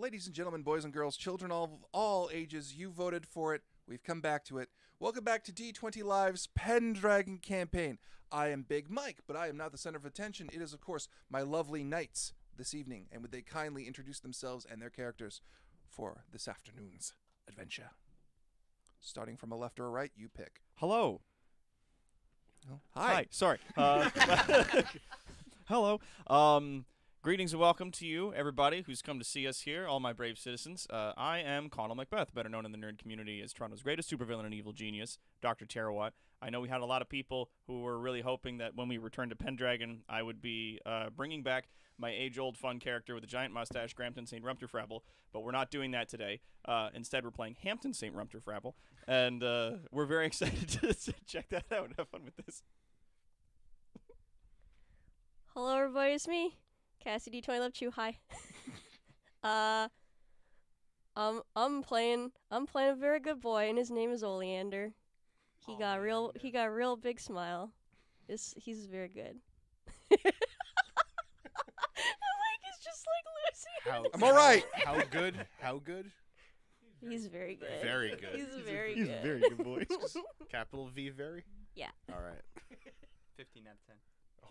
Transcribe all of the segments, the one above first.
ladies and gentlemen, boys and girls, children of all ages, you voted for it. We've come back to it. Welcome back to D20 Live's Pendragon campaign. I am Big Mike, but I am not the center of attention. It is, of course, my lovely knights this evening, and would they kindly introduce themselves and their characters for this afternoon's adventure? Starting from a left or a right, you pick. Hello. Oh, hi. Sorry. Hello. Greetings and welcome to you, everybody who's come to see us here, all my brave citizens. I am Connell Macbeth, better known in the nerd community as Toronto's greatest supervillain and evil genius, Dr. Terawatt. I know we had a lot of people who were really hoping that when we returned to Pendragon, I would be bringing back my age-old fun character with a giant mustache, Grampton St. Rumterfrabble, but we're not doing that today. Instead, we're playing Hampton St. Rumterfrabble, and we're very excited to check that out and have fun with this. Hello, everybody. It's me, Cassie D20 Live Chew. Hi. I'm playing a very good boy, and his name is Oleander. He got a real big smile. He's very good. It's just like losing. I'm all right. How good? How good? He's very good. Very good. He's very He's good. a very good boy. Capital V, very? Yeah. All right. 15 out of 10.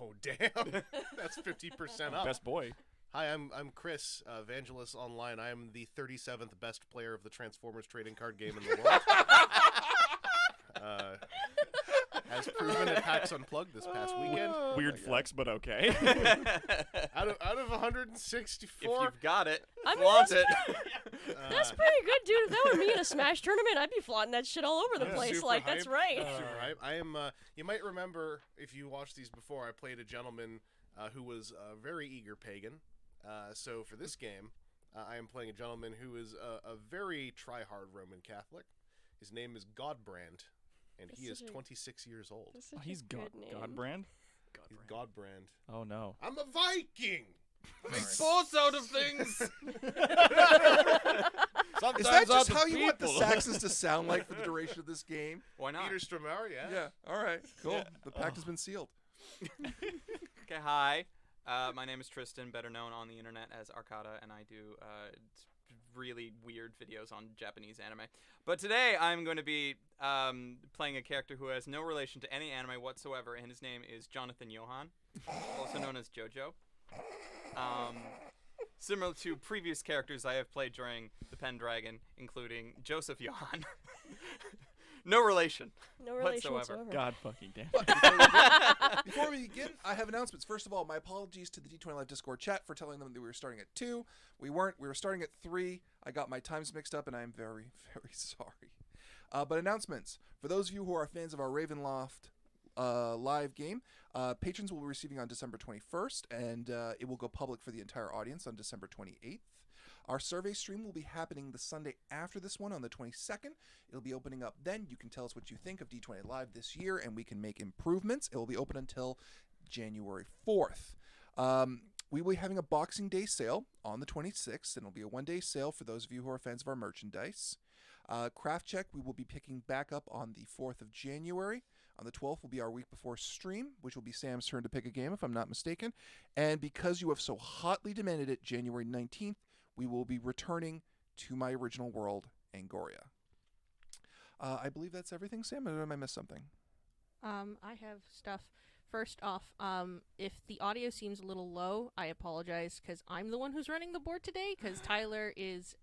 Oh, damn. That's 50% up. Best boy. Hi, I'm Chris, Evangelist Online. I am the 37th best player of the Transformers trading card game in the world. As proven at PAX Unplugged this past weekend. Weird flex, but okay. Out of 164. If you've got it, I mean, flaunt it. That's pretty good, dude. If that were me in a Smash tournament, I'd be flaunting that shit all over the place. Super Like, that's hype. right. Super hype. I am. You might remember if you watched these before. I played a gentleman who was a very eager pagan. So for this game, I am playing a gentleman who is a very try-hard Roman Catholic. His name is Godbrand, and he is 26 years old. He's Godbrand? He's Godbrand. Oh, no. I'm a Viking. Make sports out of things. Is that just how you want the Saxons to sound like for the duration of this game? Why not? Peter Stromaur, yeah. Yeah. All right. Cool. Yeah. The pact has been sealed. Okay, hi. My name is Tristan, better known on the internet as Arcada, and I do really weird videos on Japanese anime. But today I'm going to be playing a character who has no relation to any anime whatsoever, and his name is Jonathan Johan, also known as JoJo. Similar to previous characters I have played during the Pendragon, including Joseph Johan. No relation. No relation whatsoever. whatsoever. God fucking damn. Before we begin, I have announcements. First of all, my apologies to the D20 Live Discord chat for telling them that we were starting at 2. We weren't. We were starting at 3. I got my times mixed up, and I am very, very sorry. But announcements. For those of you who are fans of our Ravenloft live game, patrons will be receiving on December 21st, and it will go public for the entire audience on December 28th. Our survey stream will be happening the Sunday after this one on the 22nd. It'll be opening up then. You can tell us what you think of D20 Live this year, and we can make improvements. It will be open until January 4th. We will be having a Boxing Day sale on the 26th, and it'll be a one-day sale for those of you who are fans of our merchandise. Craft Check, we will be picking back up on the 4th of January. On the 12th will be our week before stream, which will be Sam's turn to pick a game, if I'm not mistaken. And because you have so hotly demanded it, January 19th, we will be returning to my original world, Angoria. I believe that's everything, Sam, or did I miss something? I have stuff. First off, if the audio seems a little low, I apologize, because I'm the one who's running the board today, because Tyler is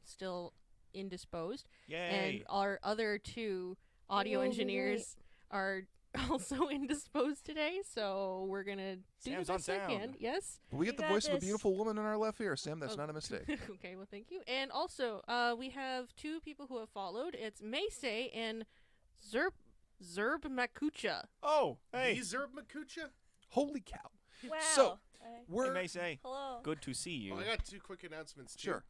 still indisposed. Yay. And our other two audio engineers are also indisposed today, so we're going to do Sam's the on best I sound. can. Yes? We get the got voice of a this. beautiful woman in our left ear, Sam. That's Oh. not a mistake. Okay, well, thank you. And also, we have two people who have followed. It's Mace and Zerb Makucha. Oh, hey. The Zerb Makucha? Holy cow. Wow. So, Hey, we're... Mace. Hello. Good to see you. Well, I got two quick announcements, too. Sure.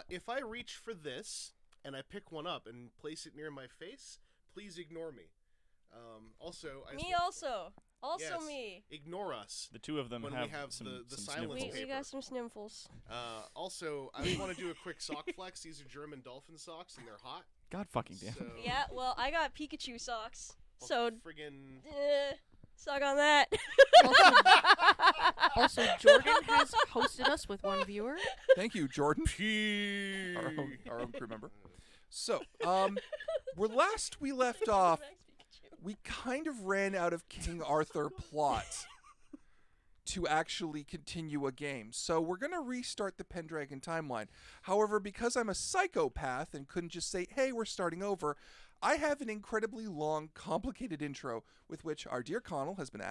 If I reach for this and I pick one up and place it near my face, please ignore me. Also, Me also. Also Yes. me. Ignore us The two of them when have we have some, the some silence sniffles. We paper. got some sniffles. Also, I just want to do a quick sock flex. These are German dolphin socks, and they're hot. God fucking damn. So, Yeah, well, I got Pikachu socks. well, So, friggin' suck on that. Also, Jordan has hosted us with one viewer. Thank you, Jordan, our own crew member. So, where last we left off, we kind of ran out of King Arthur plot to actually continue a game. So we're going to restart the Pendragon timeline. However, because I'm a psychopath and couldn't just say, hey, we're starting over, I have an incredibly long, complicated intro with which our dear Connell has been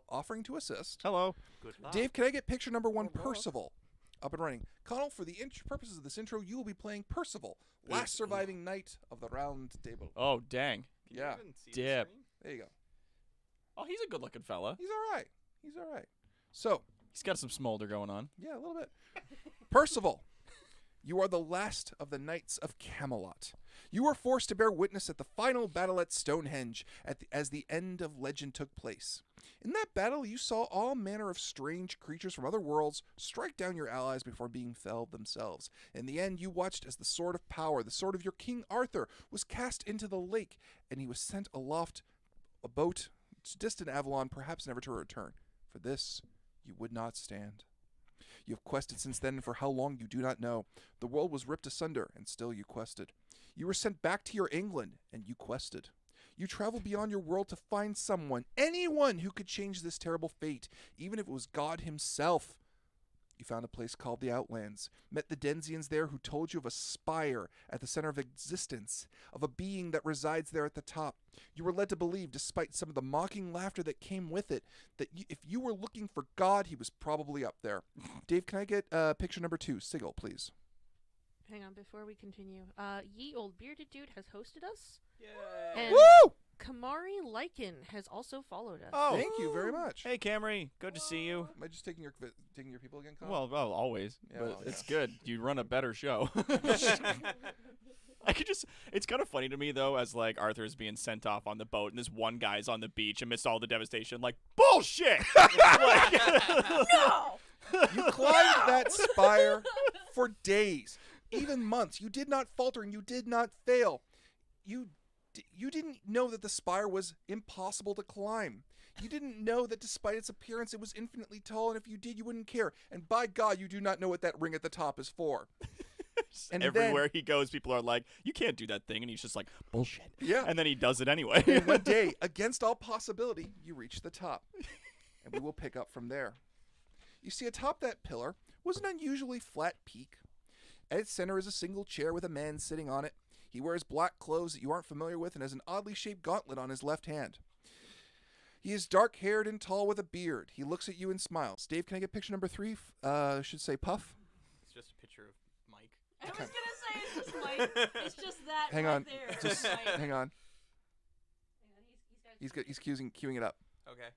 offering to assist. Hello. Good luck. Dave, can I get picture number 1, Percival, up and running? Connell, for the purposes of this intro, you will be playing Percival, last surviving knight of the Round Table. Oh, dang. Can you Yeah. even see the Dip. screen? There you go. Oh, he's a good-looking fella. He's all right. He's all right. So, He's got some smolder going on. yeah, a little bit. Percival, you are the last of the Knights of Camelot. You were forced to bear witness at the final battle at Stonehenge as the end of legend took place. In that battle, you saw all manner of strange creatures from other worlds strike down your allies before being felled themselves. In the end, you watched as the sword of power, the sword of your King Arthur, was cast into the lake, and he was sent aloft a boat to distant Avalon, perhaps never to return. For this, you would not stand. You have quested since then, and for how long you do not know. The world was ripped asunder, and still you quested. You were sent back to your England, and you quested. You traveled beyond your world to find someone, anyone who could change this terrible fate, even if it was God himself. You found a place called the Outlands, met the Denzians there who told you of a spire at the center of existence, of a being that resides there at the top. You were led to believe, despite some of the mocking laughter that came with it, that if you were looking for God, he was probably up there. Dave, can I get picture number 2, Sigil, please? Hang on, before we continue. Ye Old Bearded Dude has hosted us. Yay. And Woo! Kamari Lycan has also followed us. Oh. Thank you very much. Hey, Camry. Good to see you. Am I just taking your people again, Colin? Well, always. Yeah, but well, it's yeah. good. You run a better show. I could just, it's kind of funny to me, though, as, like, Arthur's being sent off on the boat, and this one guy's on the beach amidst all the devastation, like, bullshit! Like, No! You climbed that spire for days, even months. You did not falter and you did not fail. You didn't know that the spire was impossible to climb. You didn't know that despite its appearance, it was infinitely tall, and if you did, you wouldn't care. And by God, you do not know what that ring at the top is for. And everywhere he goes, people are like, you can't do that thing, and he's just like, bullshit. Yeah. And then he does it anyway. And one day, against all possibility, you reach the top. And we will pick up from there. You see, atop that pillar was an unusually flat peak. At its center is a single chair with a man sitting on it. He wears black clothes that you aren't familiar with and has an oddly shaped gauntlet on his left hand. He is dark-haired and tall with a beard. He looks at you and smiles. Dave, can I get picture number 3? Should say Puff. It's just a picture of Mike. I was gonna say it's just like it's just that Hang right on. there. Just Like, hang on. He's He's queuing it up. Okay.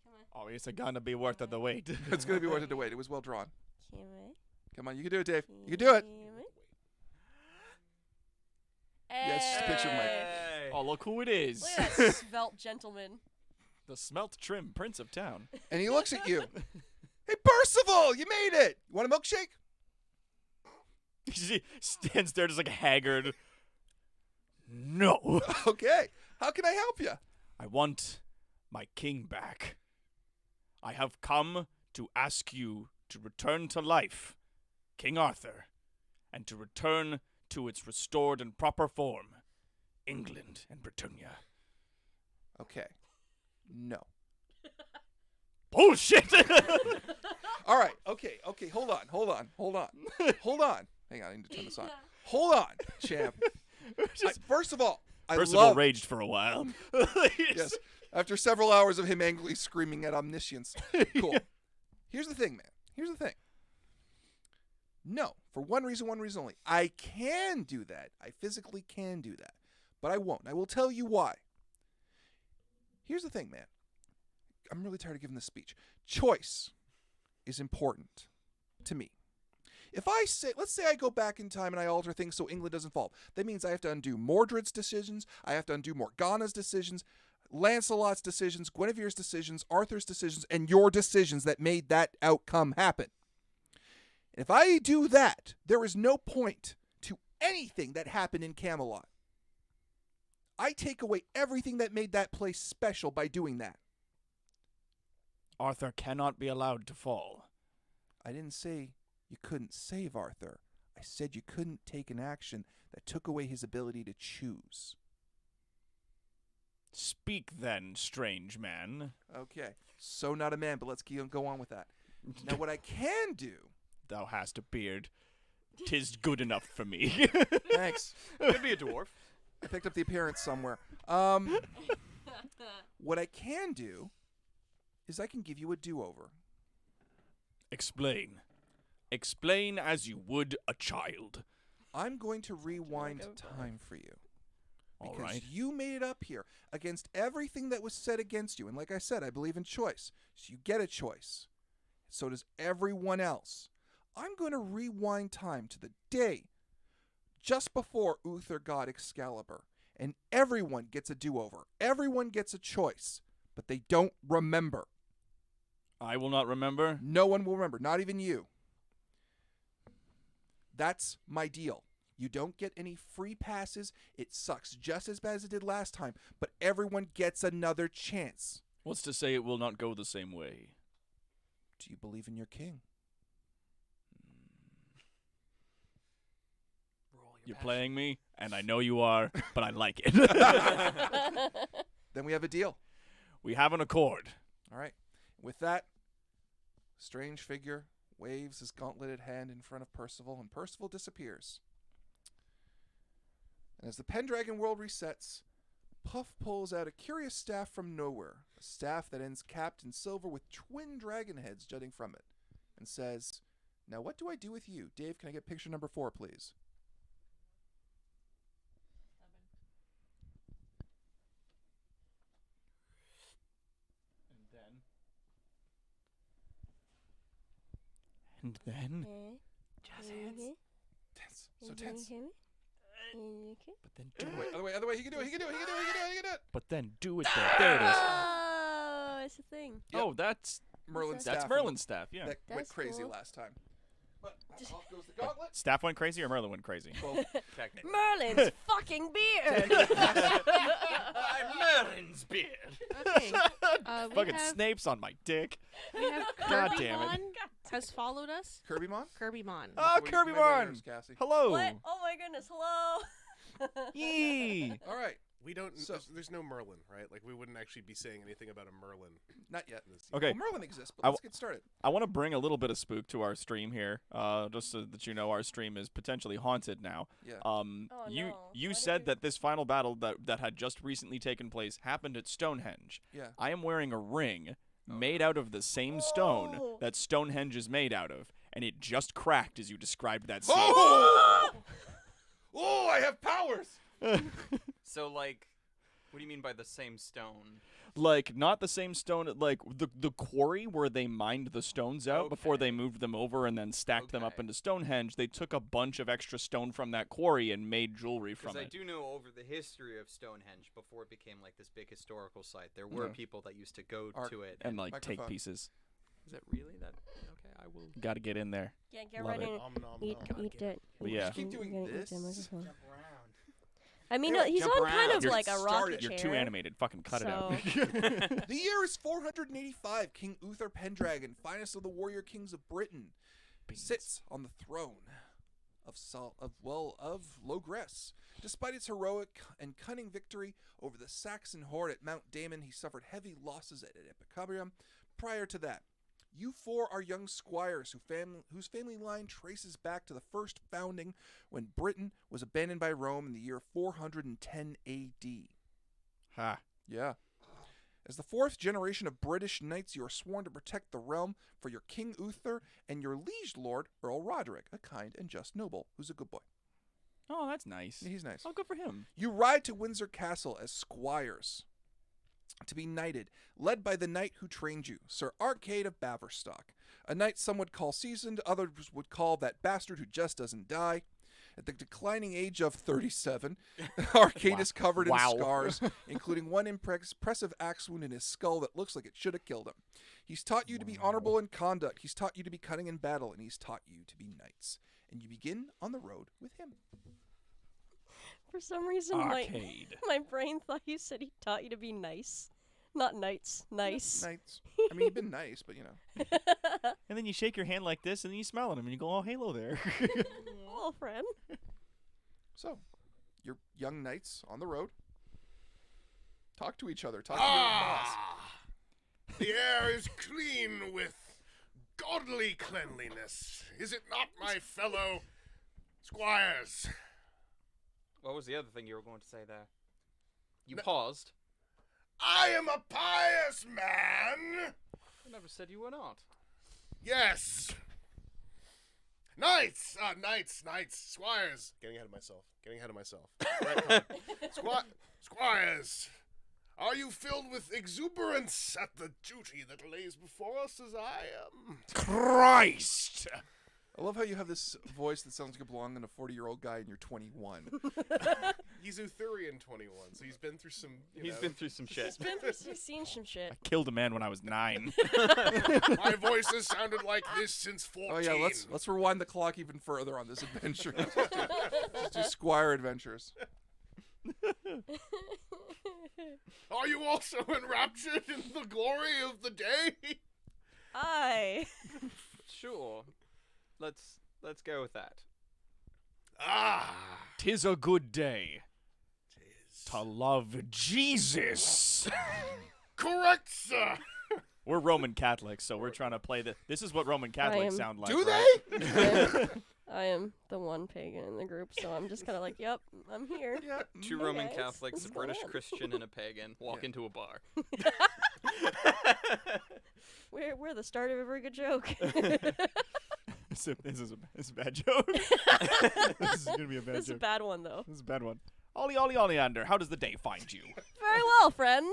Come on. Oh, it's gonna be worth the wait. It's going to be worth it to wait. It was well drawn. Kimmy. Come on, you can do it, Dave. You can do it. Yes, just picture Mike. Hey. Oh, look who it is. Look at that svelte gentleman. The smelt trim prince of town. And he looks at you. Hey, Percival, you made it. You want a milkshake? He stands there just like haggard. No. Okay. How can I help you? I want my king back. I have come to ask you to return to life, King Arthur, and to return to its restored and proper form, England and Britannia. Okay. No. Bullshit! All right. Okay. Hold on. Hang on. I need to turn this on. Hold on, champ. First of all, I Percival love... raged for a while. Yes. After several hours of him angrily screaming at omniscience. Cool. Here's the thing, man. Here's the thing. No. For one reason only. I can do that. I physically can do that. But I won't. I will tell you why. Here's the thing, man. I'm really tired of giving this speech. Choice is important to me. If I say, let's say I go back in time and I alter things so England doesn't fall. That means I have to undo Mordred's decisions. I have to undo Morgana's decisions, Lancelot's decisions, Guinevere's decisions, Arthur's decisions, and your decisions that made that outcome happen. And if I do that, there is no point to anything that happened in Camelot. I take away everything that made that place special by doing that. Arthur cannot be allowed to fall. I didn't say you couldn't save Arthur. I said you couldn't take an action that took away his ability to choose. Speak then, strange man. Okay, so not a man, but let's go on with that. Now, what I can do... Thou hast a beard. 'Tis good enough for me. Thanks. Could be a dwarf. I picked up the appearance somewhere. What I can do is I can give you a do-over. Explain. Explain as you would a child. I'm going to rewind time for you. All Because right. you made it up here against everything that was said against you. And like I said, I believe in choice. So you get a choice. So does everyone else. I'm going to rewind time to the day just before Uther got Excalibur. And everyone gets a do-over. Everyone gets a choice. But they don't remember. I will not remember. No one will remember. Not even you. That's my deal. You don't get any free passes. It sucks just as bad as it did last time, but everyone gets another chance. What's to say it will not go the same way? Do you believe in your king? You're playing me, and I know you are, but I like it. Then we have a deal. We have an accord. All right. With that, strange figure waves his gauntleted hand in front of Percival, and Percival disappears. And as the Pendragon world resets, Puff pulls out a curious staff from nowhere, a staff that ends capped in silver with twin dragon heads jutting from it, and says, "Now what do I do with you? Dave, can I get picture number 4, please?" And then, Tense. So tense. but then do it. Other way. He can do it. He can do it. But then do it there. There it is. Oh, it's a thing. Yep. Oh, that's Merlin's that's staff. Merlin's staff. Yeah. That went That's crazy cool. last time. But off goes the gauntlet. Staff went crazy or Merlin went crazy? Well, Technically. Merlin's fucking beard. Merlin's beard. Okay. Fucking Snape's on my dick. we have God Kirby damn it. Mon has followed us. Kirby Mon? Kirby Mon. Oh, That's what Kirby you may wear Mon. yours, Cassie. Hello. What? Oh my goodness, hello. Yee. All right. We don't. So- there's no Merlin, right? Like we wouldn't actually be saying anything about a Merlin. Not yet. in this Okay. Well, Merlin exists, but I let's get started. I want to bring a little bit of spook to our stream here, just so that you know our stream is potentially haunted now. Yeah. Oh, You no. you Why did said you- that this final battle that had just recently taken place happened at Stonehenge. Yeah. I am wearing a ring made out of the same stone Oh. that Stonehenge is made out of, and it just cracked as you described that scene. Oh! Oh, I have powers. So, like, what do you mean by the same stone? Like, not the same stone, like the quarry where they mined the stones out before they moved them over and then stacked them up Okay. into Stonehenge. They took a bunch of extra stone from that quarry and made jewelry Because from I it. do know over the history of Stonehenge, before it became like this big historical site, there were Yeah. people that used to go Arc- to it. And like take Microphone. pieces. Is that really that? Okay, I will. Got to get in there. Yeah, get Love right it. in. Nom, nom, Eat, nom. eat it. Yeah. Just keep doing this. Jump around. I mean, Anyway, he's jump on kind around. of You're like a rocket started. chair. You're too animated. Fucking cut it out. The year is 485. King Uther Pendragon, finest of the warrior kings of Britain, sits on the throne of Logress. Despite its heroic and cunning victory over the Saxon horde at Mount Damon, he suffered heavy losses at Epicubrium. Prior to that, you four are young squires whose family line traces back to the first founding when Britain was abandoned by Rome in the year 410 AD. Ha. Yeah. As the fourth generation of British knights, you are sworn to protect the realm for your King Uther and your liege lord, Earl Roderick, a kind and just noble who's a good boy. Oh, that's nice. He's nice. Oh, good for him. You ride to Windsor Castle as squires to be knighted, led by the knight who trained you, Sir Arcade of Baverstock. A knight some would call seasoned, others would call that bastard who just doesn't die. At the declining age of 37, Arcade is covered in Wow. scars, including one impressive axe wound in his skull that looks like it should have killed him. He's taught you to be honorable in conduct, he's taught you to be cunning in battle, and he's taught you to be knights. And you begin on the road with him. For some reason, Arcade. my brain thought you said he taught you to be nice. Not knights. Nice. Knights. I mean, you've been nice, but you know. And then you shake your hand like this, and then you smile at him, and you go, "Oh, hello there." Little friend. So, you're young knights on the road. Talk to each other. Talk to your boss. The air is clean with godly cleanliness. Is it not, my fellow squires? What was the other thing you were going to say there? You paused. I am a pious man. I never said you were not. Yes. Knights, squires. Getting ahead of myself. Right, squires, are you filled with exuberance at the duty that lays before us as I am? Christ! I love how you have this voice that sounds like it belongs in a 40-year-old guy and you're 21. He's Uthurian 21, so he's been through some. He's been through some shit. He's seen some shit. I killed a man when I was 9. My voice has sounded like this since 14. Oh yeah, let's rewind the clock even further on this adventure. Let's do Squire adventures. Are you also enraptured in the glory of the day? Aye. Sure. Let's go with that. Ah, 'Tis a good day to love Jesus. correct, sir. We're Roman Catholics, so we're trying to play this is what Roman Catholics am- sound like. Do right? they? I am the one pagan in the group, so I'm just kind of like, yep, I'm here. Yeah. Two Hey, Roman guys, Catholics, what's a going British on? Christian, and a pagan walk Yeah. into a bar. We're the start of a very good joke. This is a bad joke. This is gonna be a bad This is a joke. bad one, though. This is a bad one. Ollie, Oleander, how does the day find you? Very well, friend.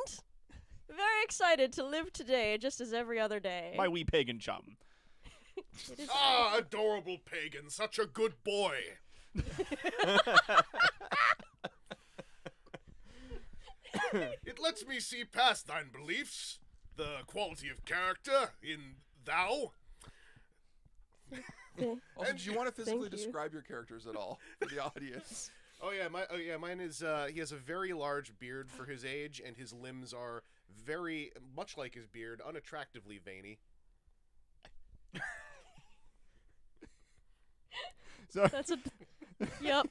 Very excited to live today just as every other day. My wee pagan chum. It is- Ah, adorable pagan, such a good boy. It lets me see past thine beliefs, the quality of character in thou. Also, do you want to physically Thank you. describe your characters at all for the audience? Mine is he has a very large beard for his age, and his limbs are very much like his beard, unattractively veiny. So, That's a. Yep.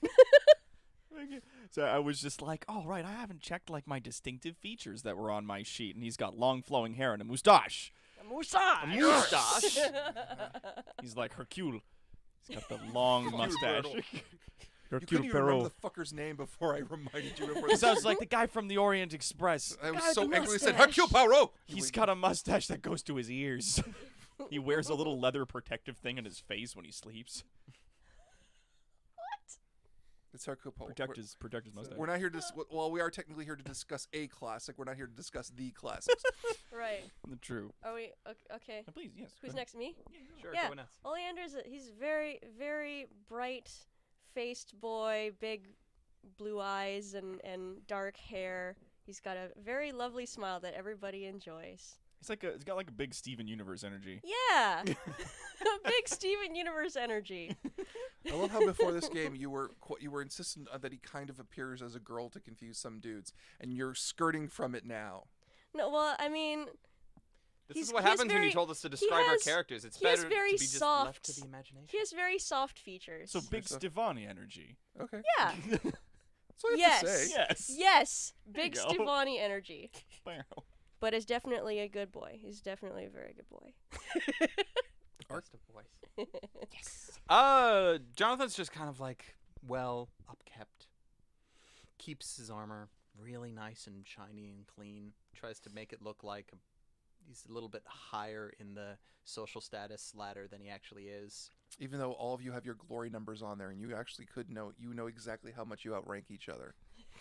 so I was just like, oh, right, I haven't checked like my distinctive features that were on my sheet. And he's got long flowing hair and a moustache. A moustache. Moustache. He's like Hercule. He's got the long mustache. You couldn't even remember the fucker's name before I reminded you. Before Sounds like the guy from the Orient Express. I was Guy with so the angry. I said, mustache. Hercule Poirot! He's got a mustache that goes to his ears. He wears a little leather protective thing on his face when he sleeps. It's Hercule Poirot. Protect his mustache. We're not here to. Well, we are technically here to discuss a classic. We're not here to discuss the classics. Right. True. Are we okay? Please, yes. Who's go ahead. next? Me? Sure, Yeah. go nuts. Oleander's he's very, very bright-faced boy, big blue eyes and dark hair. He's got a very lovely smile that everybody enjoys. He's got like a big Steven Universe energy. Yeah, a big Steven Universe energy. I love how before this game you were insistent that he kind of appears as a girl to confuse some dudes, and you're skirting from it now. No, well, I mean, This He's- is what he has happens when you very- told us to he describe has- our characters. It's he has better very to be just soft- left to the imagination. he has very soft features. So big so. Stevani energy. Okay. Yeah. That's all you Yes. have to say. Yes. Yes, There you big go. Stevani energy. Wow. But is definitely a good boy. He's definitely a very good boy. Best of voice. Jonathan's just kind of like well upkept. Keeps his armor really nice and shiny and clean. Tries to make it look like he's a little bit higher in the social status ladder than he actually is. Even though all of you have your glory numbers on there, and you actually know exactly how much you outrank each other.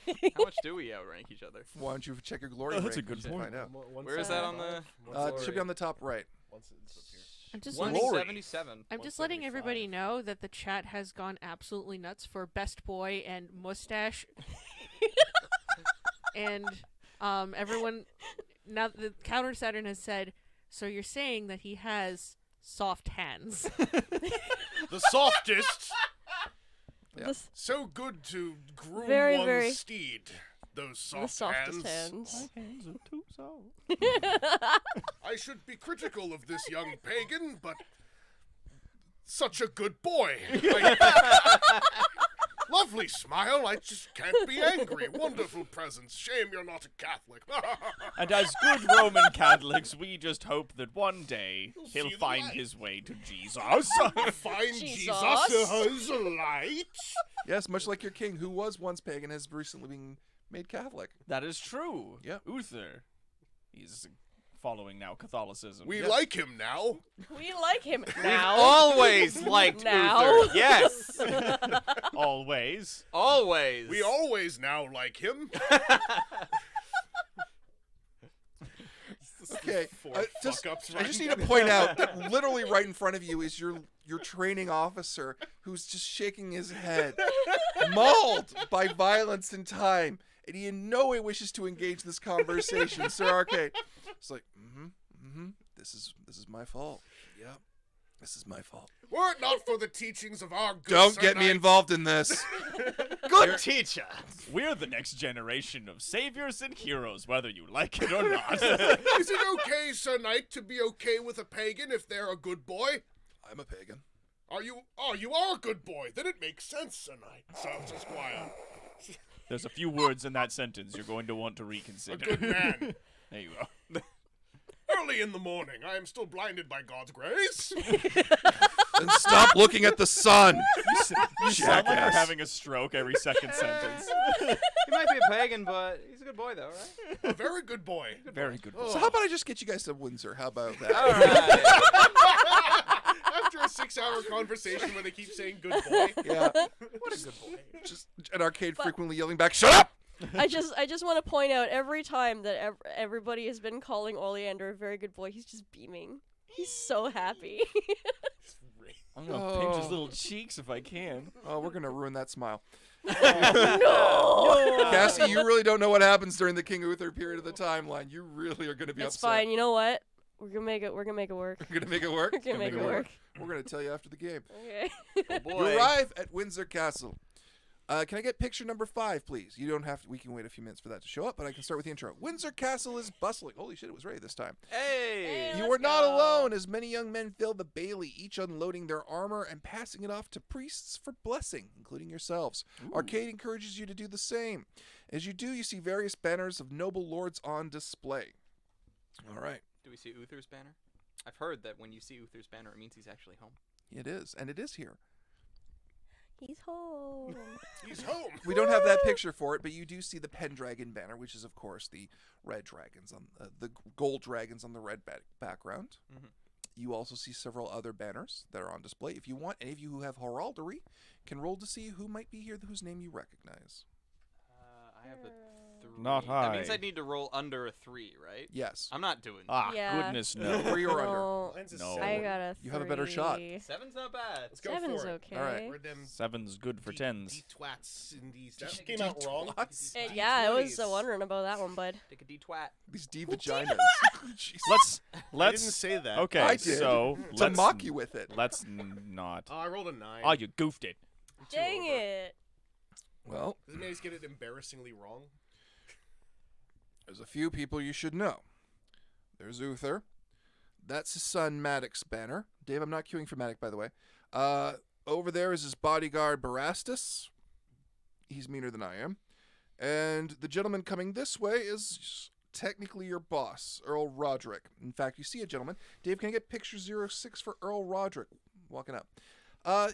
How much do we outrank each other? Why don't you check your glory Oh, that's a rankings good to point. find out? Where is that on the? It should be on the top right. Once it's up here. I'm just letting, 177. I'm just letting everybody 175. know that the chat has gone absolutely nuts for best boy and mustache. And everyone now the counter Saturn has said, so you're saying that he has soft hands. The softest. Yeah. This- So good to groom Very, one's very- steed. those The soft softest hands. hands. Hands are too soft. I should be critical of this young pagan, but such a good boy. Lovely smile, I just can't be angry. Wonderful presence. Shame you're not a Catholic. And as good Roman Catholics, we just hope that one day he'll see the find light. his way to Jesus. Find Jesus. Jesus' light. Yes, much like your king, who was once pagan, has recently been made Catholic. That is true. Yeah. Uther. He's following now Catholicism. We like him now. We like him We've now. always liked Now. Uther. Yes. Always. Always. We always now like him. Okay, Four I fuck-ups I just right need to point out that literally right in front of you is your training officer who's just shaking his head, mauled by violence and time, and he in no way wishes to engage this conversation. Sir Arcade, it's like, this is my fault. Yep, this is my fault. Were it not for the teachings of our good Don't Sir get me Knight- involved in this. Good teacher. We're the next generation of saviors and heroes, whether you like it or not. Is it okay, Sir Knight, to be okay with a pagan if they're a good boy? I'm a pagan. Are you? Oh, you are a good boy. Then it makes sense, Sir Knight. Sir Squire. There's a few words in that sentence you're going to want to A reconsider. good man. There you go. Early in the morning, I am still blinded by God's grace. Then stop looking at the sun. You sound like you're Jackass. having a stroke every second sentence. He might be a pagan, but he's a good boy, though, right? A very good boy. Very good. So how about I just get you guys to Windsor? How about that? All right. After a 6-hour conversation where they keep saying good boy. Yeah. What a good boy. Just an Arcade frequently yelling back, "Shut up!" I just want to point out every time that everybody has been calling Oleander a very good boy, he's just beaming. He's so happy. I'm gonna pinch his Oh. little cheeks if I can. Oh, we're gonna ruin that smile. No. Cassie, you really don't know what happens during the King Uther period of the timeline. You really are gonna be It's upset. fine. You know what? We're gonna make it work. We're gonna make it work. We're gonna make it work. We're gonna tell you after the game. Okay. Oh, boy. You arrive at Windsor Castle. Can I get picture number 5, please? You don't have to. We can wait a few minutes for that to show up, but I can start with the intro. Windsor Castle is bustling. Holy shit, it was ready this time. Hey. Hey, You let's are not go. alone, as many young men fill the bailey, each unloading their armor and passing it off to priests for blessing, including yourselves. Arcade encourages you to do the same. As you do, you see various banners of noble lords on display. All right. Do we see Uther's banner? I've heard that when you see Uther's banner, it means he's actually home. It is, and it is here. He's home. He's home. We don't have that picture for it, but you do see the Pendragon banner, which is, of course, the red dragons on the gold dragons on the red background. Mhm. You also see several other banners that are on display. If you want, any of you who have heraldry can roll to see who might be here, whose name you recognize. I have a 3. Not That means high. I'd need to roll under a 3, right? Yes. I'm not doing that. Ah, Yeah. goodness no. 3 or under. No, Mine's a No. 7. I got a 3. You have a better shot. 7's not bad. Let's go 7's for it. okay. All right. We're them 7's good for 10s. D-twats in these. That That came out wrong. D-twats? Yeah, I was D20s. wondering about that one, bud. Take a D-twat. These D vaginas. Jeez. Let's I didn't say that. Okay, I did. so to let's mock you with it. Let's not. Oh, I rolled a 9. Oh, you goofed it. Dang it. Well, Doesn't Maze get it embarrassingly wrong? there's a few people you should know. There's Uther. That's his son Maddox's banner. Dave, I'm not queuing for Maddox, by the way. Over there is his bodyguard Barastus. He's meaner than I am. And the gentleman coming this way is technically your boss, Earl Roderick. In fact, you see a gentleman. Dave, can I get picture 06 for Earl Roderick walking up?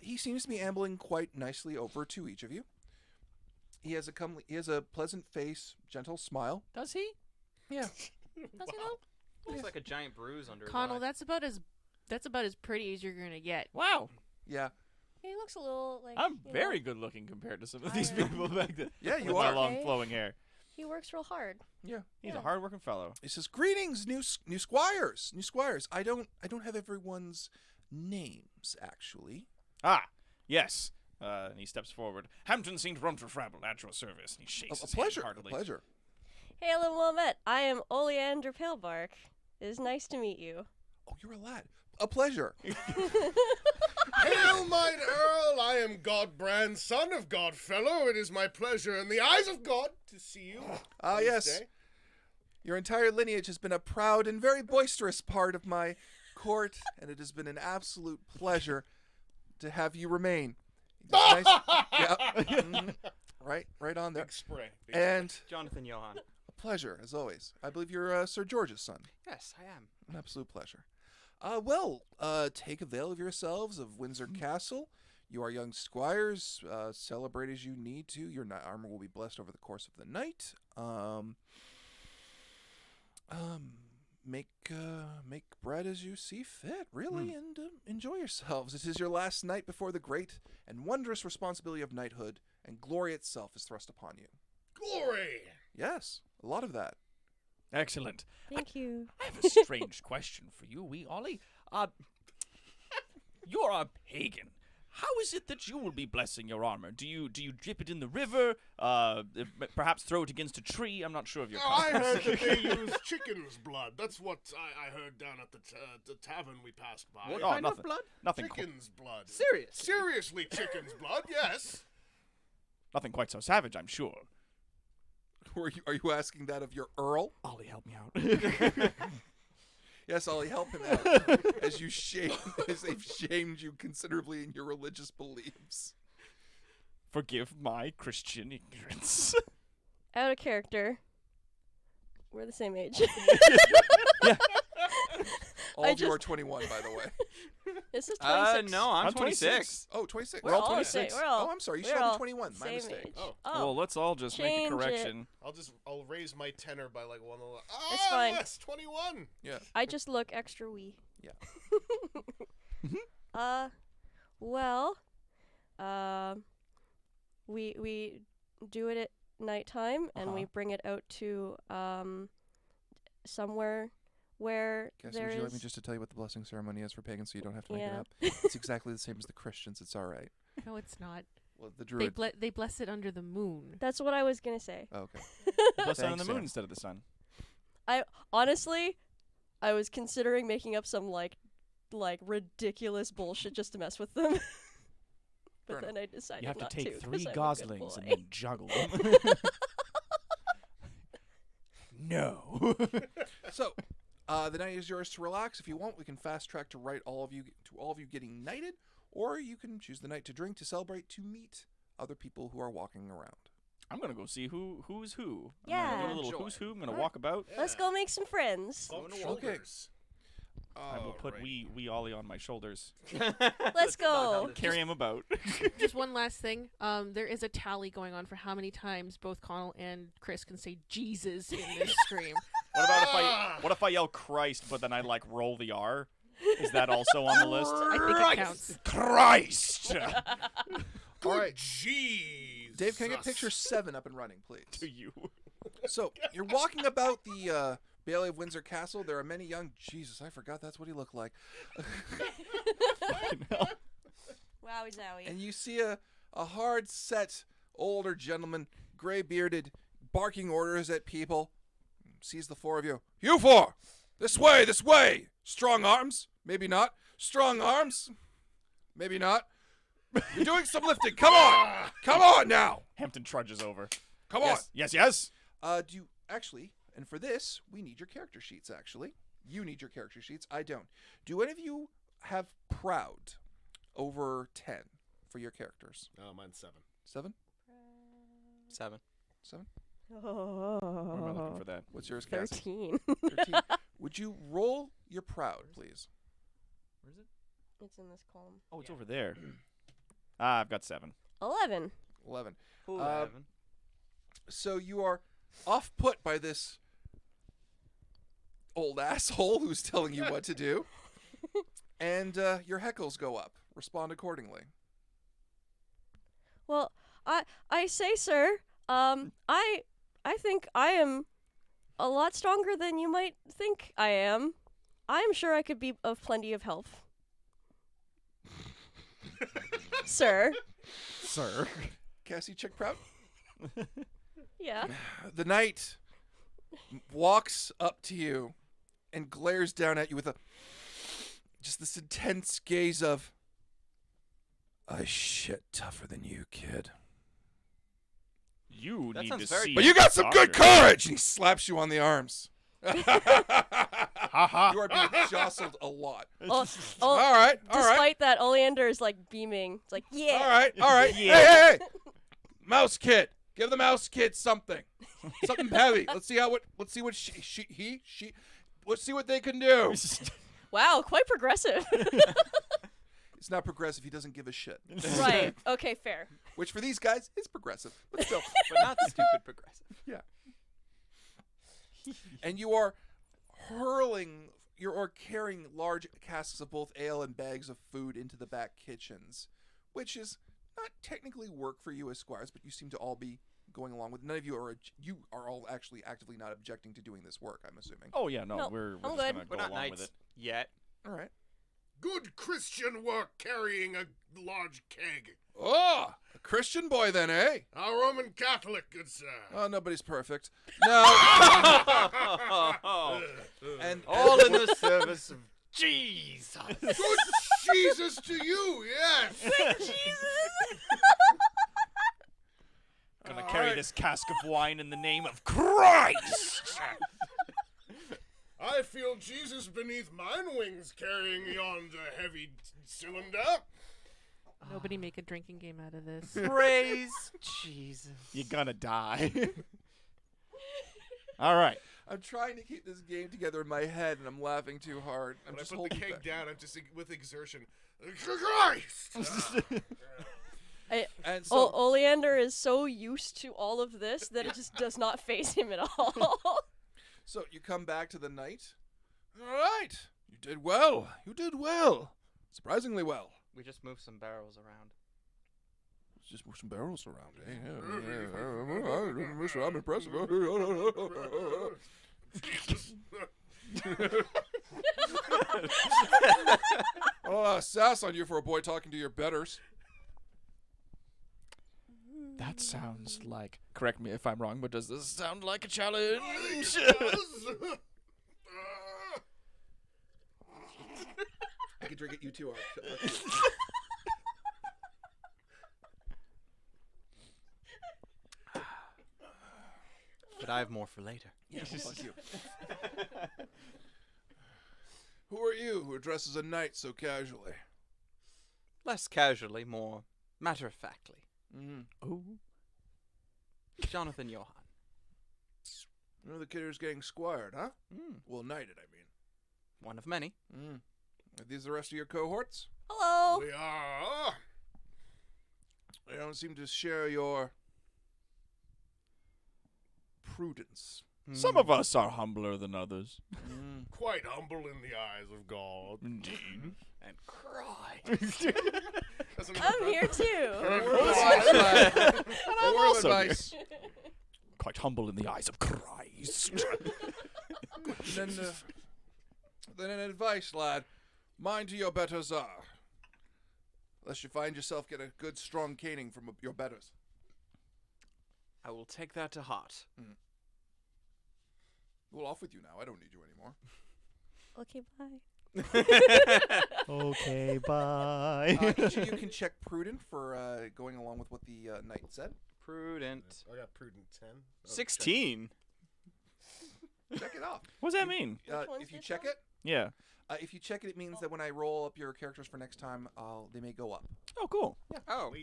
He seems to be ambling quite nicely over to each of you. He has a pleasant face, gentle smile. Does he? Yeah. Does he though? Looks like a giant bruise under his Connell, eye. that's about as pretty as you're gonna get. Wow. Yeah. He looks a little like. I'm you very know, good looking compared to some of I these know. people back then. Yeah, you with my are. long Okay. flowing hair. He works real hard. Yeah. He's Yeah. a hard working fellow. He says, "Greetings, new squires. New squires. I don't have everyone's names actually." Ah, yes. And he steps forward. Hampton St. Rumtrafrabble at your service. And he shakes A his hand pleasure. A heartily. pleasure. Hey, little Wilmette. I am Oleander Palebark. It is nice to meet you. Oh, you're a lad. A pleasure. Hail, mine Earl! I am Godbrand, son of Godfellow. It is my pleasure in the eyes of God to see you. Ah, this yes. day. Your entire lineage has been a proud and very boisterous part of my court, and it has been an absolute pleasure to have you remain. It's nice. Yeah. Right on there. Big spray. And Jonathan Johan. a pleasure, as always. I believe you're Sir George's son. Yes, I am. An absolute pleasure. Take avail of yourselves of Windsor Castle. You are young squires. Celebrate as you need to. Your armor will be blessed over the course of the night. Make bread as you see fit, really, and enjoy yourselves. It is your last night before the great and wondrous responsibility of knighthood, and glory itself is thrust upon you. Glory! Yes, a lot of that. Excellent. Thank you. I have a strange question for you, wee Ollie. You're a pagan. How is it that you will be blessing your armor? Do you dip it in the river? Perhaps throw it against a tree? I'm not sure of your I customs. heard that they use chicken's blood. That's what I heard down at the tavern we passed by. What Oh, kind nothing. of blood? Nothing, Chicken's blood. Serious. Seriously, chicken's blood, yes. nothing quite so savage, I'm sure. Are you asking that of your earl? Ollie, help me out. Yes, Ollie, help him out. as they've shamed you considerably in your religious beliefs. Forgive my Christian ignorance. Out of character. We're the same age. All I of you are just- 21, by the way. This is 26. No, I'm I'm 26. Oh, 26. We're We're all all the 26. same. We're all, Oh, I'm sorry. You we're should have all been 21. My same mistake. age. Oh. Well, let's all just make a Change it. correction. I'll raise my tenor by like one little. It's fine. Yes, 21. Yeah. I just look extra wee. Yeah. Well, we do it at nighttime, and we Uh-huh. bring it out to somewhere where Guess, there would you like is. me just to tell you what the blessing ceremony is for pagans so you don't have to make Yeah. it up? It's exactly the same as the Christians. It's all right. No, it's not. Well, the They druid. they bless it under the moon. That's what I was gonna say. Oh, okay. The sun and the Thanks, moon Sam. instead of the sun. Honestly, I was considering making up some like ridiculous bullshit just to mess with them. Fair But then I decided You have to not take to, 'cause 3 I'm a good goslings and boy. then juggle them. No. So, the night is yours to relax. If you want, we can fast track to all of you getting knighted, or you can choose the night to drink, to celebrate, to meet other people who are walking around. I'm gonna go see who's who. I'm gonna Yeah. do a little Enjoy. who's who. I'm gonna walk about. Let's go make some friends. Bump Okay. shoulders. I will put wee Ollie on my shoulders. Let's go. Carry him about. Just one last thing. There is a tally going on for how many times both Connell and Chris can say Jesus in this stream. What if I yell Christ, but then I like roll the R? Is that also on the list? I think it counts. Christ! All right. Jeez. Dave, can I get picture 7 up and running, please? To you. So, you're walking about the Bailey of Windsor Castle. There are many young... Jesus, I forgot that's what he looked like. Wowie zowie. And you see a hard-set older gentleman, gray-bearded, barking orders at people. Sees the 4 of you. You 4! This way, this way! Strong arms? Maybe not. Strong arms? Maybe not. You're doing some lifting. Come on! Come on now! Hampton trudges over. Come Yes. on! Do you... Actually, and for this, we need your character sheets, actually. You need your character sheets. I don't. Do any of you have proud over 10 for your characters? Oh, mine's 7. 7? 7. 7? Where am I looking for that? What's yours, Cassie? 13. 13. Would you roll your proud, please? Where is it? It's in this column. Oh, it's over there. I've got 7. 11. 11. 11. So you are off put by this old asshole who's telling you what to do. And your heckles go up. Respond accordingly. Well, I say, sir, I think I am a lot stronger than you might think I am. I am sure I could be of plenty of help. Sir. Sir. Cassie, check proud. Yeah. The knight walks up to you and glares down at you with a just this intense gaze of, I shit tougher than you, kid. You That need sounds to very- see. But a you got some good doctor. courage! And he slaps you on the arms. Ha ha. You are being jostled a lot. Oh, All right, all right. despite that, Oleander is like beaming. It's like, yeah. All right, all right. Yeah. Hey, hey, hey! Mouse kid. Give the mouse kid something. Something heavy. Let's see let's see what let's see what they can do. Wow, quite progressive. It's not progressive. He doesn't give a shit. Right. Okay, fair. Which for these guys is progressive. But still. But not stupid progressive. Yeah. And you are carrying large casks of both ale and bags of food into the back kitchens, which is not technically work for you as squires, but you seem to all be going along with. None of you are all actually actively not objecting to doing this work, I'm assuming. Oh yeah, no, No, we're I'm just good. gonna We're go not along knights with it. yet. All right. Good Christian work carrying a large keg. Oh, a Christian boy then, eh? A Roman Catholic, good sir. Oh, nobody's perfect. No. and All in the service of Jesus. Good Jesus to you, yes. Gonna All carry right. this cask of wine in the name of Christ. I feel Jesus beneath mine wings carrying yonder heavy cylinder. Nobody make a drinking game out of this. Praise Jesus. You're gonna die. All right. I'm trying to keep this game together in my head, and I'm laughing too hard. I'm When I just put holding the keg back. down, I'm just with exertion. Christ! And so, Oleander is so used to all of this that it just does not faze him at all. so you come back to the night. All right, you did well. You did well, surprisingly well. We just moved some barrels around. Just move some barrels around. Mister, I'm impressive. Oh, sass on you for a boy talking to your betters. That sounds like. Correct me if I'm wrong, but does this sound like a challenge? I can drink it. You two are. But I have more for later. Yeah, well, fuck you. Who are you who addresses a knight so casually? Less casually, more matter-of-factly. Oh. Jonathan Johann. You know the kid who's getting squired, huh? Well, knighted, I mean. One of many. Are these the rest of your cohorts? Hello. We are. They don't seem to share your prudence. Some of us are humbler than others. Quite humble in the eyes of God. Indeed. And cry. I'm here too. A word of advice, lad. A word of also here. advice. Quite humble in the eyes of Christ. And then an advice, lad. Mind to your betters are. Lest you find yourself get a good strong caning from your betters. I will take that to heart. Well, off with you now. I don't need you anymore. Okay, bye. Okay, bye. Each of you can check prudent for going along with what the knight said. Prudent. I got prudent 10. 16. Check it off. What does that mean? Which one's If you this check one? it, Yeah. if you check it, it means that when I roll up your characters for next time, they may go up. Oh, cool. Oh.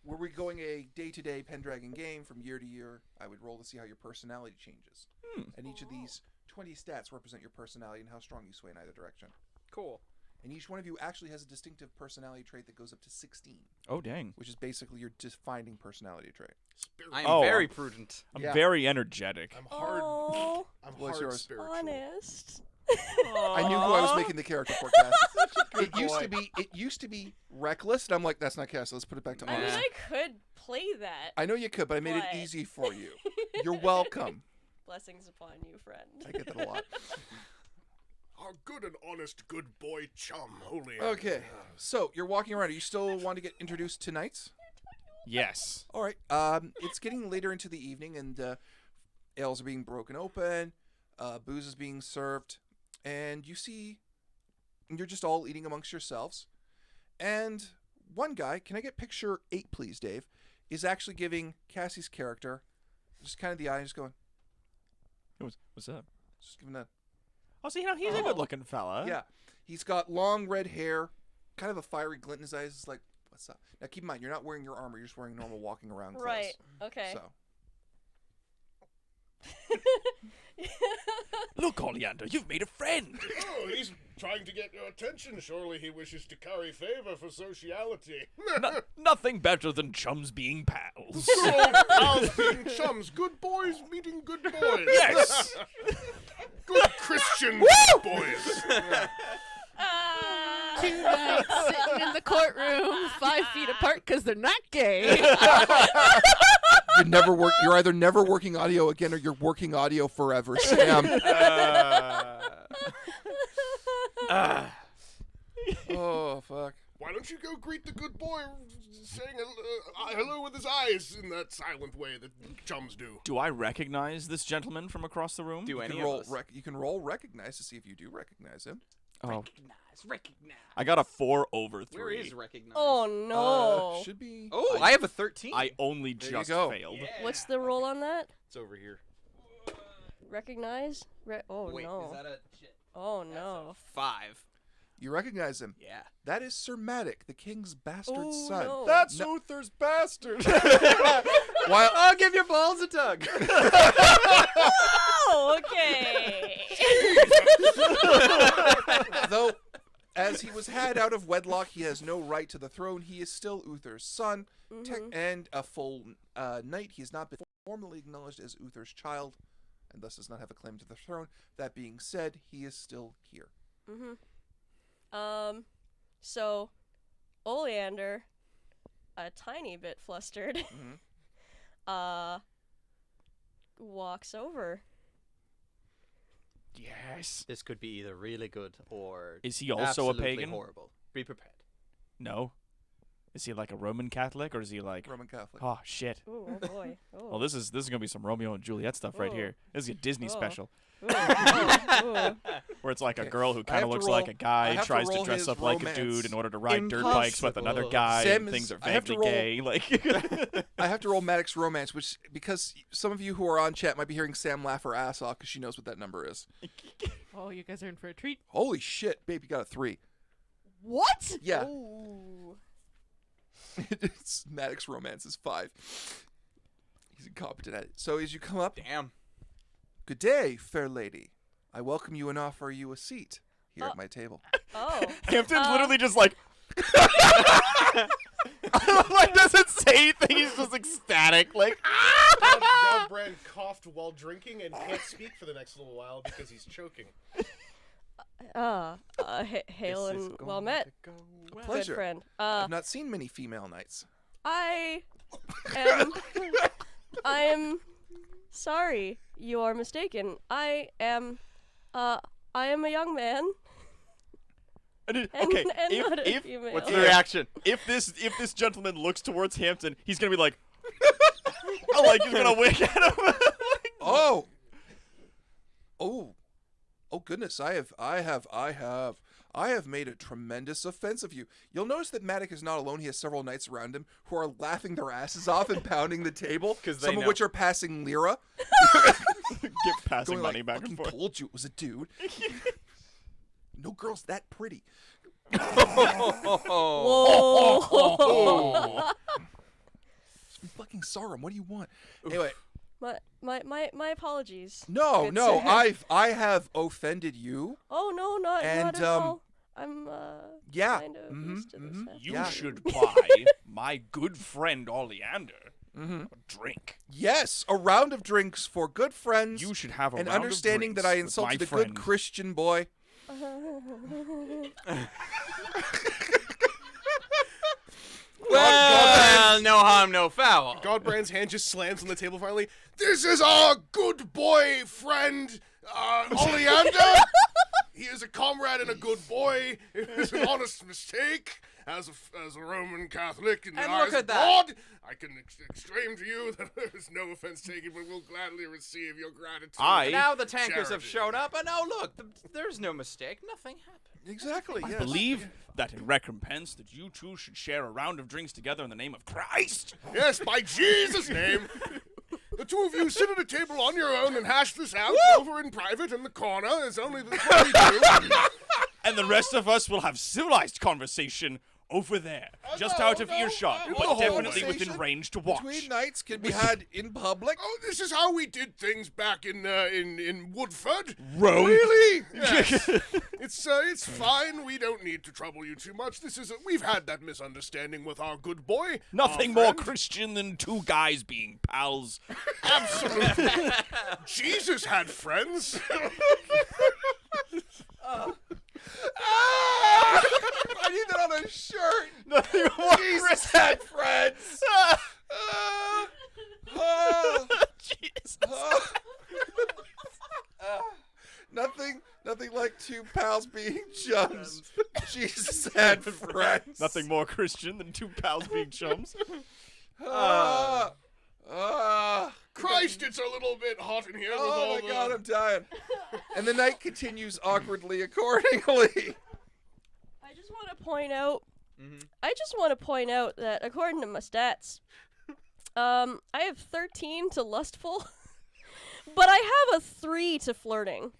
Were we going a day-to-day Pendragon game from year to year, I would roll to see how your personality changes. And each of these 20 stats represent your personality and how strong you sway in either direction. Cool. And each one of you actually has a distinctive personality trait that goes up to 16, Oh, dang. which is basically your defining personality trait. I am Oh. very prudent. I'm Yeah. very energetic. I'm hard. Oh, I'm What's hard yours? spiritual. honest. I knew who I was making the character for, Cass. It used to be reckless, and I'm like, that's not Cass. Let's put it back to I mean, honest. I could play that. I know you could, but I made it But- easy for you. You're welcome. Blessings upon you, friend. I get that a lot. Our good and honest good boy chum, holy. Okay, so you're walking around. Are you still want to get introduced to knights? Yes. All right. It's getting later into the evening, and ales are being broken open, booze is being served, and you see and you're just all eating amongst yourselves. And one guy, can I get picture 8, please, Dave, is actually giving Cassie's character just kind of the eye, just going, What's up? just giving that. Oh, so he's a good-looking fella. Yeah. He's got long red hair, kind of a fiery glint in his eyes. It's like, what's up? Now, keep in mind, you're not wearing your armor. You're just wearing normal walking around clothes. Right. Okay. So, Look, Oleander, you've made a friend. Oh, he's trying to get your attention. Surely he wishes to curry favor for sociality. Nothing better than chums being pals. Oh, pals being chums. Good boys meeting good boys. Yes. Good Christian boys. Two guys sitting in the courtroom, 5 feet apart because they're not gay. you're either never working audio again or you're working audio forever, Sam. Oh, fuck. Why don't you go greet the good boy saying hello with his eyes in that silent way that chums do? Do I recognize this gentleman from across the room? Do You any can of roll us? you can roll recognize to see if you do recognize him. Oh, Recognize. I got a 4 over 3. Where is recognize? Oh no. Should be. Oh, I have a 13. I only There you just go. failed. What's the roll on that? It's over here. Recognize? Oh Wait, no. is that a shit? Oh That's no. a 5. You recognize him. Yeah. That is Sir Matic, the king's bastard Oh, son. no. That's No- Uther's bastard. While I'll give your balls a tug. Oh, okay. though, as he was had out of wedlock, he has no right to the throne. He is still Uther's son, and a full knight. He has not been formally acknowledged as Uther's child, and thus does not have a claim to the throne. That being said, he is still here. So, Oleander, a tiny bit flustered, walks over. Yes. This could be either really good or Is he also a absolutely pagan? horrible. Be prepared. No. Is he like a Roman Catholic or is he like? Roman Catholic. Oh shit. Ooh, oh boy. Oh. Well, this is gonna be some Romeo and Juliet stuff right Oh. here. This is a Disney Oh. special Ooh, oh, where it's like a Okay. girl who I kind have of to looks roll- like a I guy, have to tries to roll dress his up like a romance. dude in order to ride dirt bikes with another guy. Sam and things is- are I have to vaguely roll- gay. Like, I have to roll Maddox romance, which because some of you who are on chat might be hearing Sam laugh her ass off because she knows what that number is. Oh, you guys are in for a treat. Holy shit, babe, you got a 3. What? Yeah, Ooh. it's Maddox romance is 5. He's incompetent at it. So as you come up, Damn. good day, fair lady. I welcome you and offer you a seat here at my table. Oh. Hampton's literally just like. Like doesn't say anything. He's just ecstatic. Like. Godbrand coughed while drinking and can't speak for the next little while because he's choking. Hail and well met, good Pleasure. friend. I've not seen many female knights. I am. I am sorry. You are mistaken. I am a young man. Okay, and not a if female. What's the reaction? if this gentleman looks towards Hampton, he's gonna be like, oh, like he's gonna wink at him. Oh goodness! I have made a tremendous offense of you. You'll notice that Matic is not alone. He has several knights around him who are laughing their asses off and pounding the table. 'Cause they some of know. which are passing lira. Get passing Going money like, back fucking and forth. told you it was a dude. No girl's that pretty. Whoa. Fucking Sarum, what do you want? Anyway, my apologies. no, Good no, sir. I have offended you. Oh no, not And, at all. I'm Yeah. kind of Mhm, used to this. mhm. happening. You Yeah. should buy my good friend Oleander a drink. Yes, a round of drinks for good friends. You should have a and round understanding of that drinks I with insulted my a friend. good Christian boy. Well, no harm, no foul. Godbrand's hand just slams on the table finally. This is our good boy friend, Oleander. He is a comrade and a good boy. It is an honest mistake. As a Roman Catholic in the And eyes look of at that. God, I can exclaim to you that there is no offense taken, but will gladly receive your gratitude. Now the tankers have Charity. shown up, and oh look, there's no mistake. Nothing happened. Exactly. I Yes. believe that in recompense that you two should share a round of drinks together in the name of Christ. Yes, by Jesus' name. The two of you sit at a table on your own and hash this out over in private in the corner. It's only the what we do. And the rest of us will have civilized conversation over there, just out of earshot, no. but The definitely conversation within range to watch. Between nights can be had in public. Oh, this is how we did things back in Woodford. Rome. Really? Yes. It's fine. We don't need to trouble you too much. We've had that misunderstanding with our good boy. Nothing our more friend. Christian than two guys being pals. Absolutely. Jesus had friends. I need that on a shirt. Nothing more Jesus had friends. Jesus. Nothing like two pals being chums. Jesus had friends. Nothing more Christian than two pals being chums. Christ, it's a little bit hot in here with all Oh my the... God, I'm dying. And the night continues awkwardly accordingly. I just want to point out. Mhm. I just want to point out that according to my stats, I have 13 to lustful, but I have a 3 to flirting.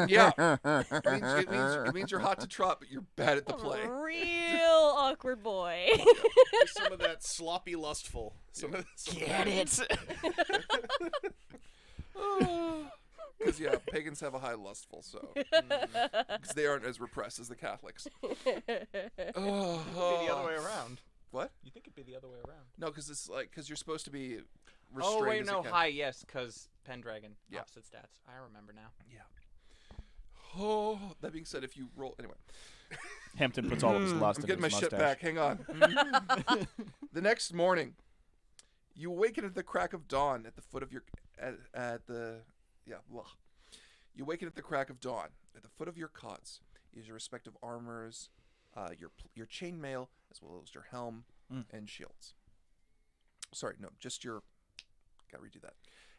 Yeah. It means you're hot to trot, but you're bad at the play. Real awkward boy. There's some of that sloppy lustful. Get it? Because, yeah, pagans have a high lustful, so. Because they aren't as repressed as the Catholics. It'd be the other way around. What? You think it'd be the other way around? No, because it's like, because you're supposed to be restrained. Oh wait, as a no, Catholic. hi, yes, because Pendragon, Yeah. opposite stats. I remember now. Yeah. Oh, that being said, if you roll. Anyway. Hampton puts all of his lust I'm in getting my his shit mustache. back. Hang on. The next morning, you awaken at the crack of dawn at the foot of your You awaken at the crack of dawn at the foot of your cots. Is your respective armors, your chainmail, as well as your helm and shields. Sorry, no, just your. Gotta redo that.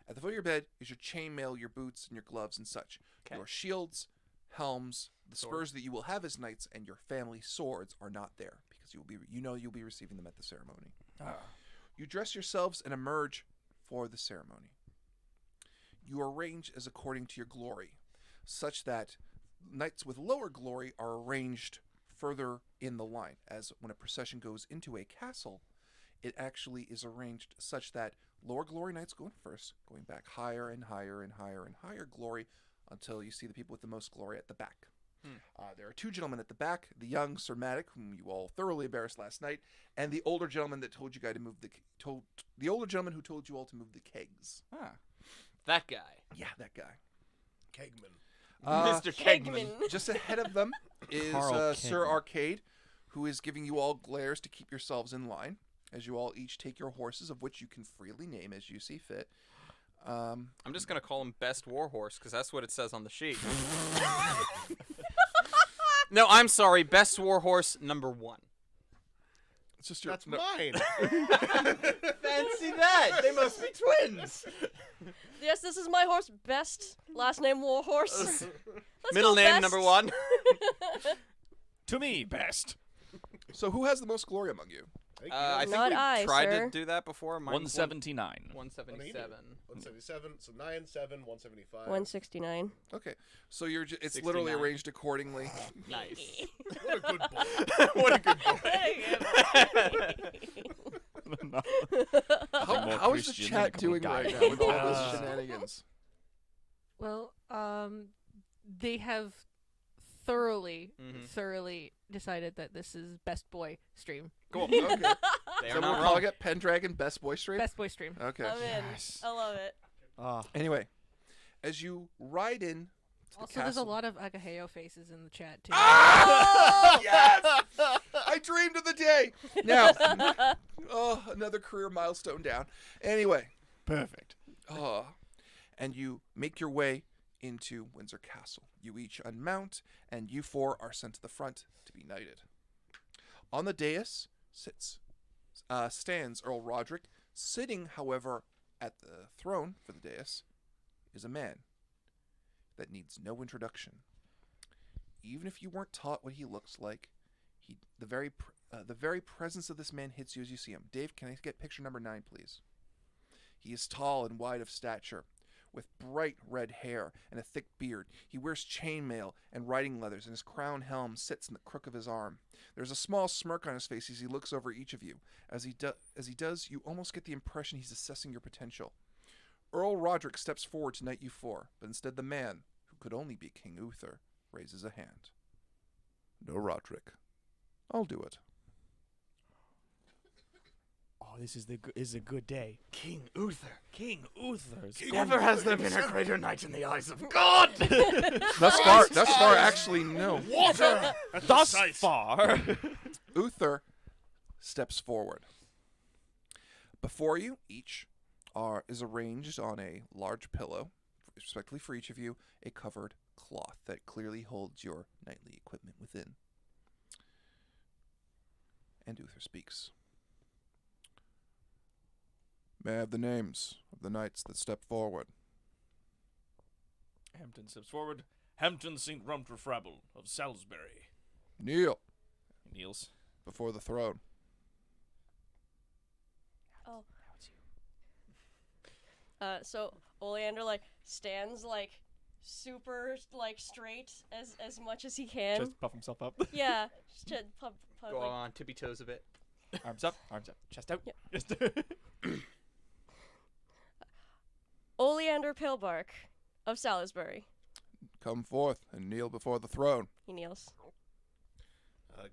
At the foot of your bed is your chainmail, your boots, and your gloves and such. 'Kay. Your shields, helms, the Sword. spurs that you will have as knights, and your family swords are not there because you'll be receiving them at the ceremony. You dress yourselves and emerge for the ceremony. You arrange as according to your glory, such that knights with lower glory are arranged further in the line. As when a procession goes into a castle, it actually is arranged such that lower glory knights go in first, going back higher and higher and higher and higher glory until you see the people with the most glory at the back. There are two gentlemen at the back, the young Sir Maddock, whom you all thoroughly embarrassed last night, and the older gentleman that told you guys to move the older gentleman who told you all to move the kegs. That guy, Yeah, that guy. Kegman. Mr. Kegman. Just ahead of them is Carl Sir Kegman. Arcade, who is giving you all glares to keep yourselves in line, as you all each take your horses, of which you can freely name as you see fit. I'm just gonna call him Best Warhorse because that's what it says on the sheet. No, I'm sorry, Best Warhorse number 1. It's just your. That's no, mine. Fancy that! They must be twins. Yes, this is my horse. Best last name Warhorse. Let's Middle go name Best. number 1. To me, best. So who has the most glory among you? I think Not we I, tried sir. to do that before. Mine's 179. 177. 177, so 97, 175. 169. Okay, so it's literally 69. arranged accordingly. Nice. What a good boy. What a good boy. How is the Christian chat than doing guy. right now with all this shenanigans? Well, they have thoroughly decided that this is best boy stream. Cool. Okay, They so are we're not calling wrong. it Pendragon Best Boy Stream. Best boy stream. Okay. I'm in. Yes. I love it. Anyway, as you ride in to the Also, there's a castle- lot of Agaheo faces in the chat too. Oh yes! I dreamed of the day. Now, another career milestone down. Anyway, Perfect. and you make your way into Windsor Castle. You each unmount, and you four are sent to the front to be knighted. On the dais stands Earl Roderick. Sitting, however, at the throne for the dais is a man that needs no introduction. Even if you weren't taught what he looks like, the very presence of this man hits you as you see him. Dave, can I get picture number 9, please? He is tall and wide of stature, with bright red hair and a thick beard. He wears chainmail and riding leathers, and his crown helm sits in the crook of his arm. There's a small smirk on his face as he looks over each of you. As he does, you almost get the impression he's assessing your potential. Earl Roderick steps forward to knight you four, but instead the man, who could only be King Uther, raises a hand. No, Roderick. I'll do it. Oh, this is a good day. King Uther. King Uther. Never has there been a greater knight in the eyes of God. Thus far, actually, no. Water! Thus far. Uther steps forward. Before you, each is arranged on a large pillow, respectively for each of you, a covered cloth that clearly holds your knightly equipment within. And Uther speaks. May I have the names of the knights that step forward? Hampton steps forward. Hampton St. Rumtrefrabble of Salisbury. Kneel He kneels. before the throne. Oh. So Oleander stands super straight as much as he can. Just puff himself up. Yeah. Just pump, Go on tippy toes a bit. Arms up, chest out. Yeah. Just Oleander Palebark of Salisbury. Come forth and kneel before the throne. He kneels.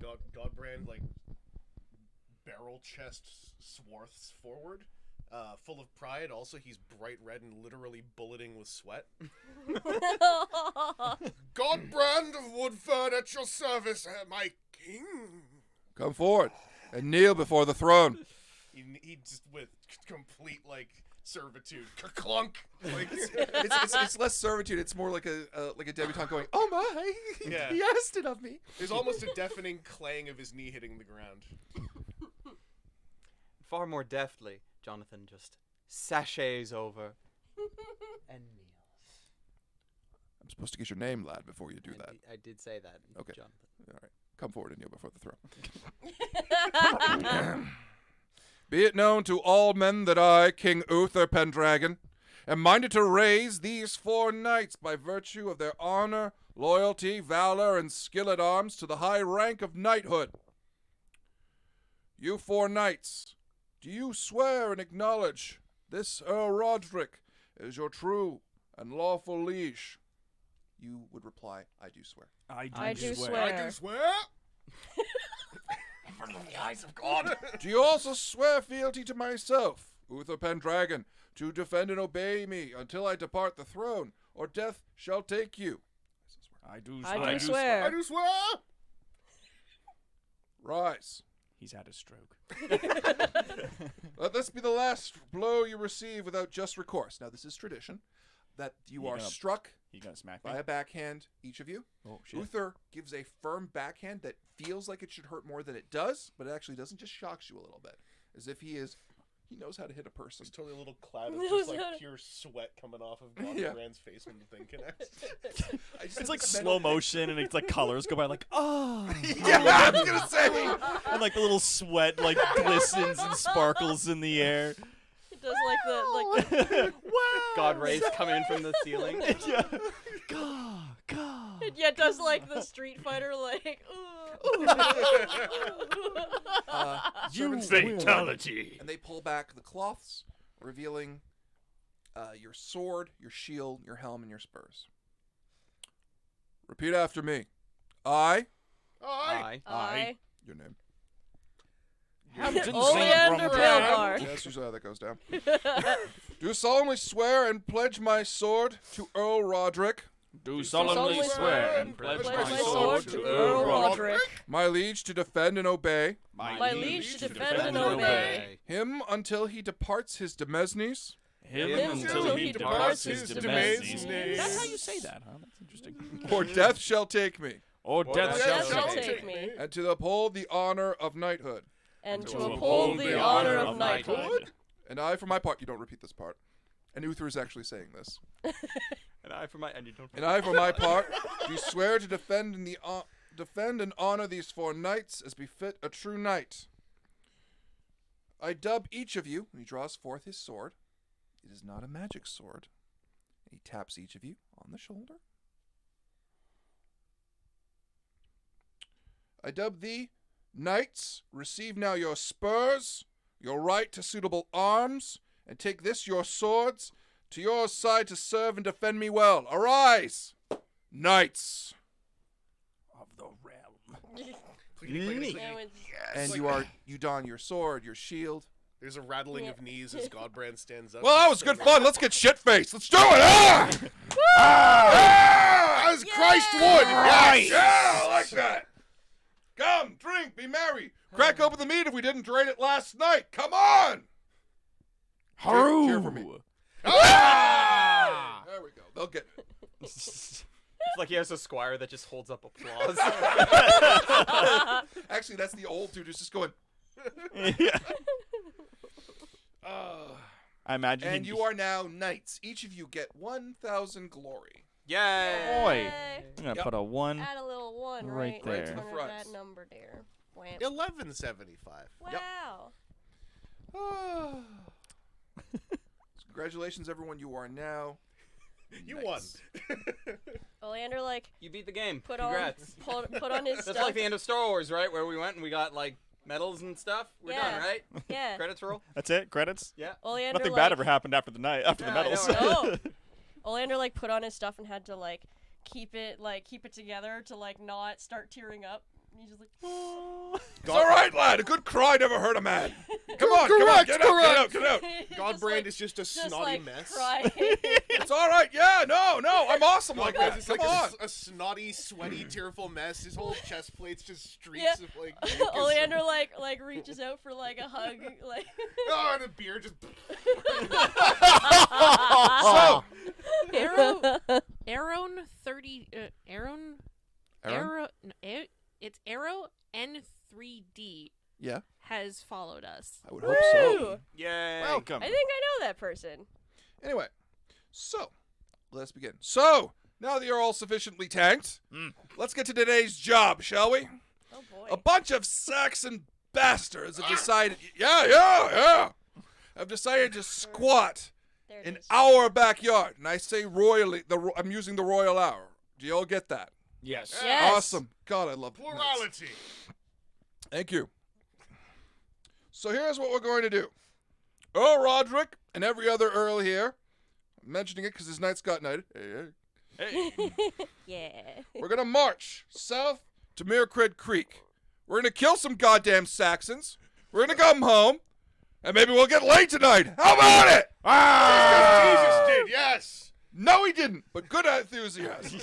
Godbrand, barrel chest swarths forward, full of pride. Also, he's bright red and literally bulleting with sweat. Godbrand of Woodford at your service, my king. Come forward and kneel before the throne. He just with complete servitude, clunk. It's less servitude. It's more like a debutante going, "Oh my, Yeah. he asked it of me." There's almost a deafening clang of his knee hitting the ground. Far more deftly, Jonathan just sachets over and kneels. I'm supposed to get your name, lad, before you do that. I did say that, Okay. Jonathan. All right. Come forward and kneel before the throne. Be it known to all men that I, King Uther Pendragon, am minded to raise these 4 knights by virtue of their honor, loyalty, valor, and skill at arms to the high rank of knighthood. You 4 knights, do you swear and acknowledge this Earl Roderick is your true and lawful liege? You would reply, I do swear. I do swear. I do swear. In front of the eyes of God. Do you also swear fealty to myself, Uther Pendragon, to defend and obey me until I depart the throne, or death shall take you? I do I do swear. I do swear. Rise. He's had a stroke. Let this be the last blow you receive without just recourse. Now, this is tradition, that you You are gonna- struck You gonna smack me? by a backhand, each of you. Oh shit. Uther gives a firm backhand that feels like it should hurt more than it does, but it actually doesn't, just shocks you a little bit. As if he knows how to hit a person. There's totally a little cloud of just pure sweat coming off of Godbrand's face when the thing connects. It's like slow motion and it's colors go by oh. Yeah, I was gonna say. And the little sweat glistens and sparkles in the air. It does the God rays come in from the ceiling. Yeah. God. it does the Street Fighter You Fatality. And they pull back the cloths, revealing your sword, your shield, your helm, and your spurs. Repeat after me. I. I. Your name. Hampton Oleander Palebark. Yes, usually how that goes down. Do solemnly swear and pledge my sword to Earl Roderick, Do solemnly solemnly swear and pledge my sword to Earl Earl Roderick. my liege to defend and obey My liege to defend and obey. him until he departs his demesnes, Him until he departs his domains. That's how you say that, huh? That's interesting. Or death shall take me, Or death Death shall shall take. take me, and to uphold the honor of knighthood. and to to uphold the honor of knighthood. knighthood. And I, for my part, you don't repeat this part. And Uther is actually saying this. And I for my and you don't. And I, for my part, do swear to defend and honor these 4 knights as befit a true knight. I dub each of you, and he draws forth his sword. It is not a magic sword. He taps each of you on the shoulder. I dub thee, knights, receive now your spurs, your right to suitable arms, and take this your swords to your side to serve and defend me well. Arise, knights of the realm. Now it's And you don your sword, your shield. There's a rattling of knees as Godbrand stands up. Well, that was good fun. Let's get shit-faced. Let's do it. Ah! As Christ would. Right. Yeah, I like that. Come, drink, be merry. Crack open the meat if we didn't drain it last night. Come on. Cheer for me. Ah! There we go. They'll get it. It's like he has a squire that just holds up applause. Actually, that's the old dude who's just going. Yeah. Uh, I imagine. and you are now knights. Each of you get 1,000 glory. Yay! Boy. Yay. I'm gonna Yep. put a 1. Add a little 1 Right right, there. in Right to the front front. of that number there. Wham. 1175. Wow. Ah. Congratulations, everyone. You are now. You knights. won. Oleander You beat the game. put Congrats. put on his That's stuff. like the end of Star Wars, right? Where we went and we got like medals and stuff. We're Yeah. done, right? Yeah. Credits roll. That's it? Credits? Yeah. Oleander Nothing like, bad ever happened after the Yeah, the I medals. know, No. Oleander like put on his stuff and had to like keep it together to like not start tearing up. And he's just like, It's all right, lad. A good cry never hurt a man. Come on, Correct, get out, get out. Godbrand is just a snotty mess. Crying. It's all right. Yeah, no, I'm awesome like Godbrand that. is Come like on. a snotty, sweaty, tearful mess. His whole chest plate's just streaks Yeah. of like. mucus Oleander and- like reaches out for like a hug, like. Oh, and the beer just. So, Aaron 30 Aaron Arrow no, it's Arrow N3D yeah, has followed us. I would hope so. Woo! Yay. Welcome. I think I know that person. Anyway, so let's begin. So now that you're all sufficiently tanked, let's get to today's job, shall we? Oh boy. A bunch of Saxon bastards have decided. Yeah. Have decided to squat There it in is. our backyard, and I say royally. I'm using the royal hour. Do you all get that? Yes. Yes. Awesome. God, I love the knights. Plurality. Thank you. So here's what we're going to do. Earl Roderick and every other Earl here, I'm mentioning it because his knight's got knighted. Hey. Yeah. We're going to march south to Mircrid Creek. We're going to kill some goddamn Saxons. We're going to come home, and maybe we'll get laid tonight. How about it? Jesus did, yes. No, he didn't, but good enthusiasm.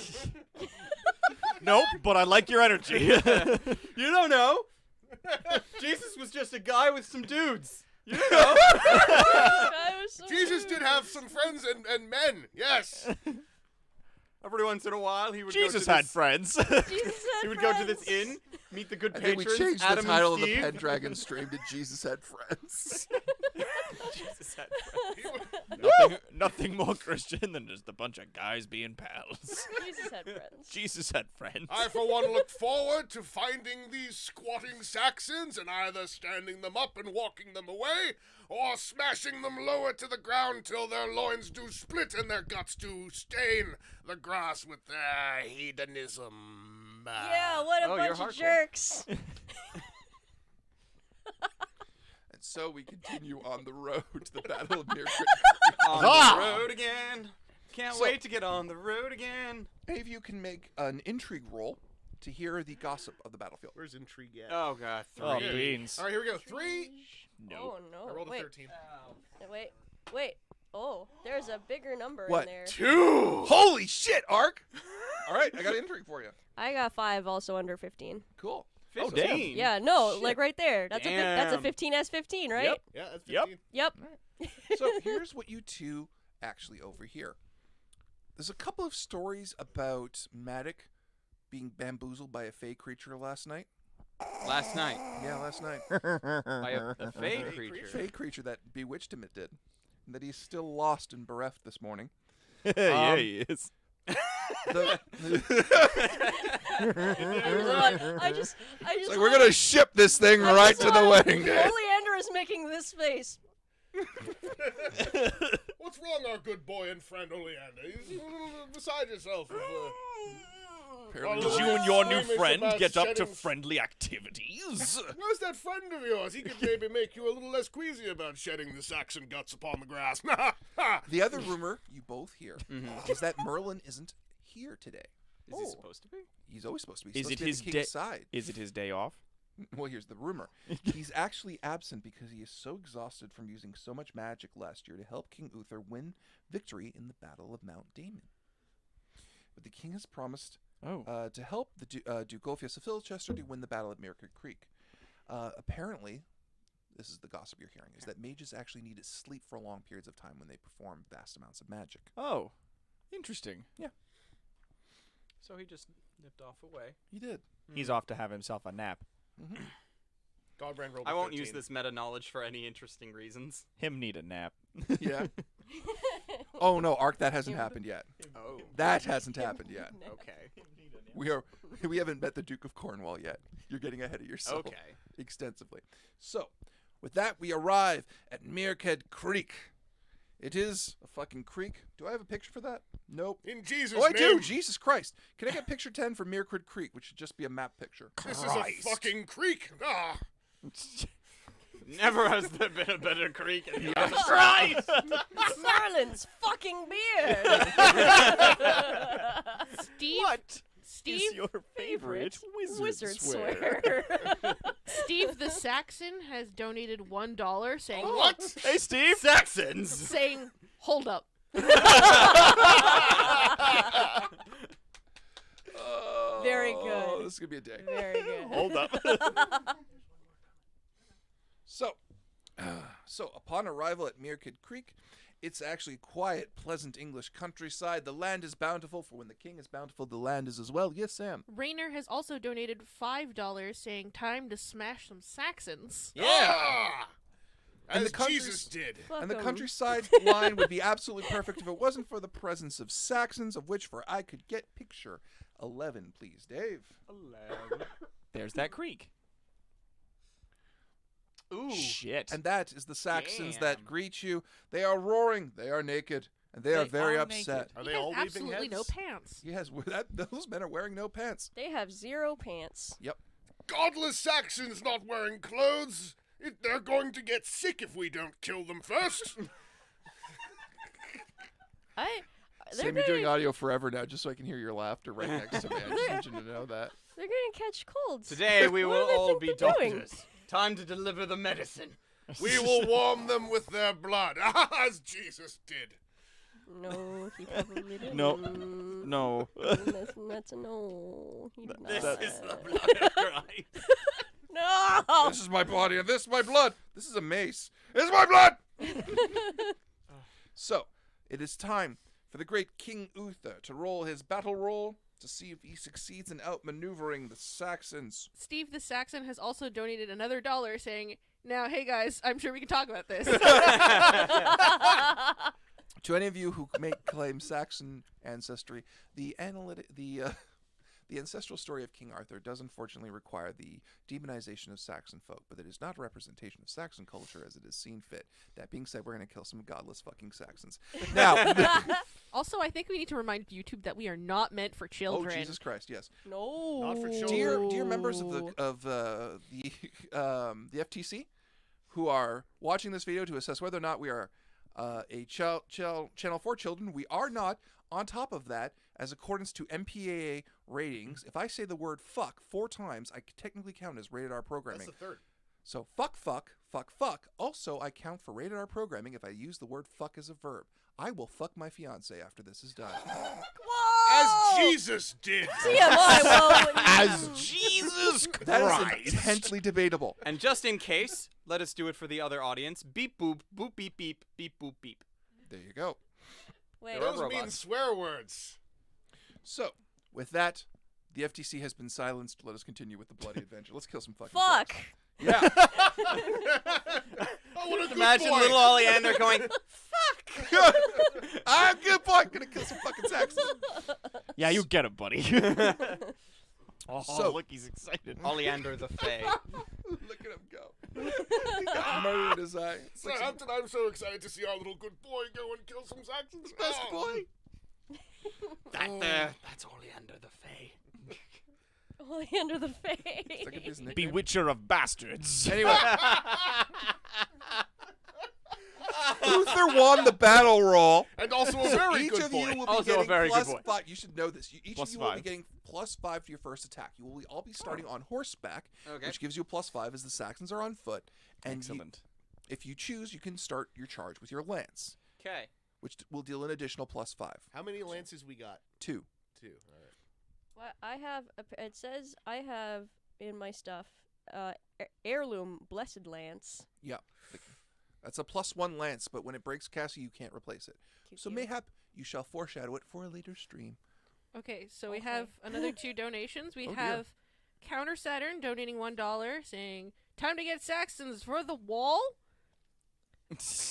Nope, but I like your energy. You don't know. Jesus was just a guy with some dudes. You don't know. That was so Jesus rude. did have some friends and men, yes. Every once in a while, he would Jesus go to had this, friends. Jesus had He would go to friends. this inn, meet the good I think patrons, we changed Adam the title of and the Steve. Pendragon stream to Jesus Had Friends. Jesus had friends. nothing more Christian than just a bunch of guys being pals. Jesus had friends. Jesus had friends. I, for one, look forward to finding these squatting Saxons and either standing them up and walking them away, or smashing them lower to the ground till their loins do split and their guts do stain the grass with their hedonism. Yeah, what a Oh, you're bunch of hardcore. jerks. And so we continue on the road to the Battle of Mircrid Creek. On Ah! the road again. Can't So- wait to get on the road again. Any of you can make an intrigue roll to hear the gossip of the battlefield. Where's intrigue at? Oh god. Oh, Three. beans. All right, here we go. 3. Oh no. I rolled a wait. 13. Wait. Oh, there's a bigger number What? in there. 2. Holy shit, Ark! All right, I got an intrigue for you. I got 5, also under 15. Cool. Oh, 15. damn. Yeah, no, Shit. like right there. That's a Damn. 15s15, right? Yep. Yeah, that's Yep. 15. Yep. So here's what you two actually overhear. There's a couple of stories about Matic being bamboozled by a fey creature last night. Last night. Yeah, last night. By a fey Fey creature. Fey creature that bewitched him, it did. And that he's still lost and bereft this morning. Yeah, he is. The- I just It's like, we're going to ship this thing right to the wedding day. Oleander is making this face. What's wrong, our good boy and friend Oleander? He's beside yourself. Apparently Did Did you you and your and new your friend friend get up to shedding- friendly activities? Where's that friend of yours? He could maybe make you a little less queasy about shedding the Saxon guts upon the grass. The other rumor you both hear Mhm. is that Merlin isn't here today. Is he supposed to be? He's always supposed to be. He's Is it supposed to be his at the king's day- side. Is it his day off? Well, here's the rumor. He's actually absent because he is so exhausted from using so much magic last year to help King Uther win victory in the Battle of Mount Damon. But the king has promised Oh. to help the Duke Ulfius of Filchester to win the Battle at Merkard Creek. Apparently, this is the gossip you're hearing, is that mages actually need to sleep for long periods of time when they perform vast amounts of magic. Oh. Interesting. So he just nipped off away. He did. He's off to have himself a nap. Godbrand rolled I a won't 13. use this meta knowledge for any interesting reasons. Him need a nap. Yeah. Oh no, Ark, that hasn't happened yet. Oh. That hasn't happened yet. Okay. We haven't met the Duke of Cornwall yet. You're getting ahead of yourself. Okay. Extensively. So, with that, we arrive at Merkard Creek. It is a fucking creek. Do I have a picture for that? Nope. In Jesus' Oh, I name. do. Jesus Christ. Can I get picture 10 for Merkard Creek, which should just be a map picture? This is a fucking creek. Ah. Never has there been a better creek in the universe. Christ! Merlin's fucking beard. Steve, What Steve, is your favorite wizard, swear. Steve the Saxon has donated $1 saying What? Hey, Steve. Saxons. saying hold up. Very Oh, good. this is going to be a day. Very good. Hold up. So, upon arrival at Merkard Creek, it's actually quiet, pleasant English countryside. The land is bountiful, for when the king is bountiful, the land is as well. Yes, Sam. Rainer has also donated $5 saying time to smash some Saxons. Yeah. Ah. And As the Jesus did. Fuck And the 'em. countryside line would be absolutely perfect if it wasn't for the presence of Saxons, of which for I could get picture 11, please, Dave. There's that creek. Ooh. Shit. And that is the Saxons Damn. that greet you. They are roaring. They are naked. And they are They very are upset. naked. Are He they has all leaving absolutely no heads? pants. Yes, those men are wearing no pants. They have 0 pants. Yep. Godless Saxons not wearing clothes. They're going to get sick if we don't kill them first. They're Sam, you're doing gonna- audio forever now, just so I can hear your laughter right next to me. I just need you to know that. They're gonna catch colds. Today we What will do they all think be they're doing? doctors. Time to deliver the medicine. We will warm them with their blood, as Jesus did. No, he probably didn't. No. No. That's a no. He did This not. is the blood of Christ. No. This is my body and this is my blood. This is a mace. This is my blood! So, it is time for the great King Uther to roll his battle roll to see if he succeeds in outmaneuvering the Saxons. Steve the Saxon has also donated another $1 saying, now, hey guys, I'm sure we can talk about this. To any of you who may claim Saxon ancestry, the ancestral story of King Arthur does unfortunately require the demonization of Saxon folk, but it is not a representation of Saxon culture as it is seen fit. That being said, we're going to kill some godless fucking Saxons. Now, Also, I think we need to remind YouTube that we are not meant for oh children. Jesus Christ, yes. No. Not for children. Dear members of the FTC who are watching this video to assess whether or not we are a channel for children, we are not. On top of that, as accordance to MPAA ratings, if I say the word fuck 4 times, I technically count as rated R programming. That's the third. So fuck, fuck, fuck, fuck. Also, I count for rated R programming if I use the word fuck as a verb. I will fuck my fiance after this is done. As Jesus did. TMI, well, As Jesus That is Christ. intensely debatable. And just in case, let us do it for the other audience. Beep boop, boop beep beep, beep boop beep. There you go. wait, There are Those mean robots. swear words. So, with that, the FTC has been silenced. Let us continue with the bloody adventure. Let's kill some fucking fuck. folks. Yeah. Oh, what a good Imagine boy. little Oleander going, I'm good boy. Gonna kill some fucking Saxons. Yeah, you get it, buddy. Oh, So- look, he's excited. Oleander the Fae. Look at him go. He got murder in his eye. It's like some Southampton, I'm so excited to see our little good boy go and kill some Saxons. best Oh. boy. That's Oleander the Fae. Oleander the face. It's like his nickname. Bewitcher of bastards. Anyway. Luther won the battle roll. And also a very Each good of boy. you will be Also a getting very good plus boy. 5. You should know this. Each Plus of you will be 5. getting plus 5 to your first attack. You will all be starting on horseback, Okay. which gives you a plus 5 as the Saxons are on foot. And Excellent. if you choose, you can start your charge with your lance, Okay. which will deal an additional plus 5. How many lances we got? 2. 2. All right. Well, I have. It says I have in my stuff heirloom blessed lance. Yeah. That's a plus 1 lance, but when it breaks castle, you can't replace it. Cute, So cute. mayhap you shall foreshadow it for a later stream. Okay, so we Okay. have another 2 donations. We Oh, dear. have Counter Saturn donating $1, saying, "Time to get Saxons for the wall."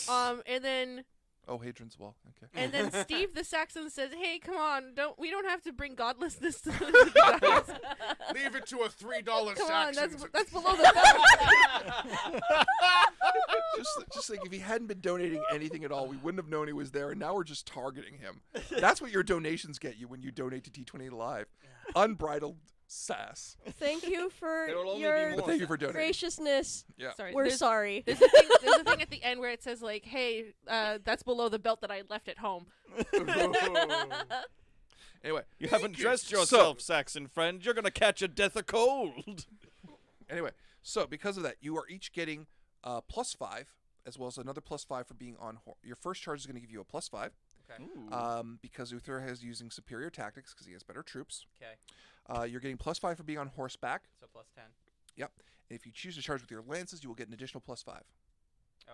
And then Oh, Hadrian's Wall. Okay. Steve the Saxon says, "Hey, come on, we don't have to bring godlessness to the dice. Leave it to a $3 Come on, Saxon. that's below the belt." just like if he hadn't been donating anything at all, we wouldn't have known he was there, and now we're just targeting him. That's what your donations get you when you donate to D20 Live. Unbridled sass. Thank you for There will only be your more. But thank you for donating. graciousness. Yeah. Sorry, We're there's- sorry. There's a thing at the end where it says like, "Hey, that's below the belt that I left at home." Anyway, You haven't you. dressed So- yourself, Saxon friend. You're gonna catch a death of cold. so because of that, you are each getting plus 5, as well as another plus 5 for being on your first charge is going to give you a plus 5. Okay. Because Uther is using superior tactics because he has better troops. Okay. You're getting plus 5 for being on horseback. So plus 10. Yep. And if you choose to charge with your lances, you will get an additional plus 5.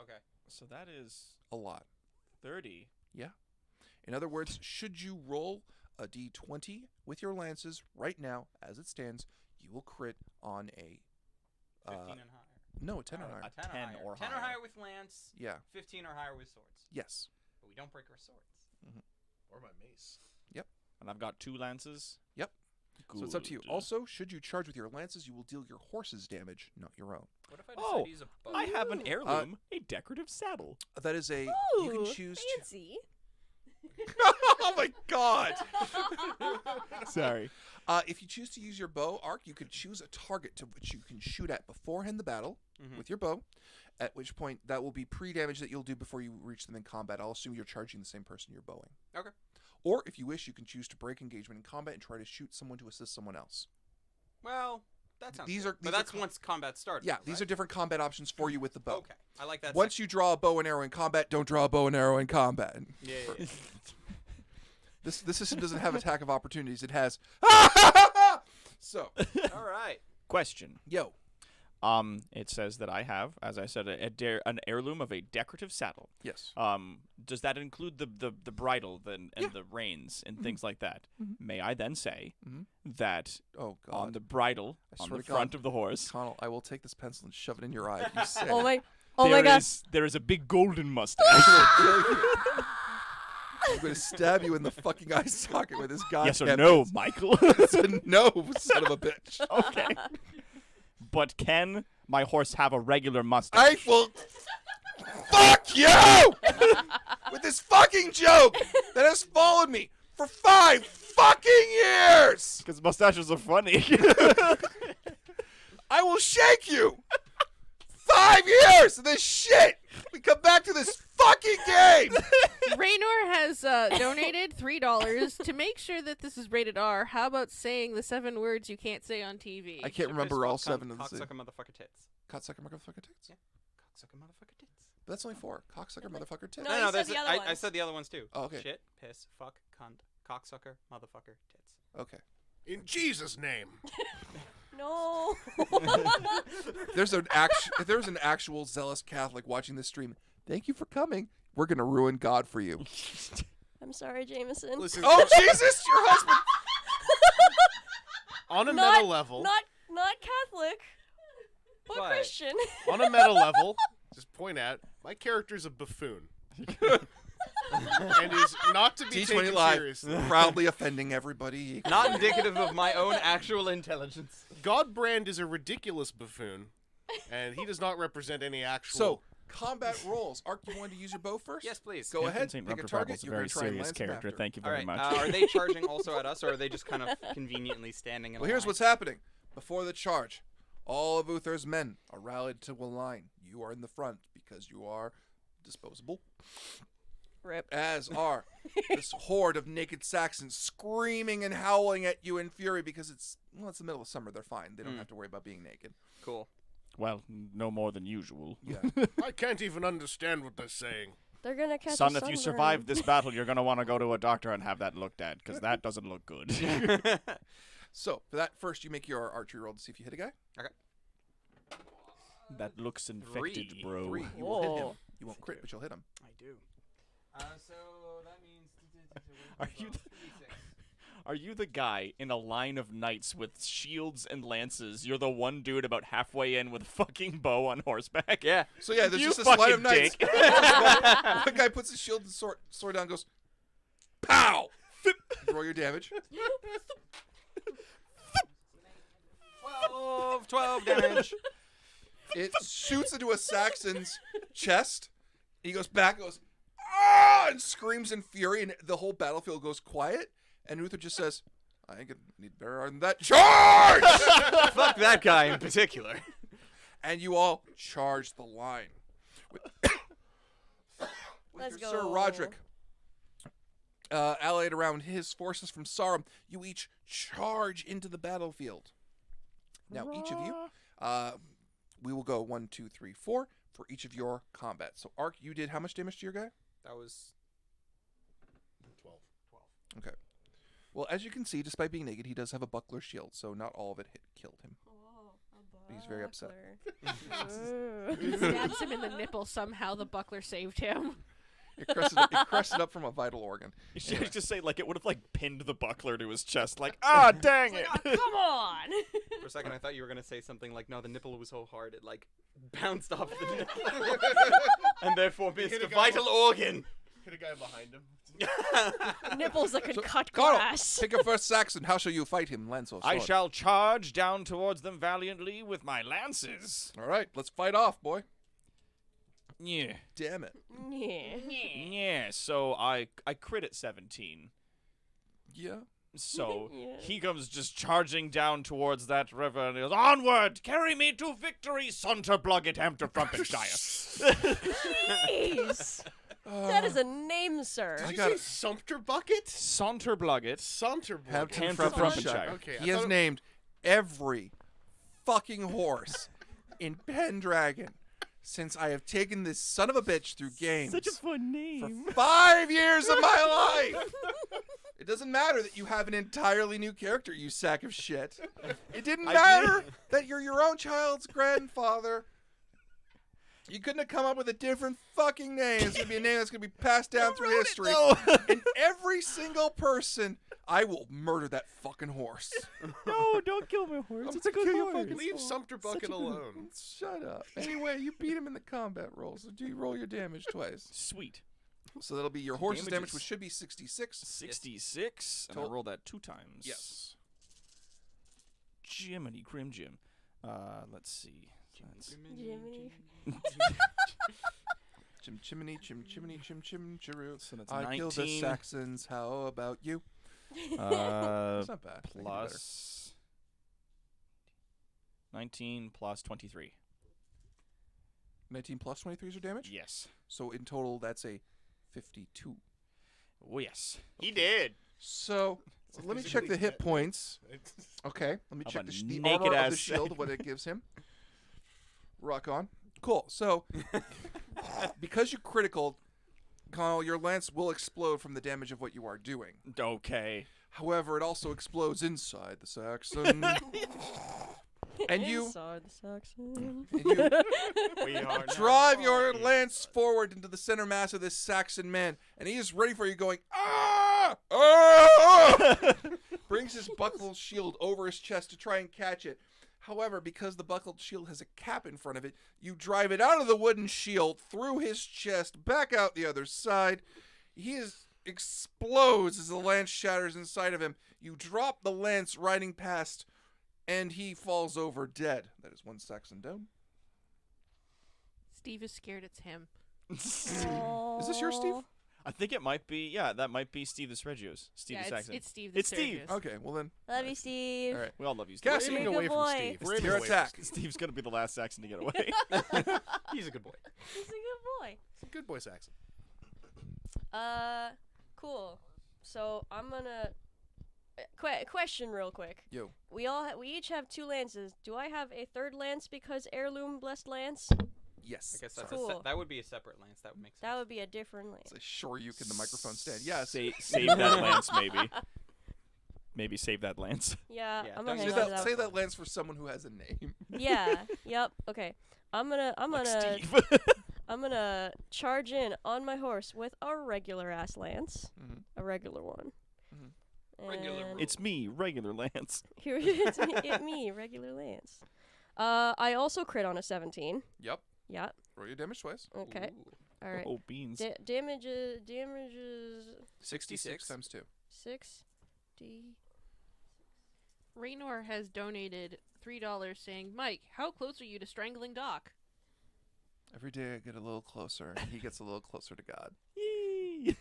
Okay. So that is A lot. 30. In other words, should you roll a d20 with your lances right now, as it stands, you will crit on a 15 and higher. no, a 10 or higher. A 10 or 10 higher. or 10 or higher. hire with lance. Yeah. 15 or higher with swords. Yes. But we don't break our swords. Or my mace. And I've got 2 lances. Yep. So it's up to you. Good. Also, should you charge with your lances, you will deal your horse's damage, not your own. What if I decide Oh, to use a bow? I have an heirloom, a decorative saddle. That is a you can Ooh, choose fancy. Oh my god. Sorry. If you choose to use your bow arc, you could choose a target to which you can shoot at beforehand the battle with your bow, at which point that will be pre-damage that you'll do before you reach them in combat. I'll assume you're charging the same person you're bowing. Okay. Or if you wish, you can choose to break engagement in combat and try to shoot someone to assist someone else. Well, that sounds These good. are- But these are that's com- once combat starts. Yeah, these are different combat options for you with the bow. Okay. I like that. Once you draw a bow and arrow in combat, don't draw a bow and arrow in combat. Yeah. This system doesn't have attack of opportunities. It has. So, All right. Question. yo, It says that I have, as I said, an heirloom of a decorative saddle. yes. Does that include the bridle and Yeah. the reins and things like that? May I then say Mhm. that Oh god. on the bridle, I on swear the to front God. of the horse, Connell, I will take this pencil and shove it in your eye. If you say. Oh my. Oh my god. there is a big golden mustache. I'm going to stab you in the fucking eye socket with this goddamn. Yes or no, pencil. Michael? It's a no, son of a bitch. Okay. But can my horse have a regular mustache? I will. Fuck you! With this fucking joke that has followed me for 5 fucking years! Because mustaches are funny. I will shake you! 5 years of this shit! We come back to this fucking game! Raynor has donated $3 to make sure that this is rated R. How about saying the 7 words you can't say on TV? I can't remember all 7 of the same. Cocksucker motherfucker tits. Cocksucker motherfucker tits? Yeah. Cocksucker motherfucker tits. But that's only 4. Cocksucker motherfucker tits. No, you said there's the other I ones. said the other ones too. Oh, okay. Shit, piss, fuck, cunt, cocksucker, motherfucker, tits. Okay. In Jesus' name. No. If there's an actual zealous Catholic watching this stream, thank you for coming. We're gonna ruin God for you. I'm sorry, Jameson. Listen, Oh Jesus, your husband. on a Not- meta level, Not Catholic, but But- Christian. on a meta level, just point out my character's a buffoon. And is not to be D20 taken Live, seriously. proudly offending everybody. Not indicative of my own actual intelligence. Godbrand is a ridiculous buffoon, and he does not represent any actual. So, combat rolls. Ark, you wanted to use your bow first? Yes, please. Go ahead, St. pick a Rupert target. Gravel's a You're going very to try and serious land some character. after. Thank you All very right. much. Are they charging also at us, or are they just kind of conveniently standing in Well, a here's line? what's happening. Before the charge, all of Uther's men are rallied to a line. You are in the front because you are disposable. Rip. As are this horde of naked Saxons screaming and howling at you in fury because it's the middle of summer. They're fine. They don't have to worry about being naked. Cool. Well, no more than usual. Yeah. I can't even understand what they're saying. They're gonna catch Son, a if you sunburn. survive this battle, you're going to want to go to a doctor and have that looked at, because that doesn't look good. So, for that, first you make your archery roll to see if you hit a guy. That looks infected, 3. bro. 3. You will hit him. Whoa. You won't crit, but you'll hit him. I do. So that means. Are you Are you the guy in a line of knights with shields and lances? You're the one dude about halfway in with a fucking bow on horseback? Yeah. So yeah, there's You just this line of fucking knights. dick. One guy puts his shield and sword down and goes, pow! Roll your damage. 12 damage. It shoots into a Saxon's chest. He goes back and goes, ah! And screams in fury, and the whole battlefield goes quiet. And Uther just says, I ain't gonna need better than that. Charge! Fuck that guy in particular. And you all charge the line. With Let's your Sir go. Roderick allied around his forces from Sarum, you each charge into the battlefield. Now, each of you, we will go 1, 2, 3, 4 for each of your combat. So, Ark, you did how much damage to your guy? That was 12. Okay. Well, as you can see, despite being naked, he does have a buckler shield, so not all of it killed him. He's very upset. He stabs him in the nipple. Somehow the buckler saved him. It crested up from a vital organ. You should just say, like, it would have, like, pinned the buckler to his chest. Like, ah, dang it. Come on. for a second. I thought you were gonna say something like, "No, the nipple was so hard it like bounced off the nipple, and therefore missed hit a a guy vital organ." Hit a guy behind him. Nipples that could So, cut Connell, grass. pick a first Saxon. How shall you fight him, lance or sword? I shall charge down towards them valiantly with my lances. All right, let's fight off, boy. Yeah. Damn it. Yeah. Yeah, so I crit at 17. Yeah. So Yeah. he comes just charging down towards that river and he goes, onward, carry me to victory, Sonterblugget Hampton Frumpenshire. Jeez. That is a name, sir. I Did you got say it. Sumter Bucket? Sonterblugget. Saunterbucket. Hampton Hampton Frumpenshire. Frumpenshire. Okay, I He has thought it- named every fucking horse in Pendragon since I have taken this son of a bitch through games fun name. for 5 years of my life. It doesn't matter that you have an entirely new character, you sack of shit. It didn't I matter that you're your own child's grandfather. You couldn't have come up with a different fucking name. It's gonna be a name that's gonna be passed down through history. And every single person, I will murder that fucking horse. No, don't kill my horse. It's a good horse. Leave Sumter Bucket alone. Shut up. Anyway, you beat him in the combat rolls. So do you roll your damage twice? Sweet. So that'll be your horse's damage, Damages. which should be 66. 66. And I Total- rolled that 2 times. Yes. Jiminy Crim Jim. Let's see. That's Jiminy. Chim chimney, chim chimney, chim chim chiroo. So that's I killed the 19. Saxons. How about you? Uh, That's not bad. I can do better. plus 19 plus 23. 19 plus 23 is your damage? Yes. So in total, that's a 52. Oh, yes. He did. So let me check the hit points. Okay, let me How check about the naked armor of ass the shield, what it gives him. Rock on. Cool. So because you critical, Connell, your lance will explode from the damage of what you are doing. Okay. However, it also explodes inside the Saxon. And you Inside the Saxon. We are drive now your all lance forward into the center mass of this Saxon man, and he is ready for you going, ah! Ah! Brings his buckled shield over his chest to try and catch it. However, because the buckled shield has a cap in front of it, you drive it out of the wooden shield, through his chest, back out the other side. He explodes as the lance shatters inside of him. You drop the lance riding past, and he falls over dead. That is one Saxon down. Steve is scared it's him. Is this your Steve? I think it might be. Yeah, that might be Steve the Regios. Steve Yeah, the Saxon. it's Steve. It's Steve. Okay, well then. Love you, Steve. All right. We all love you, Steve. Cassie, You're a Aiming away good from boy. Steve. We're It's aiming your away from attack. Steve. Steve's gonna be the last Saxon to get away. He's a good boy. He's a good boy. It's a good boy Saxon. Cool. So I'm gonna question real quick. Yo. We each have 2 lances. Do I have a third lance because heirloom blessed lance? Yes. I guess that's Cool. that would be a separate lance. That would make sense. That would be a different lance. It's a sure you can the microphone stand. Yes. Save that lance, maybe. Maybe save that lance. Yeah, Yeah, I'm don't gonna hang use on to Say that. that, say that lance for someone who has a name. Yeah. Yep. Okay. I'm Like gonna Steve. I'm gonna charge in on my horse with a regular ass lance, Mhm. a regular one. Regular And It's me, regular Lance. here it's me, regular lance. I also crit on a 17. Yep. Yeah. Roll your damage twice. Okay. Ooh. All right. Oh, beans. Damage is 66 times 2. 6d. Raynor has donated $3 saying, Mike, how close are you to strangling Doc? Every day I get a little closer, and he gets a little closer to God. Yee.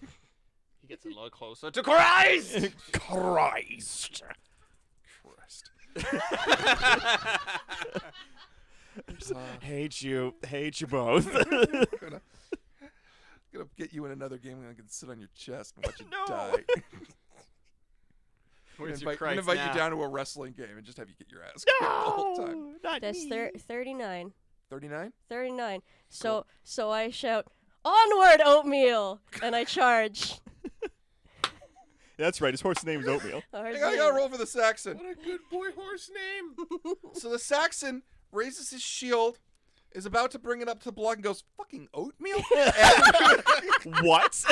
He gets a little closer to Christ. Christ. Christ. Hate you both. gonna get you in another game, and I can sit on your chest and watch you No. die. Where's I'm your gonna Christ invite now? you down to a wrestling game and just have you get your ass kicked the whole time. Not That's me. 39. 39? 39. So I shout, "Onward, oatmeal!" and I charge. That's right. His horse's name is Oatmeal. I gotta roll for the Saxon. What a good boy horse name. So the Saxon raises his shield, is about to bring it up to the block, and goes, "Fucking oatmeal?" What?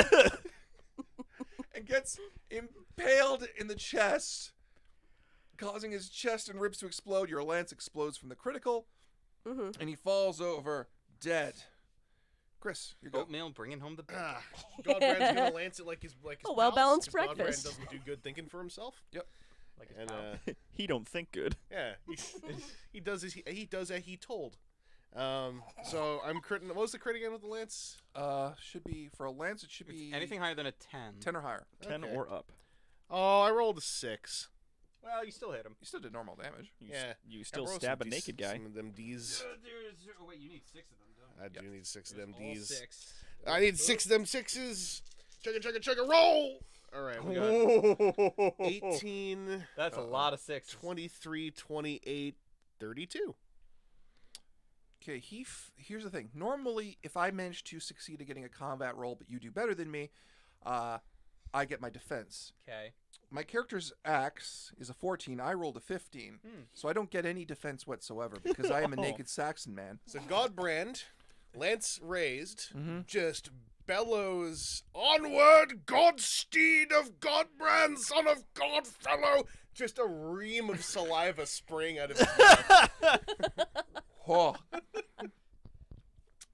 and gets impaled in the chest, causing his chest and ribs to explode. Your lance explodes from the critical, and he falls over dead. Chris, you go. Oatmeal bringing home the bacon. Godbrand's gonna lance it like his A well-balanced pals, 'cause breakfast. Godbrand doesn't do good thinking for himself. Like his And pal. He don't think good. yeah, he does as he told. So I'm critting. What was the crit again with the lance? Should be for a lance. It should be Anything higher than a 10. 10 or higher. 10 Okay. or up. Oh, I rolled a 6. Well, you still hit him. You still did normal damage. You still I rolled stab a some naked guy. Some of them D's. Wait, you need 6 of them, don't I do need 6 of them D's. 6. I need 6 of them 6s. Chugga, roll! All right, we got 18, That's a lot of 6. 23, 28, 32. Okay, here's the thing. Normally, if I manage to succeed at getting a combat roll, but you do better than me, I get my defense. Okay. My character's axe is a 14. I rolled a 15. So I don't get any defense whatsoever because I am a naked Saxon man. So Godbrand, lance raised, just bellows, "Onward, Godsteed of Godbrand, son of Godfellow!" Just a ream of saliva spraying out of his mouth. Oh.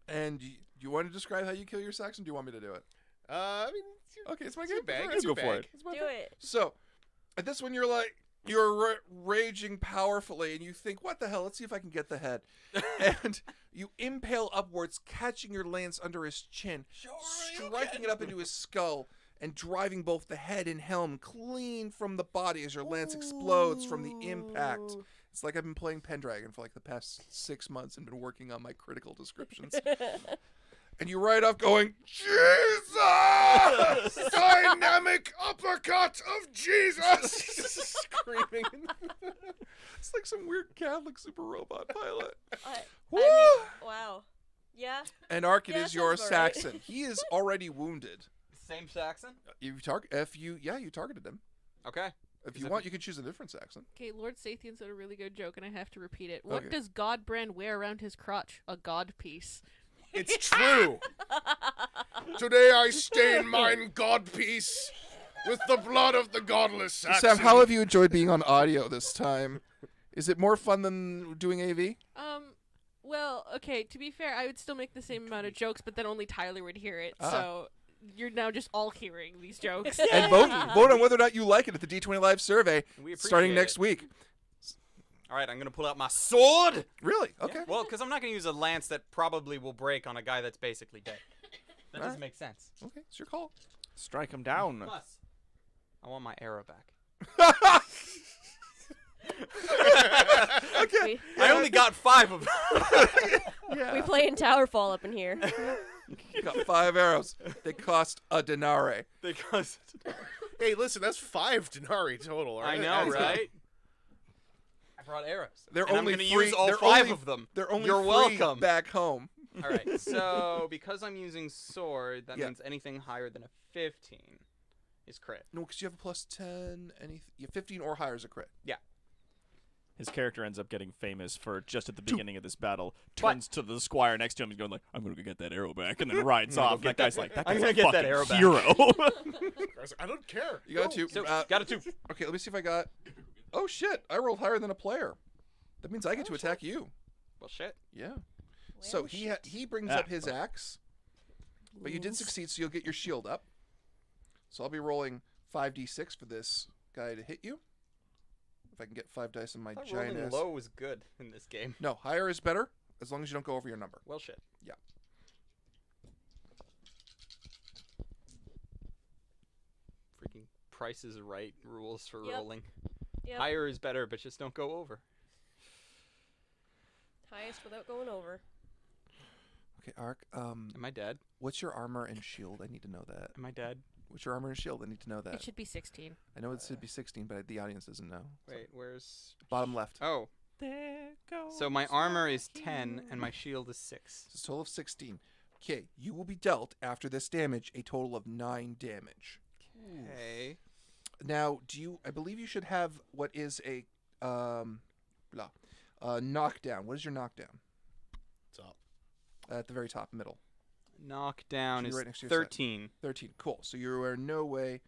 And you want to describe how you kill your Saxon? Do you want me to do it? I mean, Okay, it's my it's your game. bag. It's It's You your go for bag. it. It's my Do bag. it. So, at this one, you're raging powerfully, and you think, "What the hell? Let's see if I can get the head." And you impale upwards, catching your lance under his chin, striking it up into his skull, and driving both the head and helm clean from the body as your lance explodes from the impact. It's like I've been playing Pendragon for like the past 6 months and been working on my critical descriptions. And you ride off going, Jesus! Dynamic uppercut of Jesus! Screaming. It's like some weird Catholic super robot pilot. I mean, wow. Yeah. And Ark, it Yeah, is your sounds about right. Saxon. He is already wounded. Same Saxon? You targeted him. Okay. If you want, you can choose a different Saxon. Okay, Lord Sathian said a really good joke, and I have to repeat it. What Okay. does Godbrand wear around his crotch? A god piece. It's true. Today I stain mine godpiece with the blood of the godless Saxon. Sam, how have you enjoyed being on audio this time? Is it more fun than doing AV? Well, okay, to be fair, I would still make the same amount of jokes, but then only Tyler would hear it, Ah. so you're now just all hearing these jokes. And vote on whether or not you like it at the D20 Live survey We starting appreciate next it. week. All right, I'm going to pull out my sword. Really? Okay. Yeah, well, because I'm not going to use a lance that probably will break on a guy that's basically dead. That doesn't Alright. make sense. Okay, it's your call. Strike him down. Plus, I want my arrow back. Okay. I only got 5 of them. Yeah. We play in Towerfall up in here. You got 5 arrows. They cost a denare. Because Hey, listen, that's 5 denarii total. All I right? know, That's right? I brought arrows. They're and only I'm going to free- use all they're 5 only- of them. They're only You're free welcome. back home. All right, so because I'm using sword, that Yeah. means anything higher than a 15 is crit. No, because you have a plus 10. 15 or higher is a crit. His character ends up getting famous for just at the beginning of this battle, turns to the squire next to him and going like, "I'm gonna go get that arrow back," and then rides off. And that guy's like, "That I'm guy's gonna a get that fucking arrow back." hero." I don't care. You got Go. 2. So, got a 2. Okay, let me see if I got... Oh, shit. I rolled higher than a player. That means I get to attack you. Well, shit. Yeah. So he brings up his axe, but you did succeed, so you'll get your shield up. So I'll be rolling 5d6 for this guy to hit you. If I can get 5 dice on my I thought giant rolling ass. low was good in this game. No, higher is better, as long as you don't go over your number. Well, shit. Yeah. Freaking Price is Right rules for Yep. rolling. Yep. Higher is better, but just don't go over. Highest without going over. Okay, Ark, Am I dead? what's your armor and shield? I need to know that. Am I dead? What's your armor and shield? I need to know It that. should be 16. I know it should be 16, but the audience doesn't know. Wait, where's... Bottom left. Oh, There goes so my armor is 10 and my shield is 6. It's a total of 16. Okay, you will be dealt, after this damage, a total of 9 damage. Okay. Now, I believe you should have what is a knockdown. What is your knockdown? Top. At the very top, middle. Knockdown Should be is right next to your set. 13. 13. Cool. So you are no way.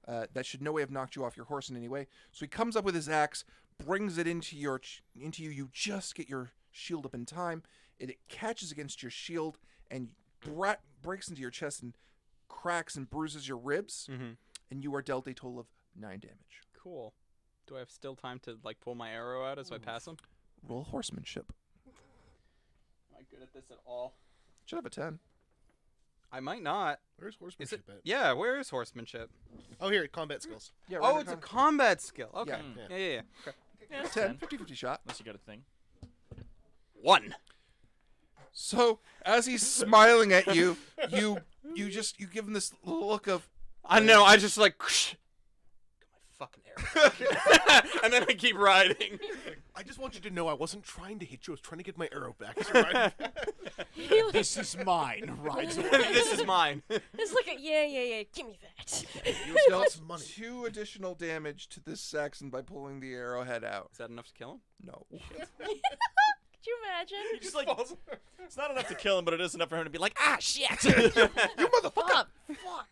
That should no way have knocked you off your horse in any way. So he comes up with his axe, brings it into you. You just get your shield up in time. It catches against your shield and breaks into your chest and cracks and bruises your ribs. Mm-hmm. And you are dealt a total of 9 damage. Cool. Do I have still time to like pull my arrow out as I pass him? Roll horsemanship. Am I good at this at all? Should have a 10. I might not. Where's Is it? horsemanship at? Yeah. Where is horsemanship? Oh, here, combat skills. Yeah. Oh, it's a combat skill. Okay. Yeah. Yeah. Okay. 10. 50-50 shot. Unless you got a thing. 1. So as he's smiling at you, you give him this little look of, I know. I just like. Got my fucking arrow. And then I keep riding. I just want you to know I wasn't trying to hit you. I was trying to get my arrow back. It's right. This is mine. Rides away. This is mine. Just look at yeah. Give me that. you dealt That's money. 2 additional damage to this Saxon by pulling the arrowhead out. Is that enough to kill him? No. Could you imagine? Just like it's not enough to kill him, but it is enough for him to be like, "Ah, shit! You motherfucker! Fuck.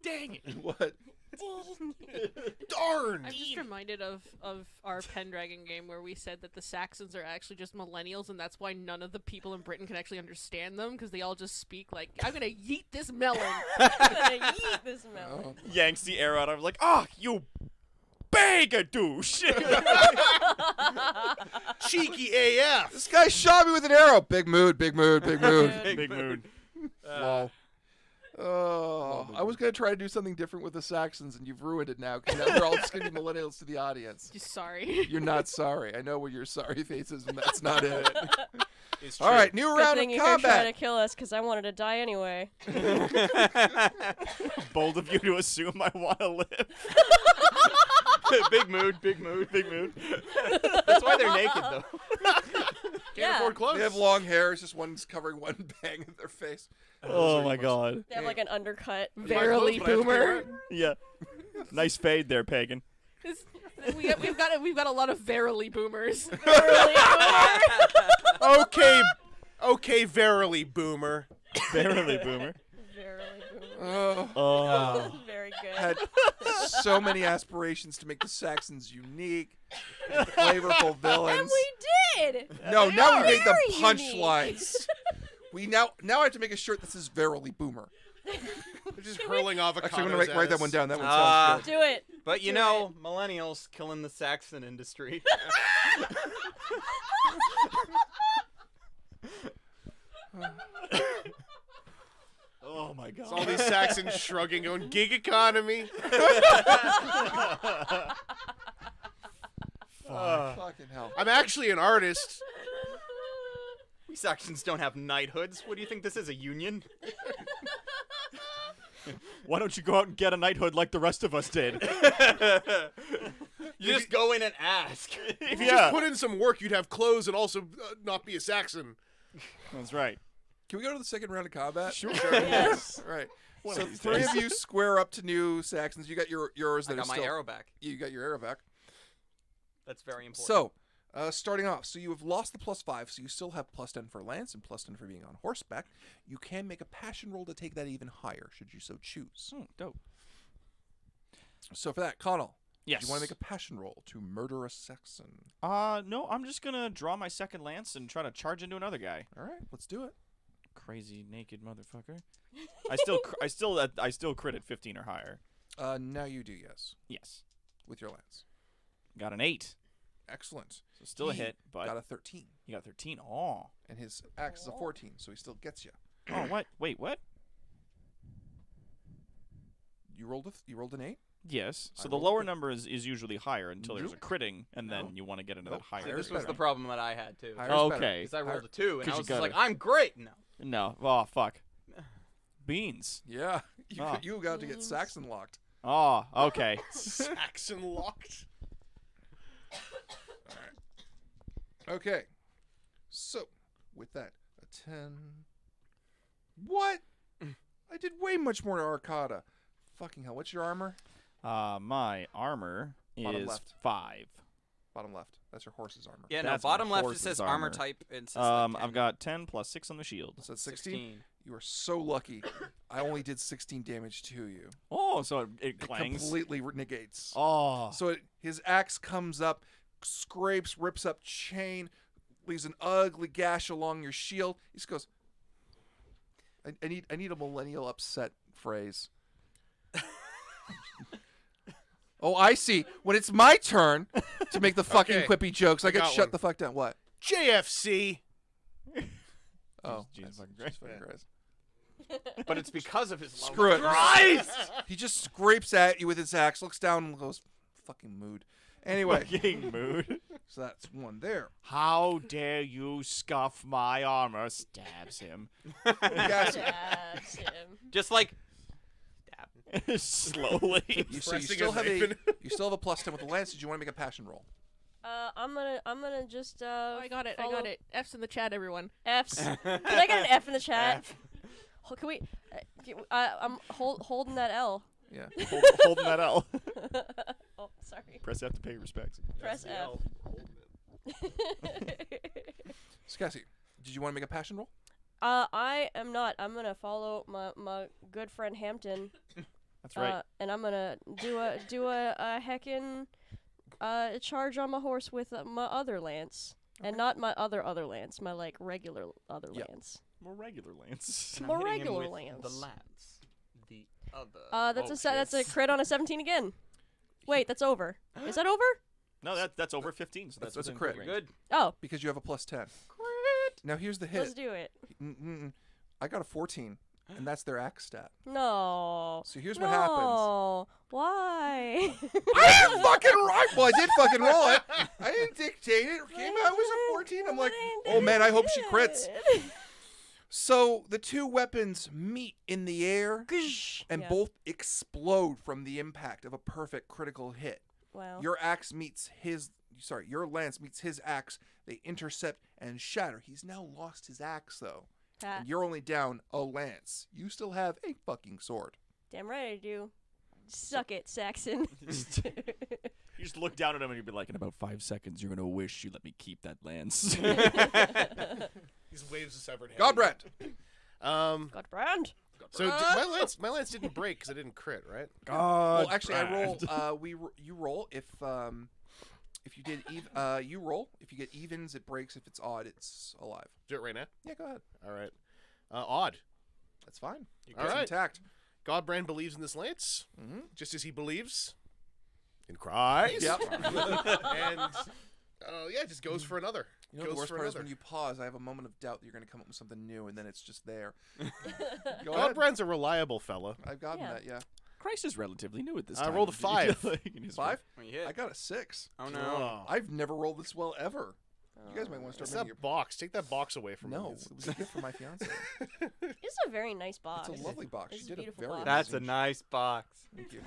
Dang it!" What? Darn! I'm just reminded of our Pendragon game where we said that the Saxons are actually just millennials, and that's why none of the people in Britain can actually understand them, because they all just speak like, "I'm gonna yeet this melon." I'm gonna eat this melon. Yanks the arrow out. I'm like, "Oh, you bag douche!" Cheeky AF! This guy shot me with an arrow. Big mood, big mood, big mood. Big mood. Lol. Oh, I was gonna try to do something different with the Saxons, and you've ruined it now. Because now they're all just gonna be millennials to the audience. Just sorry. You're not sorry. I know where your sorry face is, and that's not it. It's All true. right, new Good round thing of you're here trying combat. to kill us, because I wanted to die anyway. Bold of you to assume I want to live. Big mood, big mood, big mood. That's why they're naked, though. Can't afford clothes. They have long hair. It's just one's covering one bang in their face. Oh my god. They have like an undercut. Verily, But I have to wear boomer. it. Yeah. Nice fade there, Pagan. We've got a lot of verily boomers. Verily boomer. Okay, verily, boomer. Barely boomer. Verily boomer. Oh, Oh. Very good. had so many aspirations to make the Saxons unique, and flavorful villains. And we did. No, now we made the Very unique. punchlines. We now I have to make a shirt that says "Verily Boomer." They're just hurling avocados. Actually, I'm gonna write that one down. That one Ah. sounds good. Do it. But you Do know, millennials killing the Saxon industry. Oh my It's all god. these Saxons shrugging, going gig economy. Fucking hell. I'm actually an artist. We Saxons don't have knighthoods. What do you think this is, a union? Why don't you go out and get a knighthood like the rest of us did? You just go in and ask. If you just put in some work, you'd have clothes and also not be a Saxon. That's right. Can we go to the second round of combat? Sure. Yes. Right. One So of these three days. of you square up to new Saxons. You got yours that I got are my still. arrow back. You got your arrow back. That's very important. So, starting off, so you have lost the +5, so you still have +10 for lance and +10 for being on horseback. You can make a passion roll to take that even higher, should you so choose. Dope. So for that, Connell, Yes. do you want to make a passion roll to murder a Saxon? No, I'm just gonna draw my second lance and try to charge into another guy. All right, let's do it. Crazy naked motherfucker. I still crit at 15 or higher. Now you do, yes, Yes. with your lance. Got an 8. Excellent. So still a He hit, but got a 13, you got 13. Oh. and his axe is a 14, so he still gets you. Oh, what? Wait, what? You rolled an 8. Yes. I So the rolled lower the- number is usually higher until there's a critting, and then No. you want to get into that Nope. higher. See, Higher this is was better. the problem that I had, too. Higher is better. Okay. Because I rolled Higher- a 2, and 'Cause I you was got just like, it. I'm great. No. No. Oh, fuck. Beans. Yeah, Ah. you got to get Saxon locked. Oh, okay. Saxon locked. Okay, so with that, a 10. What? I did way much more to Arcada. Fucking hell, what's your armor? My armor Bottom is left. 5. Bottom left. That's your horse's armor. Yeah, no, That's my bottom left it horse's says armor. armor type. It says like I've 10. got 10 plus 6 on the shield. So it's 16. You are so lucky. I only did 16 damage to you. Oh, so it It clangs. completely negates. Oh. So his axe comes up, scrapes, rips up chain, leaves an ugly gash along your shield. He just goes, I need a millennial upset phrase. Oh, I see. When it's my turn to make the fucking Okay, quippy jokes, I get got shut one. the fuck down. What? JFC. Oh, Jesus fucking Christ. Christ. But it's because of his love. Screw it. Christ! He just scrapes at you with his axe, looks down and goes, fucking mood. Anyway, Fucking mood. so that's one there. How dare you scuff my armor? Stabs him. Cassie, Stabs him. Just like, Slowly. you Pressing still his have knife a in. you still have a +10 with the lance. Did you want to make a passion roll? I'm gonna just Oh, I got it. I follow got it. F's in the chat, everyone. F's. Can I get an F in the chat? Can we? I'm holding that L. Yeah. Holding that L. Oh, sorry. Press F to pay respects. Press F. So Cassie, did you want to make a passion roll? I am not. I'm gonna follow my good friend Hampton. That's right. And I'm gonna do a heckin' charge on my horse with my other lance, and not my other lance, my like regular other Yep. lance. More regular lance. and I'm More hitting him regular with lance. The lance. The other. That's a crit on a 17 again. Wait, that's over. Is that over? No, that's over 15. So that's That's a within crit. range. Good. Oh, Because you have a +10. crit. Now here's the Let's hit. do it. I got a 14. and that's their axe stat. No. So here's what happens. No. Why? I didn't fucking roll. Well, I did fucking roll it. I didn't dictate it. It came out. It was a 14. I'm like, oh man, I hope she crits. So the two weapons meet in the air and Yeah. both explode from the impact of a perfect critical hit. Wow. Your lance meets his axe. They intercept and shatter. He's now lost his axe though. Ha. And you're only down a lance. You still have a fucking sword. Damn right I do. Suck it, Saxon. You just look down at him and you'd be like, in about 5 seconds, you're gonna wish you let me keep that lance. These waves of severed head. Godbrand. God brand. So my lance didn't break because I didn't crit, right? Well, actually, I roll. You roll if you did you roll. If you get evens, it breaks. If it's odd, it's alive. Do it right now. Yeah, go ahead. All right. Odd. That's fine. All It's right. intact. Godbrand believes in this lance, Mm-hmm. just as he believes in Christ. Yep. And yeah, it just goes for another. You know, the worst part is when you pause, I have a moment of doubt that you're going to come up with something new, and then it's just there. Go ahead. Godbrand's a reliable fella. I've gotten Yeah. that, yeah. Christ is relatively new at this I time. rolled a 5. 5? What you hit? I got a 6. Oh no. Oh. I've never rolled this well ever. You guys might want to What's start that making box? Take that box away your... from me. No, it was a gift from my fiance. It's a very nice box. It's a lovely box. It's She a did a beautiful very box. That's a amazing nice box. Thank you.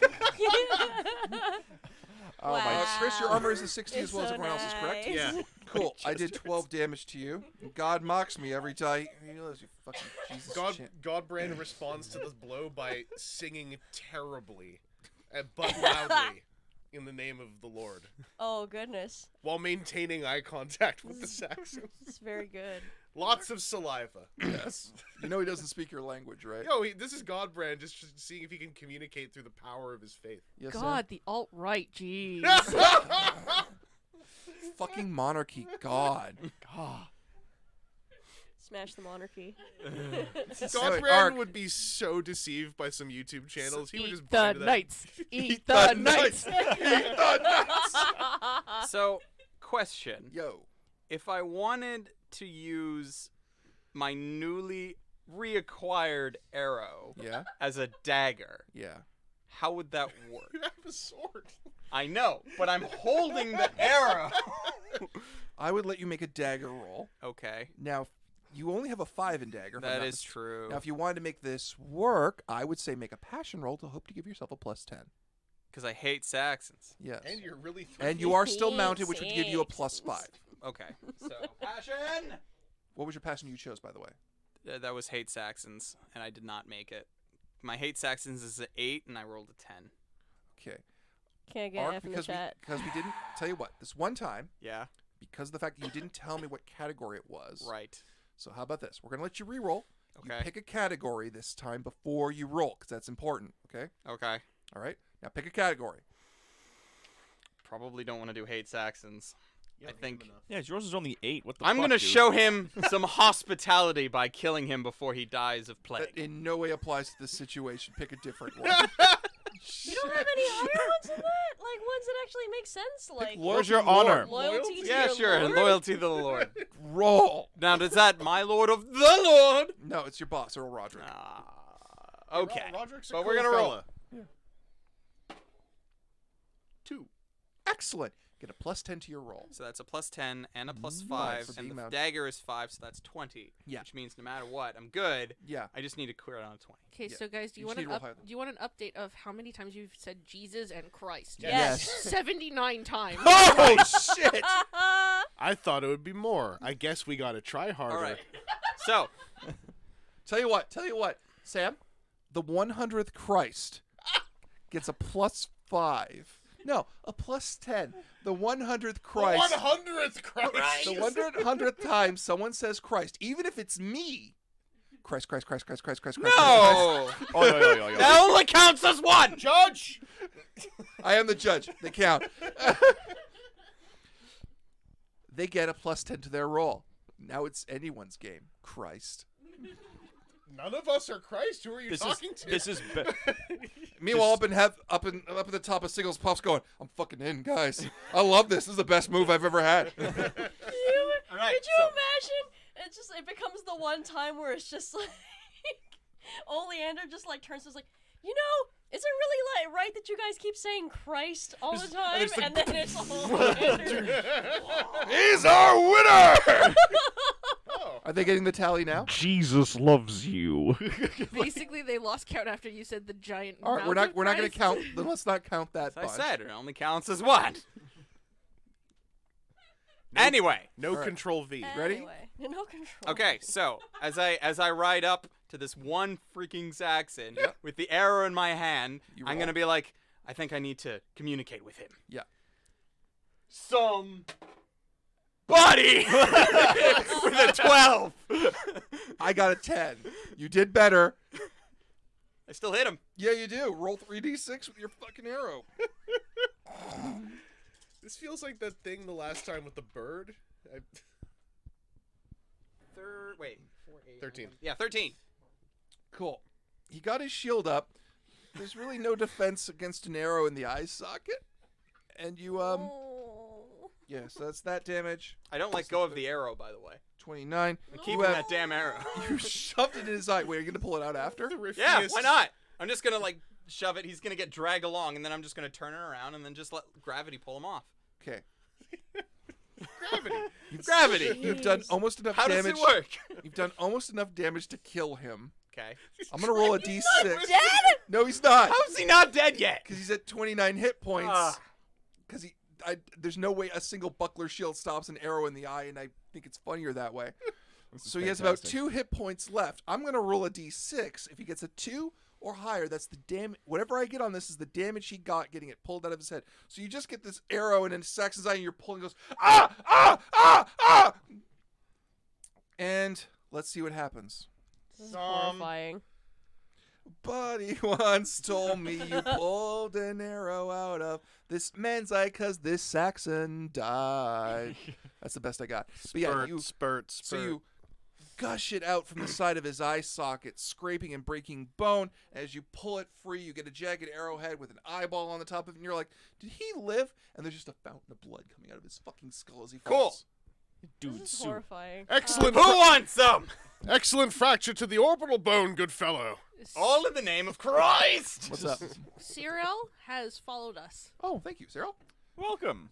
Oh my Wow. Chris, your armor is a 60 as It's well as so everyone else's, correct? nice. Yeah. Cool. I did 12 damage to you. God mocks me every time. He knows you fucking Jesus. Godbrand responds to this blow by singing terribly, but loudly, in the name of the Lord, Oh goodness, while maintaining eye contact with the Saxons. it's very good. Lots of saliva. Yes. You know he doesn't speak your language, right? Yo, this is Godbrand just seeing if he can communicate through the power of his faith. Yes, sir? God, the alt-right, jeez. Fucking monarchy. God. God. Smash the monarchy. Godbrand Ark. would be so deceived by some YouTube channels. He would just Eat buy the into that. knights. Eat the knights. So, question. Yo. If I wanted to use my newly reacquired arrow Yeah? as a dagger, Yeah. how would that work? You have a sword. I know, but I'm holding the arrow. I would let you make a dagger roll. Okay, Now, you only have a 5 in dagger. if I'm that not is mis- true. Now, if you wanted to make this work, I would say make a passion roll to hope to give yourself a +10. Because I hate Saxons. Yes. And you're really And you are still mounted, which would give you a +5. Okay, so passion. What was your passion you chose, by the way? That was hate Saxons, and I did not make it. My hate Saxons is an 8, and I rolled a 10. Okay. Can't get F in the chat. because we didn't tell you what, this one time, Yeah, because of the fact that you didn't tell me what category it was. right. So how about this? We're going to let you re-roll. Okay. You pick a category this time before you roll, because that's important, okay? Okay. All right? Now pick a category. Probably don't want to do hate Saxons. I think Yeah, yours is only 8. What the I'm fuck, gonna dude? show him some hospitality by killing him before he dies of That plague. in no way applies to this situation. Pick a different one. You don't have any higher ones than that? Like ones that actually make sense? Like Where's your honor? loyalty to Yeah, your sure. lord? Loyalty to the Lord. Roll. Now, does that my Lord of the Lord? No, it's your boss, Earl Roderick. Okay. Roderick's a But cool we're gonna roll. fella. 2. Excellent. Get a +10 to your roll. So that's a +10 and a +5, for and being the mounted. dagger is 5, so that's 20. Yeah. Which means no matter what, I'm good. Yeah. I just need to clear it on a 20. Okay, Yeah. so guys, do You you just want need an to roll higher than- do you want an update of how many times you've said Jesus and Christ? Yes. 79 times. Oh, shit. I thought it would be more. I guess we gotta try harder. All right. So, Tell you what, Sam, the 100th Christ gets a +5. No, a +10. The 100th Christ. 100th Christ. The 100th time someone says Christ, even if it's me. Christ. no! Oh, yo. That only counts as one! Judge. I am the judge. They count. They get a +10 to their roll. Now it's anyone's game. Christ. None of us are Christ. Who are you talking to? This is Meanwhile, up at the top of Siggles Puffs going, I'm fucking in, guys. I love this. This is the best move I've ever had. All right, Could you imagine? It becomes the one time where it's just like Oleander just like turns to us like, you know, is it really right that you guys keep saying Christ all the time? And then it's Oleander. He's our winner! Are they getting the tally now? Jesus loves you. Basically, they lost count after you said the giant. All right, we're mountain not going to Christ. count. Then let's not count that As I bunch. said, it only counts as one. Anyway. No All right. control V. Ready? Anyway, no control. Okay, so as I ride up to this one freaking Saxon Yep. with the arrow in my hand, You I'm roll. gonna be like, I think I need to communicate with him. Yeah. Buddy with a 12. I got a 10. You did better. I still hit him. Yeah, you do. Roll 3d6 with your fucking arrow. This feels like that thing the last time with the bird. Wait, 4, 8, 13. Yeah, 13. Cool. He got his shield up. There's really no defense against an arrow in the eye socket. And you, yeah, so that's that damage. I don't let go of the arrow, by the way. 29. I'm keeping You have- that damn arrow. You shoved it in his eye. Wait, are you going to pull it out after? Yeah, why not? I'm just gonna like shove it. He's gonna get dragged along, and then I'm just gonna turn it around, and then just let gravity pull him off. Okay. Gravity. You've done almost enough How does damage. it work? You've done almost enough damage to kill him. Okay. I'm going to roll a d6. Dead? No, he's not. How is he not dead yet? Because he's at 29 hit points. Ah. Because there's no way a single buckler shield stops an arrow in the eye, and I think it's funnier that way. So he has about 2 hit points left. I'm going to roll a d6. If he gets a 2 or higher, that's the damage. Whatever I get on this is the damage he got getting it pulled out of his head. So you just get this arrow, and then Saxon's eye, and you're pulling, goes, ah, ah, ah, ah! And let's see what happens. This is horrifying. Buddy once told me you pulled an arrow out of this man's eye because this Saxon died. That's the best I got. But yeah, Spurt. so you gush it out from the side of his eye socket, scraping and breaking bone. As you pull it free, you get a jagged arrowhead with an eyeball on the top of it, and you're like, did he live? And there's just a fountain of blood coming out of his fucking skull as he falls. Dude, This is soup. horrifying. Excellent. Who wants some? Excellent fracture to the orbital bone, good fellow. All in the name of Christ. What's up? Cyril has followed us. Oh, thank you, Cyril. Welcome.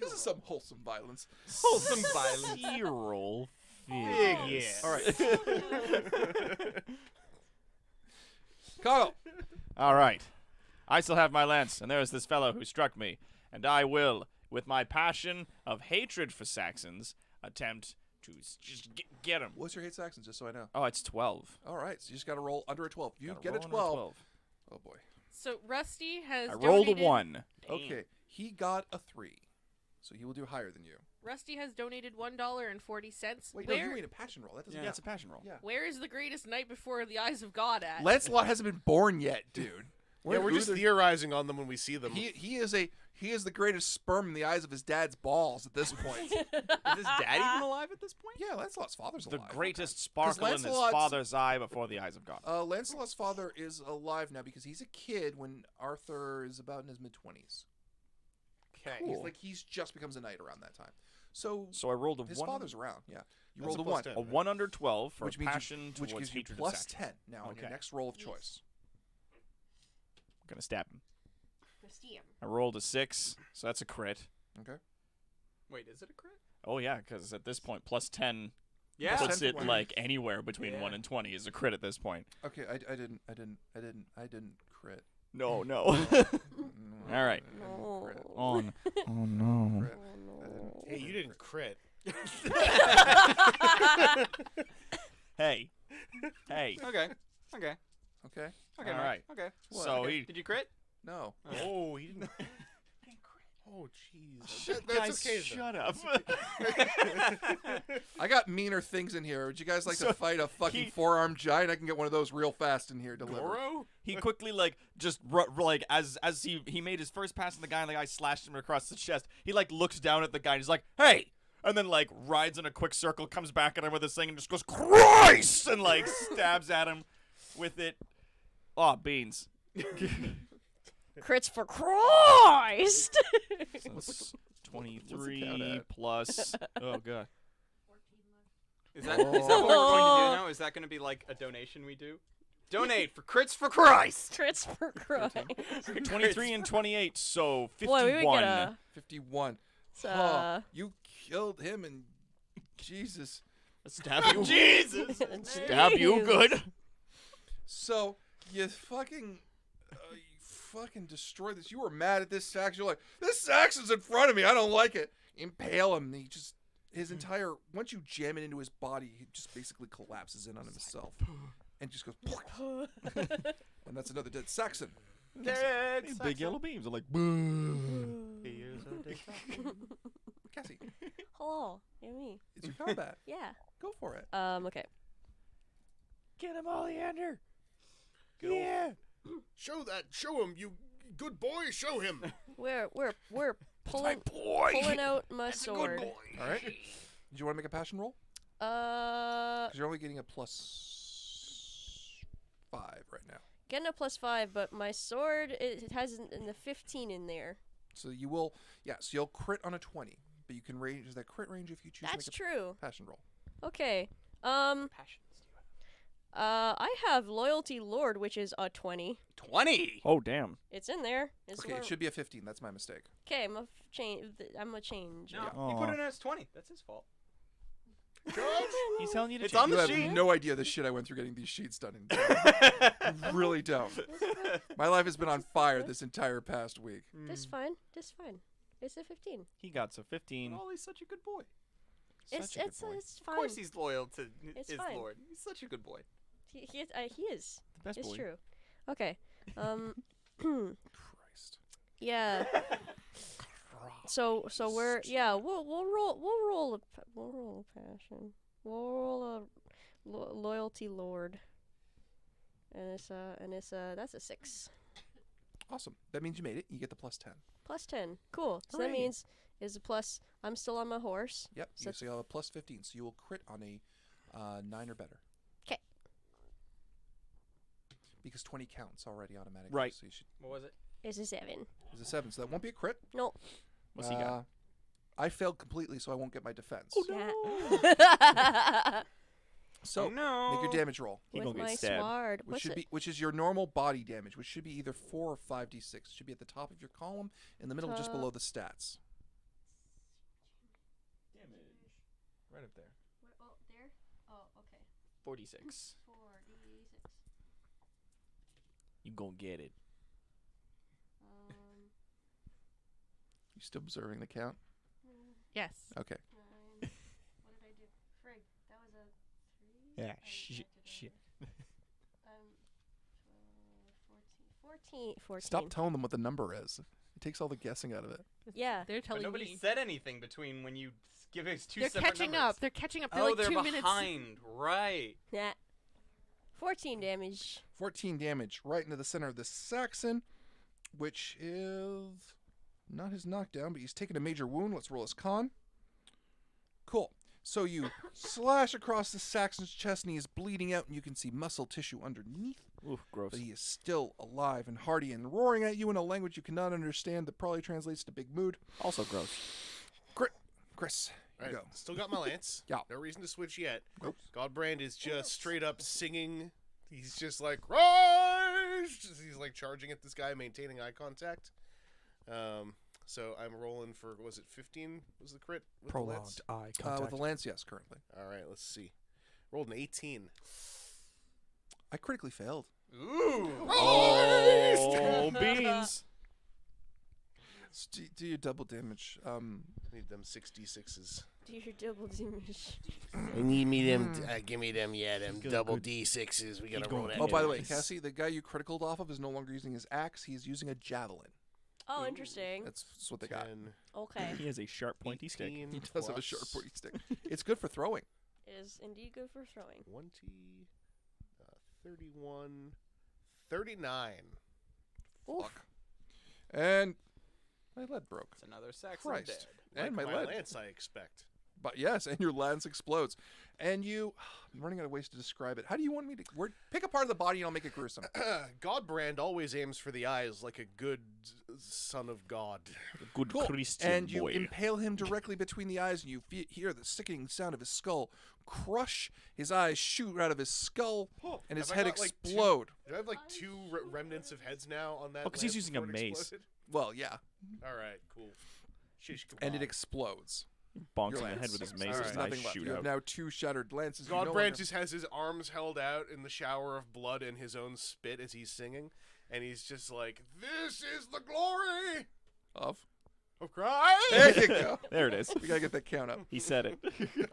This is some wholesome violence. Wholesome violence. Cyril Big Fizz. yeah. All right. Kyle. All right. I still have my lance, and there is this fellow who struck me, and I will, with my passion of hatred for Saxons, attempt to just get him. What's your hate Saxons, just so I know? Oh, it's 12. All right, so you just got to roll under a 12. You Gotta get a roll under 12. Oh, boy. So Rusty has. I rolled a donated- 1. Okay, he got a 3. So he will do higher than you. Rusty has donated $1.40. Wait, no, where, you made a passion roll. That doesn't Yeah, it's a passion roll. Yeah. where is the greatest night before the eyes of God at? Lancelot hasn't been born yet, dude. We're just Uther- theorizing on them when we see them. He is the greatest sperm in the eyes of his dad's balls at this point. Is his dad even alive at this point? Yeah, Lancelot's father's The alive. greatest sparkle in his Lancelot's- father's eye before the eyes of God. Lancelot's father is alive now because he's a kid when Arthur is about in his mid-20s. Okay. Cool. He's just becomes a knight around that time. So So I rolled a his 1. father's around. Yeah, you That's rolled a a plus 1, 10. A 1 under 12 for which means passion which towards gives you hatred plus of Saxons. 10 now on your Okay. next roll of choice. I'm going to stab him. Christian. I rolled a 6, so that's a crit. Okay. Wait, is it a crit? Oh, yeah, because at this point, plus 10 Yeah. puts 10 it for like anywhere between Yeah. 1 and 20 is a crit at this point. Okay, I didn't crit. No, no. All right. No. On. Oh, no. Crit. Oh, I no. Hey, you didn't crit. Hey. Hey. Okay. Okay. Okay. Okay. All Mike. right. Okay. So Okay. he. Did you crit? No. Oh, he didn't. Oh, jeez. Guys, That's okay. shut up. I got meaner things in here. Would you guys like So to fight a fucking he- four-armed giant? I can get one of those real fast in here delivered. Goro? He quickly just like as he made his first pass on the guy and the guy slashed him across the chest. He looks down at the guy and he's like, "Hey!" And then rides in a quick circle, comes back at him with his thing and just goes, "Christ!" and stabs at him with it. Oh, beans. Crits for Christ! So it's What's the count 23 at? plus. Oh god. Is that what we're going to do now? Is that going to be like a donation we do Donate for crits for Christ. Crits for crying. 23 and 28, so 51. Boy, we would get a. 51. It's, You killed him and Jesus. Stab you. Jesus. Stab you good. So you fucking destroyed this. You were mad at this Sax. You're like, this Sax is in front of me. I don't like it. Impale him. He just his entire once you jam it into his body, he just basically collapses in on himself and just goes. And that's another dead Saxon. These big yellow beams are like, boo. Cassie, Hello. Yeah, me. it's your combat. Yeah. Go for it. Okay. Get him, Oleander. Get Yeah. Show him, you good boy. Show him. We're pulling boy. pulling out my sword. All right. Did you want to make a passion roll? Because you're only getting a +5 right now. Getting a +5, but my sword it has in the 15 in there. So you will, so you'll crit on a 20, but you can range. Is that crit range if you choose That's to make true. a passion roll? Okay. Passions do you have? I have Loyalty Lord, which is a 20. 20. Oh, damn. It's in there. It's Okay, it should be a 15. That's my mistake. Okay, I'm a change. I'm a change. No, it. he Aw. put it in as 20. That's his fault. He's telling you to It's change on You the have sheet. no idea the shit I went through getting these sheets done. You really don't. My life has been on fire this entire past week. This fine. This fine. It's a 15. He got so 15. Oh, he's such a good boy. It's Such a good it's boy. it's Of fine. course he's loyal to It's his fine. lord. He's such a good boy. He is. The best It's boy. true. Okay. Christ. Yeah. So we're we'll roll a passion. We'll roll a loyalty lord. And it's that's a 6. Awesome. That means you made it. You get the +10. +10. Cool. So that Hooray. means is a plus. I'm still on my horse. Yep. So So you'll have a +15. So you will crit on a 9 or better. 'Kay. Because 20 counts already automatically. Right. So you should. What was it? It's a 7. Is a 7. So that won't be a crit. No. What's he got? I failed completely, so I won't get my defense. Yeah. So Oh, no. make your damage roll, He With gonna get my stabbed. sword. which What's should it? be which is your normal body damage, which should be either 4 or 5d6. It should be at the top of your column, in the middle, just Top. below the stats. Damage. Right up there. Oh, there? Oh, okay. 46. 4d6. You gonna get it. You still observing the count? Yes. Okay. 9. What did I do? Frig, that was a 3? Yeah, shit. 14. Stop telling them what the number is. It takes all the guessing out of it. Yeah. They're But telling nobody me. said anything between when you give us two They're separate catching numbers. up. They're catching up. They're Oh, like they're 2 minutes. behind. Right. Nah. 14 damage. 14 damage right into the center of the Saxon, which is not his knockdown, but he's taken a major wound. Let's roll his con. Cool. So you slash across the Saxon's chest, and he is bleeding out, and you can see muscle tissue underneath. Oof, gross. But he is still alive and hearty and roaring at you in a language you cannot understand that probably translates to big mood. Also gross. Chris, you All right, go. still got my lance. Yeah. No reason to switch yet. Nope. Godbrand is just straight up singing. He's just like, rise! He's like charging at this guy, maintaining eye contact. So I'm rolling for, was it 15 was the crit? With the lance? eye with the lance, yes, currently. All right, let's see. Rolled an 18. I critically failed. Ooh. Oh, beans. Do your double damage. Need them 66s. Do your double damage. I need me them. Give me them. Yeah, them Good, double good. D6s. We gotta going roll that. Oh, by the way, dice. Cassie, the guy you criticaled off of is no longer using his axe. He's using a javelin. Oh, interesting. That's what they got. 10, Okay. He has a sharp, pointy stick. 18 He does have a plus sharp pointy stick. It's good for throwing. It is indeed good for throwing. 20, 31, 39. Fuck. And my lead broke. It's another Saxon Christ. dead. And Like my my lead. lance, I expect. But yes, and your lance explodes. And you, I'm running out of ways to describe it. How do you want me to, pick a part of the body and I'll make it gruesome. Godbrand always aims for the eyes like a good son of God. A good Cool. Christian And you boy. impale him directly between the eyes, and you hear the sickening sound of his skull crush. His eyes shoot out of his skull, and his Have I head got, like, two- explode. Do I have like two remnants of heads now on that? Oh, 'cause he's lance using a before it mace. exploded? Well, yeah, All right, cool. Shish and it kebab. explodes. Bonks Your in the head lance. with his mace. Alright. His There's eyes nothing left. shoot You have out. now 2 shattered lances. You no Godbrand longer- just has his arms held out in the shower of blood and his own spit as he's singing, and he's just like, "This is the glory of. of Christ." There you go. There it is. We gotta get that count up. He said it.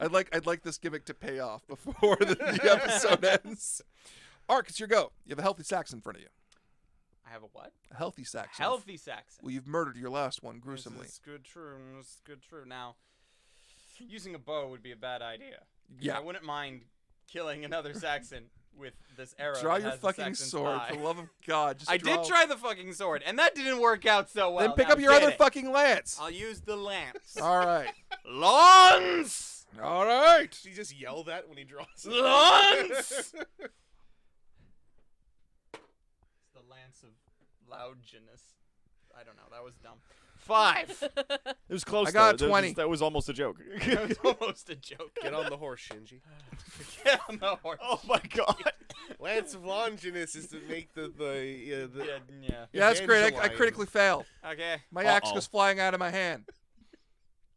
I'd like this gimmick to pay off before the episode ends. Ark, it's your go. You have a healthy Saxon in front of you. I have a what? A healthy Saxon. Healthy Saxon. Well, you've murdered your last one gruesomely. This is good true. This is good true. Now, using a bow would be a bad idea. 'Cause Yeah. I wouldn't mind killing another Saxon with this arrow. Draw that your has the fucking Saxon's sword, eye. for the love of God. Just I draw. did try the fucking sword, and that didn't work out so well. Then pick Now up your get other it. fucking lance. I'll use the lance. All right. Lance! All right. Does he just yell that when he draws? Lance! It's the lance of loudness. I don't know. That was dumb. 5. It was close. I got though. 20. That was almost a joke. That was almost a joke. Get on the horse, Shinji. Get on the horse. Oh my god. Lance of Longinus is to make the Yeah. Yeah, that's great. I Evangeline. critically failed. Okay. My axe Uh-oh. goes flying out of my hand.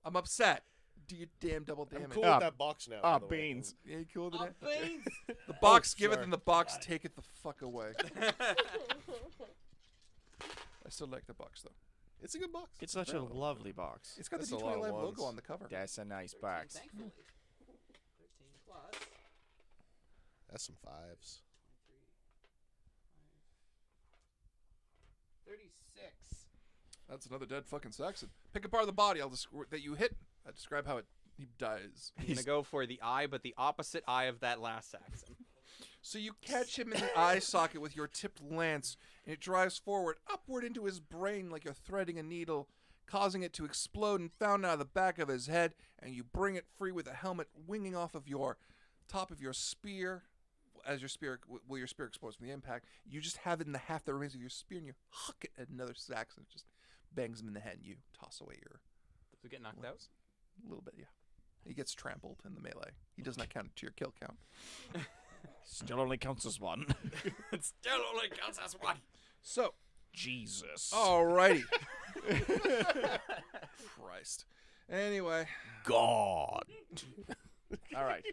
I'm upset. Do your damn double I'm damage. cool Ah, with that box now. by the way. beans. Yeah, you cool with Oh, that? beans. The box Oh, giveth sorry. and the box taketh the fuck away. I still like the box though. It's a good box. It's such a lovely box. It's got That's the a D20 lot of Live ones. logo on the cover. That's a nice box. Thankfully. 13 plus. That's some 5s. 36. That's another dead fucking Saxon. Pick apart the body. That you hit. I describe how he dies. I'm gonna go for the eye, but the opposite eye of that last Saxon. So you catch him in the eye socket with your tipped lance, and it drives forward, upward into his brain like you're threading a needle, causing it to explode and found out of the back of his head, and you bring it free with a helmet winging off of your top of your spear. As your spear explodes from the impact, you just have it in the half that remains of your spear, and you huck it at another Saxon. It just bangs him in the head, and you toss away your Does it get knocked out? a little bit, yeah. He gets trampled in the melee. He does not count it to your kill count. Still only counts as one. It still only counts as one. So, Jesus. alrighty. Christ. Anyway, God. All right.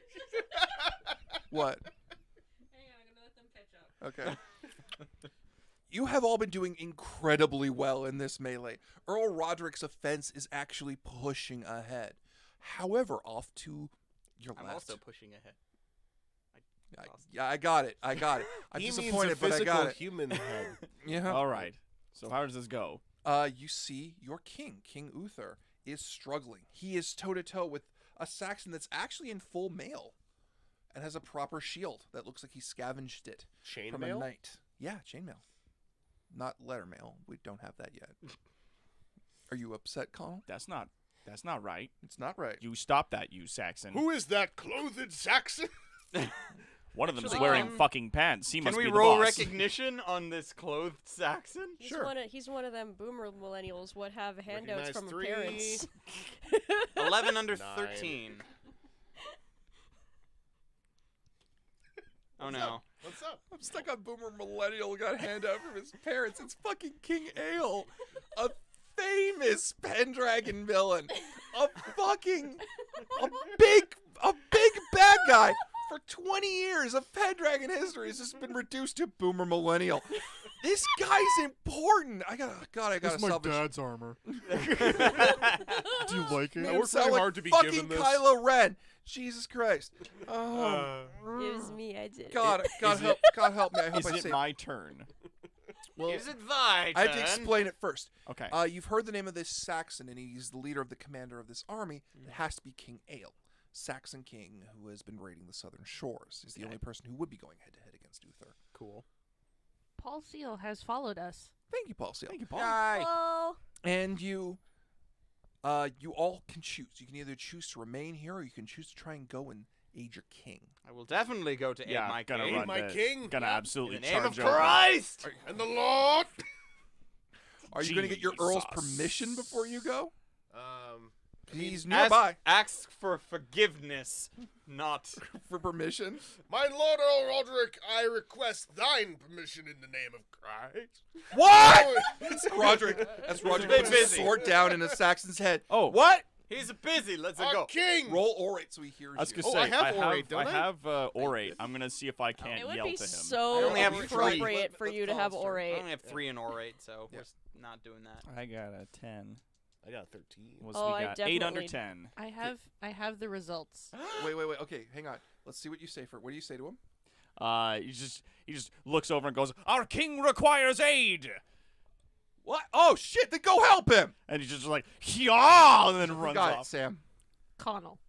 what? Hang on, I'm gonna let them catch up. Okay. You have all been doing incredibly well in this melee. Earl Roderick's offense is actually pushing ahead. However, off to your I'm left. also pushing ahead. I got it. I'm He means a disappointed, but I physical got it. human head. Yeah. All right. So how does this go? You see your king, King Uther, is struggling. He is toe-to-toe with a Saxon that's actually in full mail and has a proper shield that looks like he scavenged it from a Chainmail? knight. Yeah, chainmail. Not letter mail. We don't have that yet. Are you upset, Connell? That's not right. It's not right. You stop that, you Saxon. Who is that clothed Saxon? One of them's Actually, wearing can- fucking pants. He Can must we be the roll boss. recognition on this clothed Saxon? He's one of them boomer millennials what have handouts Recognize from 3. parents. 11 under 9. 13. Oh no. What's up? I'm stuck on Boomer Millennial got a handout from his parents. It's fucking King Ale, a famous Pendragon villain, a big bad guy. For 20 years of Pendragon history has just been reduced to Boomer Millennial. This guy's important. I gotta salvage. armor. Do you like Made it? him worked sound really like hard to be fucking given this. Kylo Ren. Jesus Christ. Oh, It was me, I did it. God help me. I hope Is I it say. my turn? Well, Is it thy I turn? have to explain it first. Okay. You've heard the name of this Saxon, and he's the leader of the commander of this army. It has to be King Ale, Saxon king who has been raiding the southern shores. He's the only person who would be going head-to-head against Uther. Cool. Paul Seal has followed us. Thank you, Paul Seal. Thank you, Paul. Yay. Oh, And you all can choose. You can either choose to remain here, or you can choose to try and go and aid your king. I will definitely go to aid Yeah, my gonna king. run my to- king. Gonna In absolutely the name of charge over. Christ! And the Lord. Are you going to get your Earl's Jesus. permission before you go? He's nearby. Ask for forgiveness, not. For permission. My lord Earl Roderick, I request thine permission in the name of Christ. What? It's Roderick. That's Roderick. Stay Puts his busy. sword down in a Saxon's head. Oh, What? He's busy. Let's Our go. king! Roll orate so he hears I was you. gonna Oh, say I have orate, don't I? I have orate. I'm gonna see if I can't It would yell be to him. I so only have appropriate three. for Let you to have Colin's turn. I orate. only have 3 in orate, so Yeah. we're not doing that. I got a 10. I got 13. Was Oh, we I got 8 under definitely- 10. I have the results. Wait. Okay, hang on. Let's see what you say for. What do you say to him? He just looks over and goes, "Our king requires aid," What? Oh shit! Then go help him. and he's just like, "Yeah," and then runs Got it, off. Sam. Connell.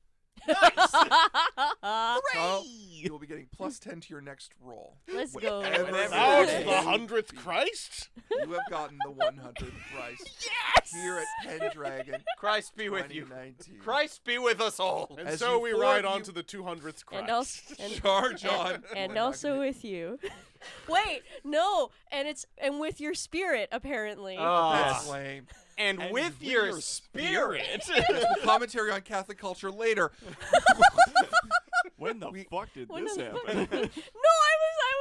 Kyle, you will be getting +10 to your next roll. Let's go. Whatever Now it's it the is. 100th Christ? You have gotten the 100th Christ. Here at Pendragon, Christ be with you. 2019. Christ be with us all. And As so you we four ride of on you- to the 200th Christ. And also, and, Charge on. and We're not also gonna- with you. Wait, no, and with your spirit apparently. That's Yes. lame. And with your spirit. Commentary on Catholic culture later. When the fuck did When this the- happen? No, I was.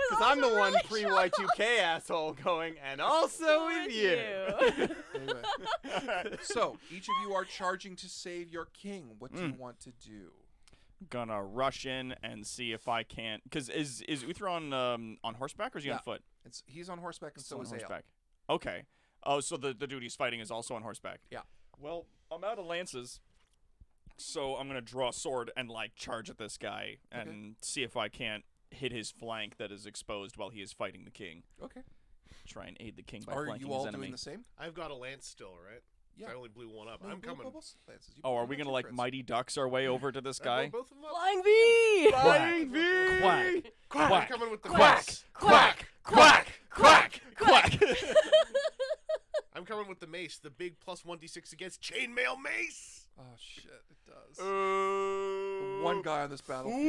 Because I'm the also one really pre-Y2K asshole going, and also with you. Anyway. So, each of you are charging to save your king. What do you want to do? Gonna rush in and see if I can't. Because is Uther on horseback or is he on Yeah. foot? He's on horseback and so on is Ale. horseback. Okay. Oh, so the dude he's fighting is also on horseback. Yeah. Well, I'm out of lances, so I'm gonna draw a sword and like charge at this guy and see if I can't hit his flank that is exposed while he is fighting the king. Okay. Try and aid the king by Are flanking you all his enemy. doing the same? I've got a lance still, right? Yeah. I only blew one up. No, I'm blow coming. bubbles, lances. You Oh, are blow we two gonna like crits. mighty ducks our way over to this I blew guy? both of them up. Flying V. Flying V. Quack. I'm Quack. coming with the Quack. mace. Quack. Quack. Quack. Quack. I'm coming with the mace. The big +1d6 against chainmail mace. Oh shit! It does. The One guy on this battlefield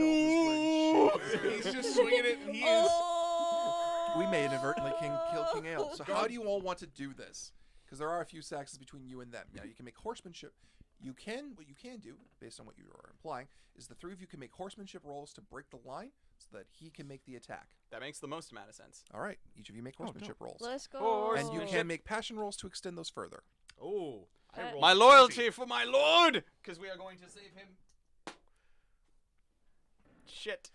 is wearing He's just swinging it, and he is. Oh. We may inadvertently kill King Ale. So how do you all want to do this? Because there are a few Saxons between you and them. Now you can make horsemanship. What you can do, based on what you are implying, is the three of you can make horsemanship rolls to break the line so that he can make the attack. That makes the most amount of sense. All right, each of you make horsemanship rolls. Let's go. Horse- And you Horsemanship. can make passion rolls to extend those further. Oh, I rolled My a loyalty 20. for my lord, because we are going to save him. Shit.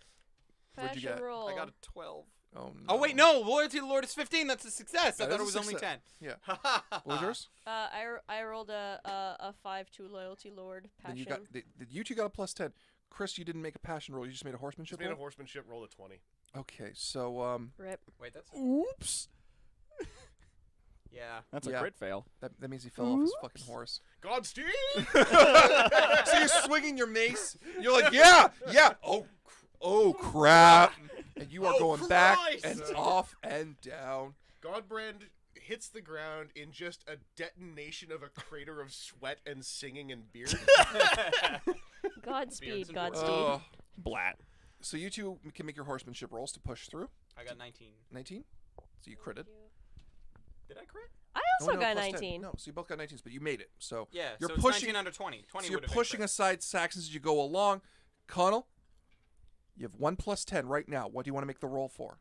What'd you Passion get? roll. I got a 12. Oh, no. Oh wait, no! Loyalty to the Lord is 15. That's a success. I That thought it is was a only success. 10. Yeah. What was yours? I rolled a 5-2 loyalty lord Then passion. you got you two got a +10. Chris, you didn't make a passion roll. You just made a horsemanship Just made a roll. horsemanship roll of 20. Okay, so Rip. Wait, that's Oops. yeah. That's Yeah. a crit fail. that means he fell off his fucking horse. Godspeed! So you're swinging your mace. You're like, yeah. Oh crap! And you are Oh, going back Christ! and off and down. Godbrand hits the ground in just a detonation of a crater of sweat and singing and beard. Godspeed. Beards and Godspeed. Oh. Blat. So you two can make your horsemanship rolls to push through. I got 19. 19. So you critted. Did I crit? I Oh, also no, got +10. 19. No, so you both got 19s, but you made it. So Yeah. You're so it's pushing- 19 under 20. 20 so you're would have pushing been aside Saxons as you go along. Connell, you have 1 +10 right now. What do you want to make the roll for?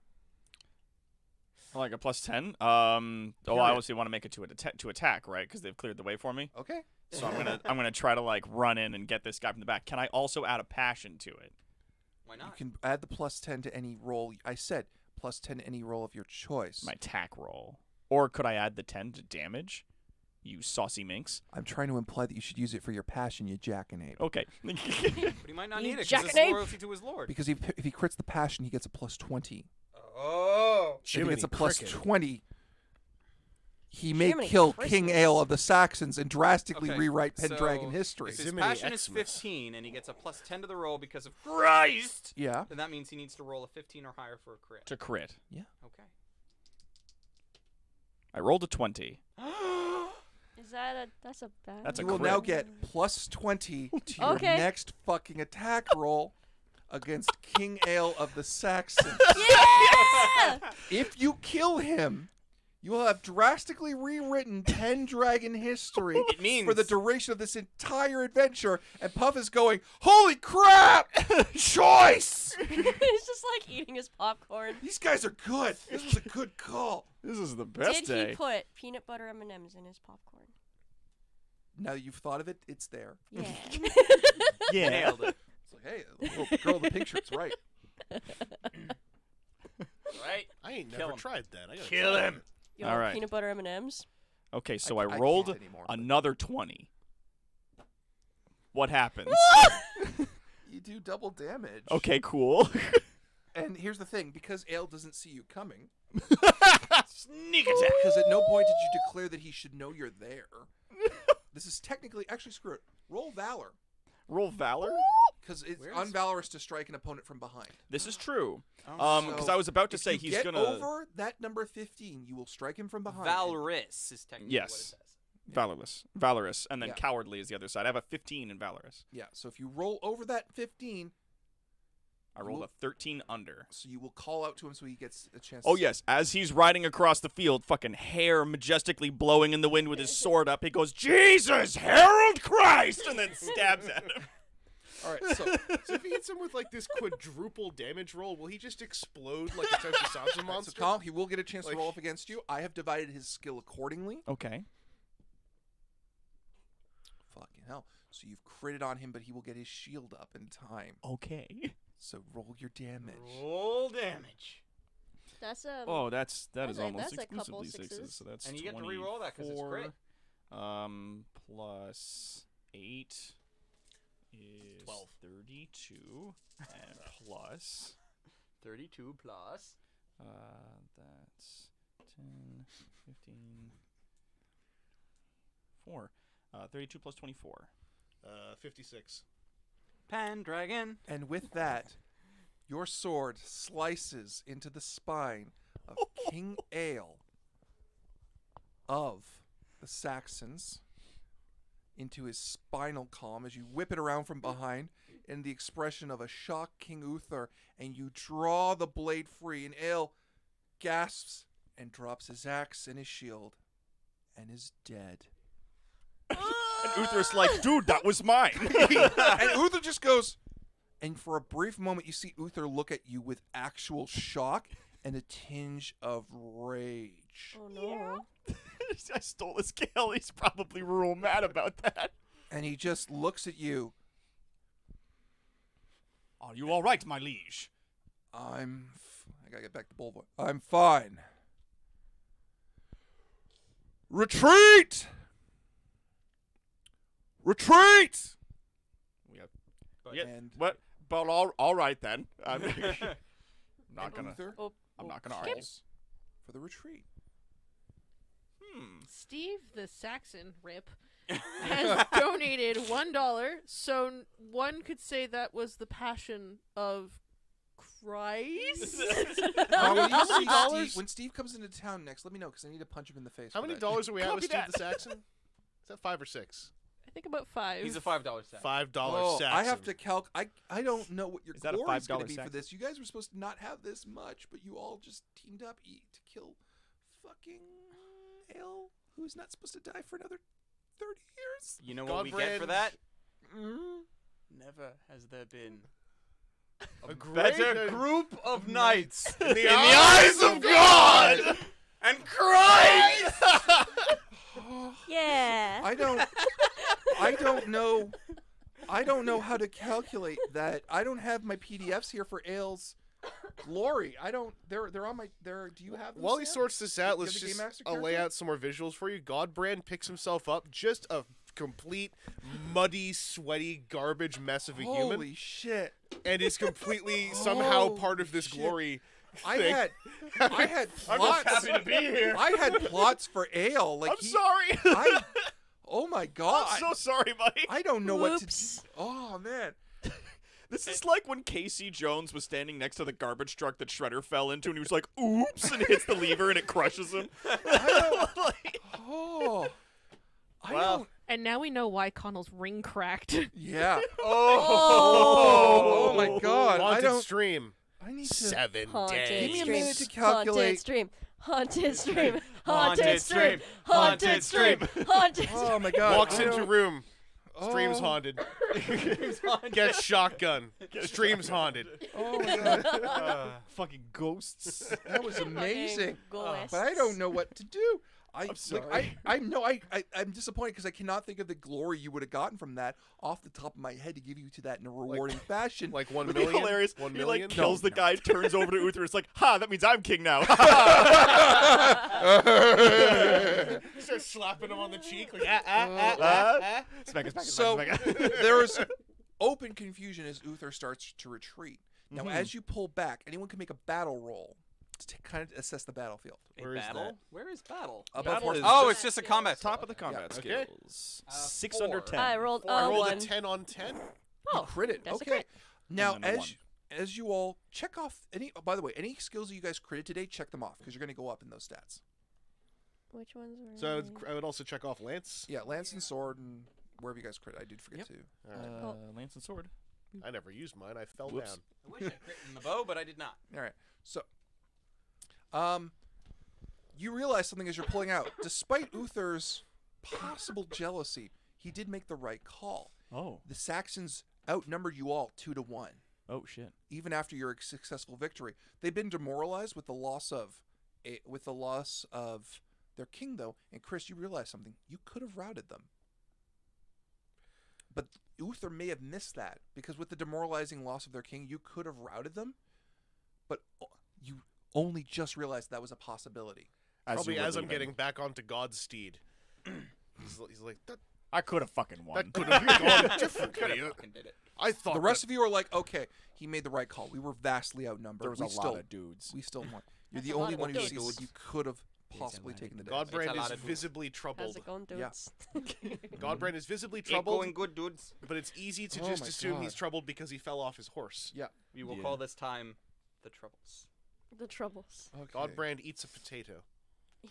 Like a +10. I Period. obviously want to make it to attack, right? Because they've cleared the way for me. Okay. So I'm gonna try to like run in and get this guy from the back. Can I also add a passion to it? Why You not? can add the +10 to any roll. I said +10 to any roll of your choice. My attack roll, or could I add the 10 to damage? You saucy minx. I'm trying to imply that you should use it for your passion, you jackanape. Okay. But he might not You need it because it's jackanapes. loyalty to his lord. Because if he crits the passion, he gets a +20. Oh. If he gets a cricket. +20, he may Jiminy kill King Christmas. Ale of the Saxons and drastically Okay, rewrite Pendragon so history. If his Zimini passion is Xmas. 15 and he gets a +10 to the roll because of Christ, Yeah. then that means he needs to roll a 15 or higher for a crit. To crit. Okay. I rolled a 20. Is that's a bad. That's a You will crit. now get +20 to your Okay. next fucking attack roll against King Ale of the Saxons. Yeah! If you kill him, You will have drastically rewritten Pendragon history It means for the duration of this entire adventure. And Puff is going, holy crap! Choice! He's just like eating his popcorn. These guys are good. This was a good call. This is the best Did day. he put peanut butter M&Ms in his popcorn? Now that you've thought of it, it's there. Yeah. Yeah. nailed it. It's like, hey, the little girl in the pink shirt's right. Right? I ain't Kill never him. tried that. I gotta Kill try him. it. You All want right. peanut butter M&Ms? Okay, so I can't rolled anymore, but- another 20. What happens? You do double damage. Okay, cool. And here's the thing, because Ale doesn't see you coming, Sneak attack. because at no point did you declare that he should know you're there. This is technically, actually, screw it. Roll Valor, Roll Valor? because it's Where is- unvalorous to strike an opponent from behind. This is true. Oh, Because So, I was about to If say you he's get gonna over that number 15, you will strike him from behind. Valorous is technically Yes. what it says. Valorous, and then Yeah. cowardly is the other side. I have a 15 in Valorous. Yeah, so if you roll over that 15, I rolled a 13 under. so you will call out to him so he gets a chance Oh to yes, as he's riding across the field, fucking hair majestically blowing in the wind with his sword up, he goes, "Jesus, Harold Christ!" and then stabs at him. All right, so So if he hits him with like this quadruple damage roll, will he just explode like a Toshi Sansa so monster? Colin, he will get a chance to Like- roll up against you. I have divided his skill accordingly. Okay. Fucking hell. So you've critted on him, but he will get his shield up in time. Okay. So roll your damage. Roll damage. That's Oh, that is That's almost a couple exclusively sixes. sixes. So that's And you get to re-roll that 'cause it's crit. 24, plus 8 is 12. 32, and plus 32 plus. that's 10, 15, 4. 32 plus 24. 56. Pendragon. And with that, your sword slices into the spine of King Ale of the Saxons, into his spinal column as you whip it around from behind in the expression of a shocked King Uther, and you draw the blade free, and Ale gasps and drops his axe and his shield and is dead. And Uther's like, "Dude, that was mine." And Uther just goes, and for a brief moment you see Uther look at you with actual shock and a tinge of rage. Oh no. I stole his kill. He's probably real mad about that. And he just looks at you. Are you all right, my liege? I gotta get back to bull voice. I'm fine. Retreat! Retreat! We have. But- Yeah, And but all right then. I'm not and gonna. Uther Oh, I'm not gonna argue. calls for the retreat. Steve the Saxon rip has donated $1, so one could say that was the passion of Christ. When you see dollars? Steve, when Steve comes into town next, let me know because I need to punch him in the face. How for many that. dollars are we at Copy with Steve that. the Saxon? Is that 5 or 6? I think about 5. He's a $5 set. $5 Oh, Saxon. I have to calc. I don't know what your Is that a glory is going $5 to be for Saxon? this. You guys were supposed to not have this much, but you all just teamed up to kill fucking Ale, who's not supposed to die for another 30 years. You know what we get for Godbrand. that? Mm. Never has there been A better great- group of knights In the eyes of God and Christ. yeah. I don't know how to calculate that. I don't have my PDFs here for Ale's glory. I don't. They're on my. Do you have them? While he Sam? sorts this You out, have let's the Game just Master lay character? out some more visuals for you. Godbrand picks himself up, just a complete muddy, sweaty, garbage mess of a human, Holy shit! and is completely somehow Holy part of this shit. glory. I thing. had I'm plots. just happy to be here. I had plots for Ale. Like I'm he, sorry. Oh my god! I'm so sorry, buddy. I don't know what to. Whoops. Oh man! This is like when Casey Jones was standing next to the garbage truck that Shredder fell into, and he was like, "Oops!" and hits the lever, and it crushes him. Like- Oh, I Well. don't. And now we know why Connell's ring cracked. Yeah. Oh. Oh my god! I Haunted don't. stream. I need to. 7 Haunted days. Give me a stream. minute to calculate. Haunted stream. Haunted stream. Haunted stream. Haunted stream. Haunted. Oh my god. Walks you into know- room. Stream's Oh. haunted. Gets shotgun. Stream's haunted. Oh my god. Fucking ghosts. That was amazing. Ghosts. But I don't know what to do. I'm sorry. I'm disappointed because I cannot think of the glory you would have gotten from that off the top of my head to give you to that in a rewarding fashion. Like 1 Would be million. hilarious. 1 He million. like kills the guy, turns over to Uther. It's like, ha, that means I'm king now. Starts slapping him on the cheek. Like, Smack it, smack it, So smack it. there is open confusion as Uther starts to retreat. Now, Mhm. as you pull back, anyone can make a battle roll to kind of assess the battlefield. Where is battle? that? Where is battle? Above Battle horse- is Oh, just it's just a combat. Top of the combat Okay. skills. 6 6 under 10. I rolled I rolled one. a 10 on 10. You crit it. that's a Okay. crit. Now, And then a as you all check off any. Oh, by the way, any skills that you guys critted today, check them off because you're going to go up in those stats. Which ones were? So I would also check off Lance. Yeah, lance and sword and wherever you guys crit. I did forget Yep. to. Lance and sword. I never used mine. I fell Whoops. down. I wish I'd written the bow, but I did not. All right. So, you realize something as you're pulling out. Despite Uther's possible jealousy, he did make the right call. Oh. The Saxons outnumbered you all 2-1. Oh, shit. Even after your successful victory, they've been demoralized with the loss of their king, though. And Chris, you realize something. You could have routed them, but Uther may have missed that because with the demoralizing loss of their king, you could have routed them, but you only just realized that was a possibility. Probably you were as I'm leaving. getting back onto God's steed. He's like, that I could have fucking won. could have gone differently. Fucking did it. I thought The rest of you are like, okay, he made the right call. We were vastly outnumbered. There was we a still, lot of dudes. We still won. You're That's the a lot only of one who dudes. sees you could have possibly taken the day. Godbrand It's a lot is of dudes. visibly How's troubled. it going, Yeah. dudes? Godbrand is visibly It troubled, going good, dudes. but it's easy to Oh just my assume God. he's troubled because he fell off his horse. Yeah. We will Yeah. call this time the troubles. The troubles. Okay. Godbrand eats a potato.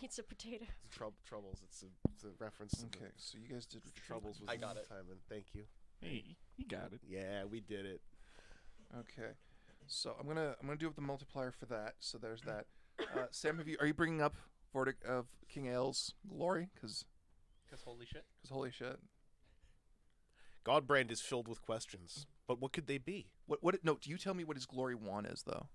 Eats a potato. It's troubles. It's a reference to Okay, so you guys did the retreat. troubles with I got it. Timon. Thank you. Hey, you got it. Yeah, we did it. Okay, so I'm gonna do up the multiplier for that. So there's that. Sam, are you bringing up Vortic of King Ael's glory? Because Holy shit. holy shit. Godbrand is filled with questions, but what could they be? What? No, do you tell me what his glory 1 is though?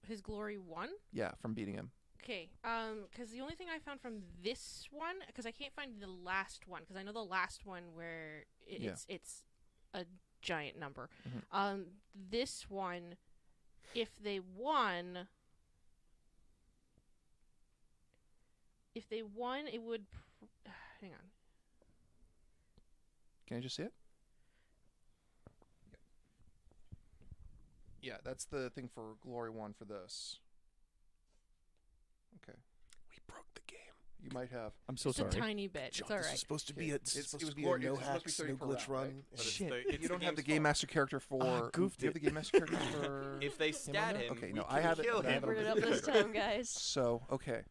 His glory 1? Yeah, from beating him. Okay, because the only thing I found from this one, because I can't find the last one, because I know the last one where Yeah. it's a giant number. Mhm. This one, if they won, it would. Hang on. Can I just see it? Yeah, that's the thing for glory 1 for this. Okay, We broke the game. you might have. I'm so Just sorry. a tiny bit. John, it's all this right. was supposed to Okay, be a, it's- it's supposed it to was be glory- a no it's supposed to be hacks, 30 no per glitch round, run. right? But it's Shit. the- it's You don't the have the game's game fault. master character for. goofed Do you have it. the game master character for? If they on stat there? him, Okay, we no, can I have it, kill but I him. have Figured it up this time, guys. So okay,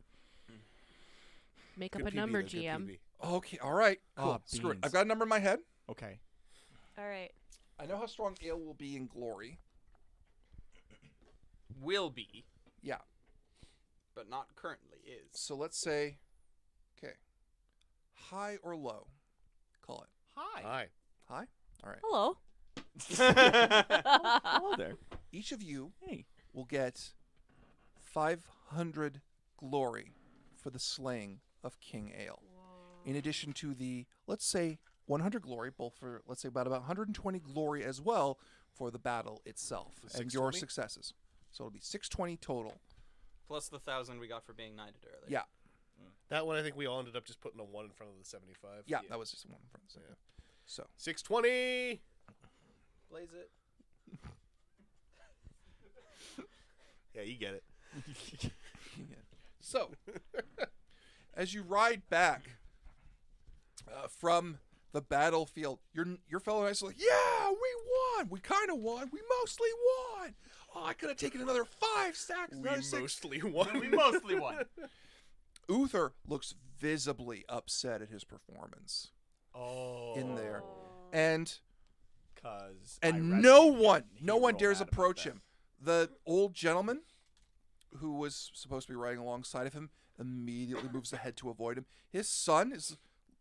Make up Good a number, PB, though, good GM. PB. okay, all right, cool. Ah, Screw it. beans. I've got a number in my head. Okay. All right. I know how strong Ale will be in glory. Will be, Yeah. but not currently is. So let's say, okay, high or low. Call it Hi. high. All right. Hello. Hello there. Each of you Hey. will get 500 glory for the slaying of King Ale. In addition to the, let's say, 100 glory, both for, let's say, about 120 glory as well for the battle itself The and your 620? successes. So it'll be 620 total. Plus the 1,000 we got for being knighted earlier. Yeah. That one, I think we all ended up just putting a 1 in front of the 75. Yeah, that was just one in front of the second. So, 620. Blaze it. Yeah, you get it. so as you ride back from the battlefield, your fellow knights are like, yeah, we won. We kind of won. We mostly won. Oh, I could have taken another 5 stacks. We Another 6. mostly won. We mostly won. Uther looks visibly upset at his performance Oh. in there, and Cause no one He dares real mad about approach that. him. The old gentleman who was supposed to be riding alongside of him, immediately moves ahead to avoid him. His son is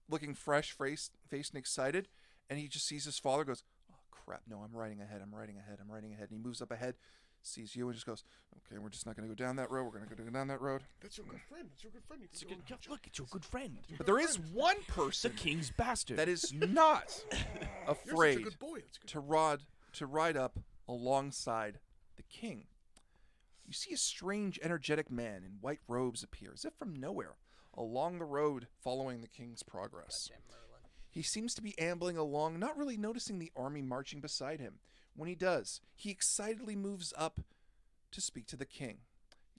looking fresh-faced and excited, and he just sees his father, goes, "Oh, crap, no, I'm riding ahead. And he moves up ahead, sees you, and just goes, "Okay, we're just not going to go down that road. We're going to go down that road." That's your good friend. It's your good friend. Look, it's your good friend. But there is one The person king's bastard. that is not You're such a afraid good boy. That's good. to ride up alongside the king. You see a strange, energetic man in white robes appear, as if from nowhere, along the road following the king's progress. He seems to be ambling along, not really noticing the army marching beside him. When he does, he excitedly moves up to speak to the king.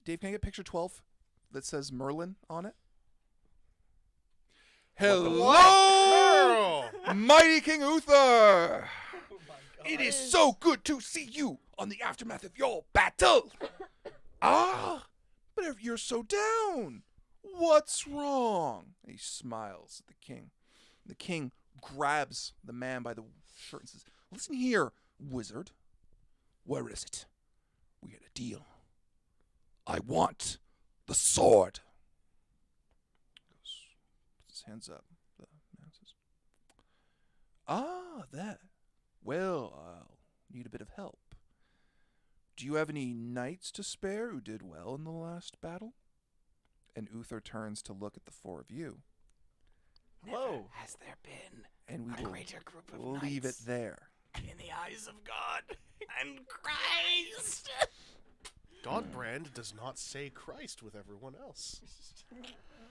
Dave, can I get picture 12 that says Merlin on it? Hello, mighty King Uther! It is so good to see you on the aftermath of your battle. But if you're so down, what's wrong? He smiles at the king. The king grabs the man by the shirt and says, "Listen here, wizard. Where is it? We had a deal. I want the sword." Puts his hands up. The man says, that. Well, I'll need a bit of help. Do you have any knights to spare who did well in the last battle? And Uther turns to look at the four of you. Hello. Has there been And we a will greater group of leave it knights there. in the eyes of God and Christ? Godbrand does not say Christ with everyone else.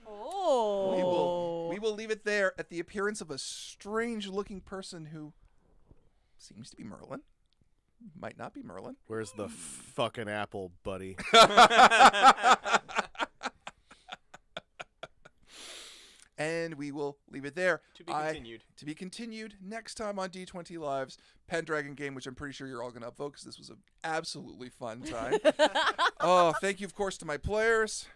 Oh. We will leave it there at the appearance of a strange-looking person who seems to be Merlin. Might not be Merlin. Where's the fucking apple, buddy? And we will leave it there. To be continued. To be continued next time on D20 Live's Pendragon game, which I'm pretty sure you're all going to upvote because this was an absolutely fun time. Oh, thank you, of course, to my players,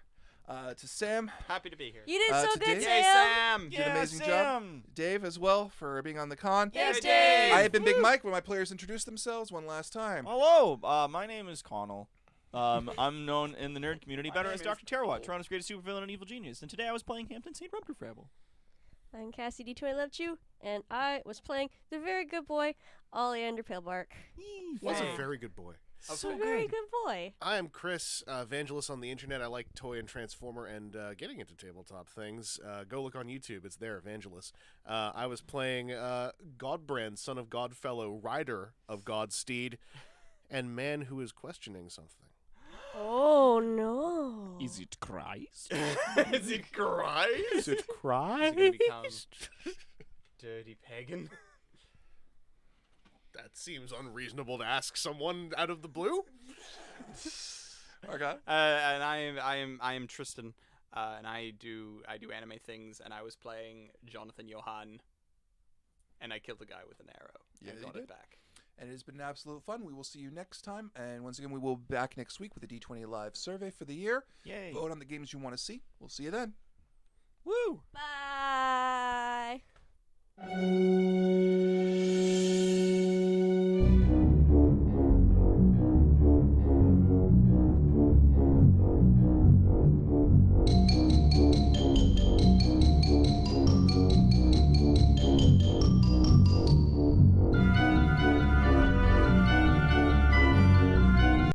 to Sam. Happy to be here. You did so to good, Dave. Yay, Sam. Sam! Did an amazing job. Dave as well for being on the con. Yes, Yay, Dave. I have been Big Mike when my players introduce themselves one last time. Hello. My name is Connell. I'm known in the nerd community better as Dr. Terrawat, Toronto's greatest supervillain and evil genius. And today I was playing Hampton St. Rumper Frabble. I'm Cassie D20 Live Chew, and I was playing the very good boy, Oleander Palebark. Was Yeah. a very good boy. So very good boy. I am Chris, evangelist on the internet. I like toy and transformer and getting into tabletop things. Go look on YouTube. It's there, evangelist. I was playing Godbrand, son of Godfellow, rider of Godsteed, and man who is questioning something. Oh no. Is it Christ? Is it Christ? Is it Is Christ? it going to become dirty pagan? That seems unreasonable to ask someone out of the blue. Okay. And I am Tristan, and I do anime things, and I was playing Jonathan Johan, and I killed a guy with an arrow. Yeah, and you got did. it back. And it has been an absolute fun. We will see you next time. And once again, we will be back next week with a D20 Live survey for the year. Yay. Vote on the games you want to see. We'll see you then. Woo. Bye.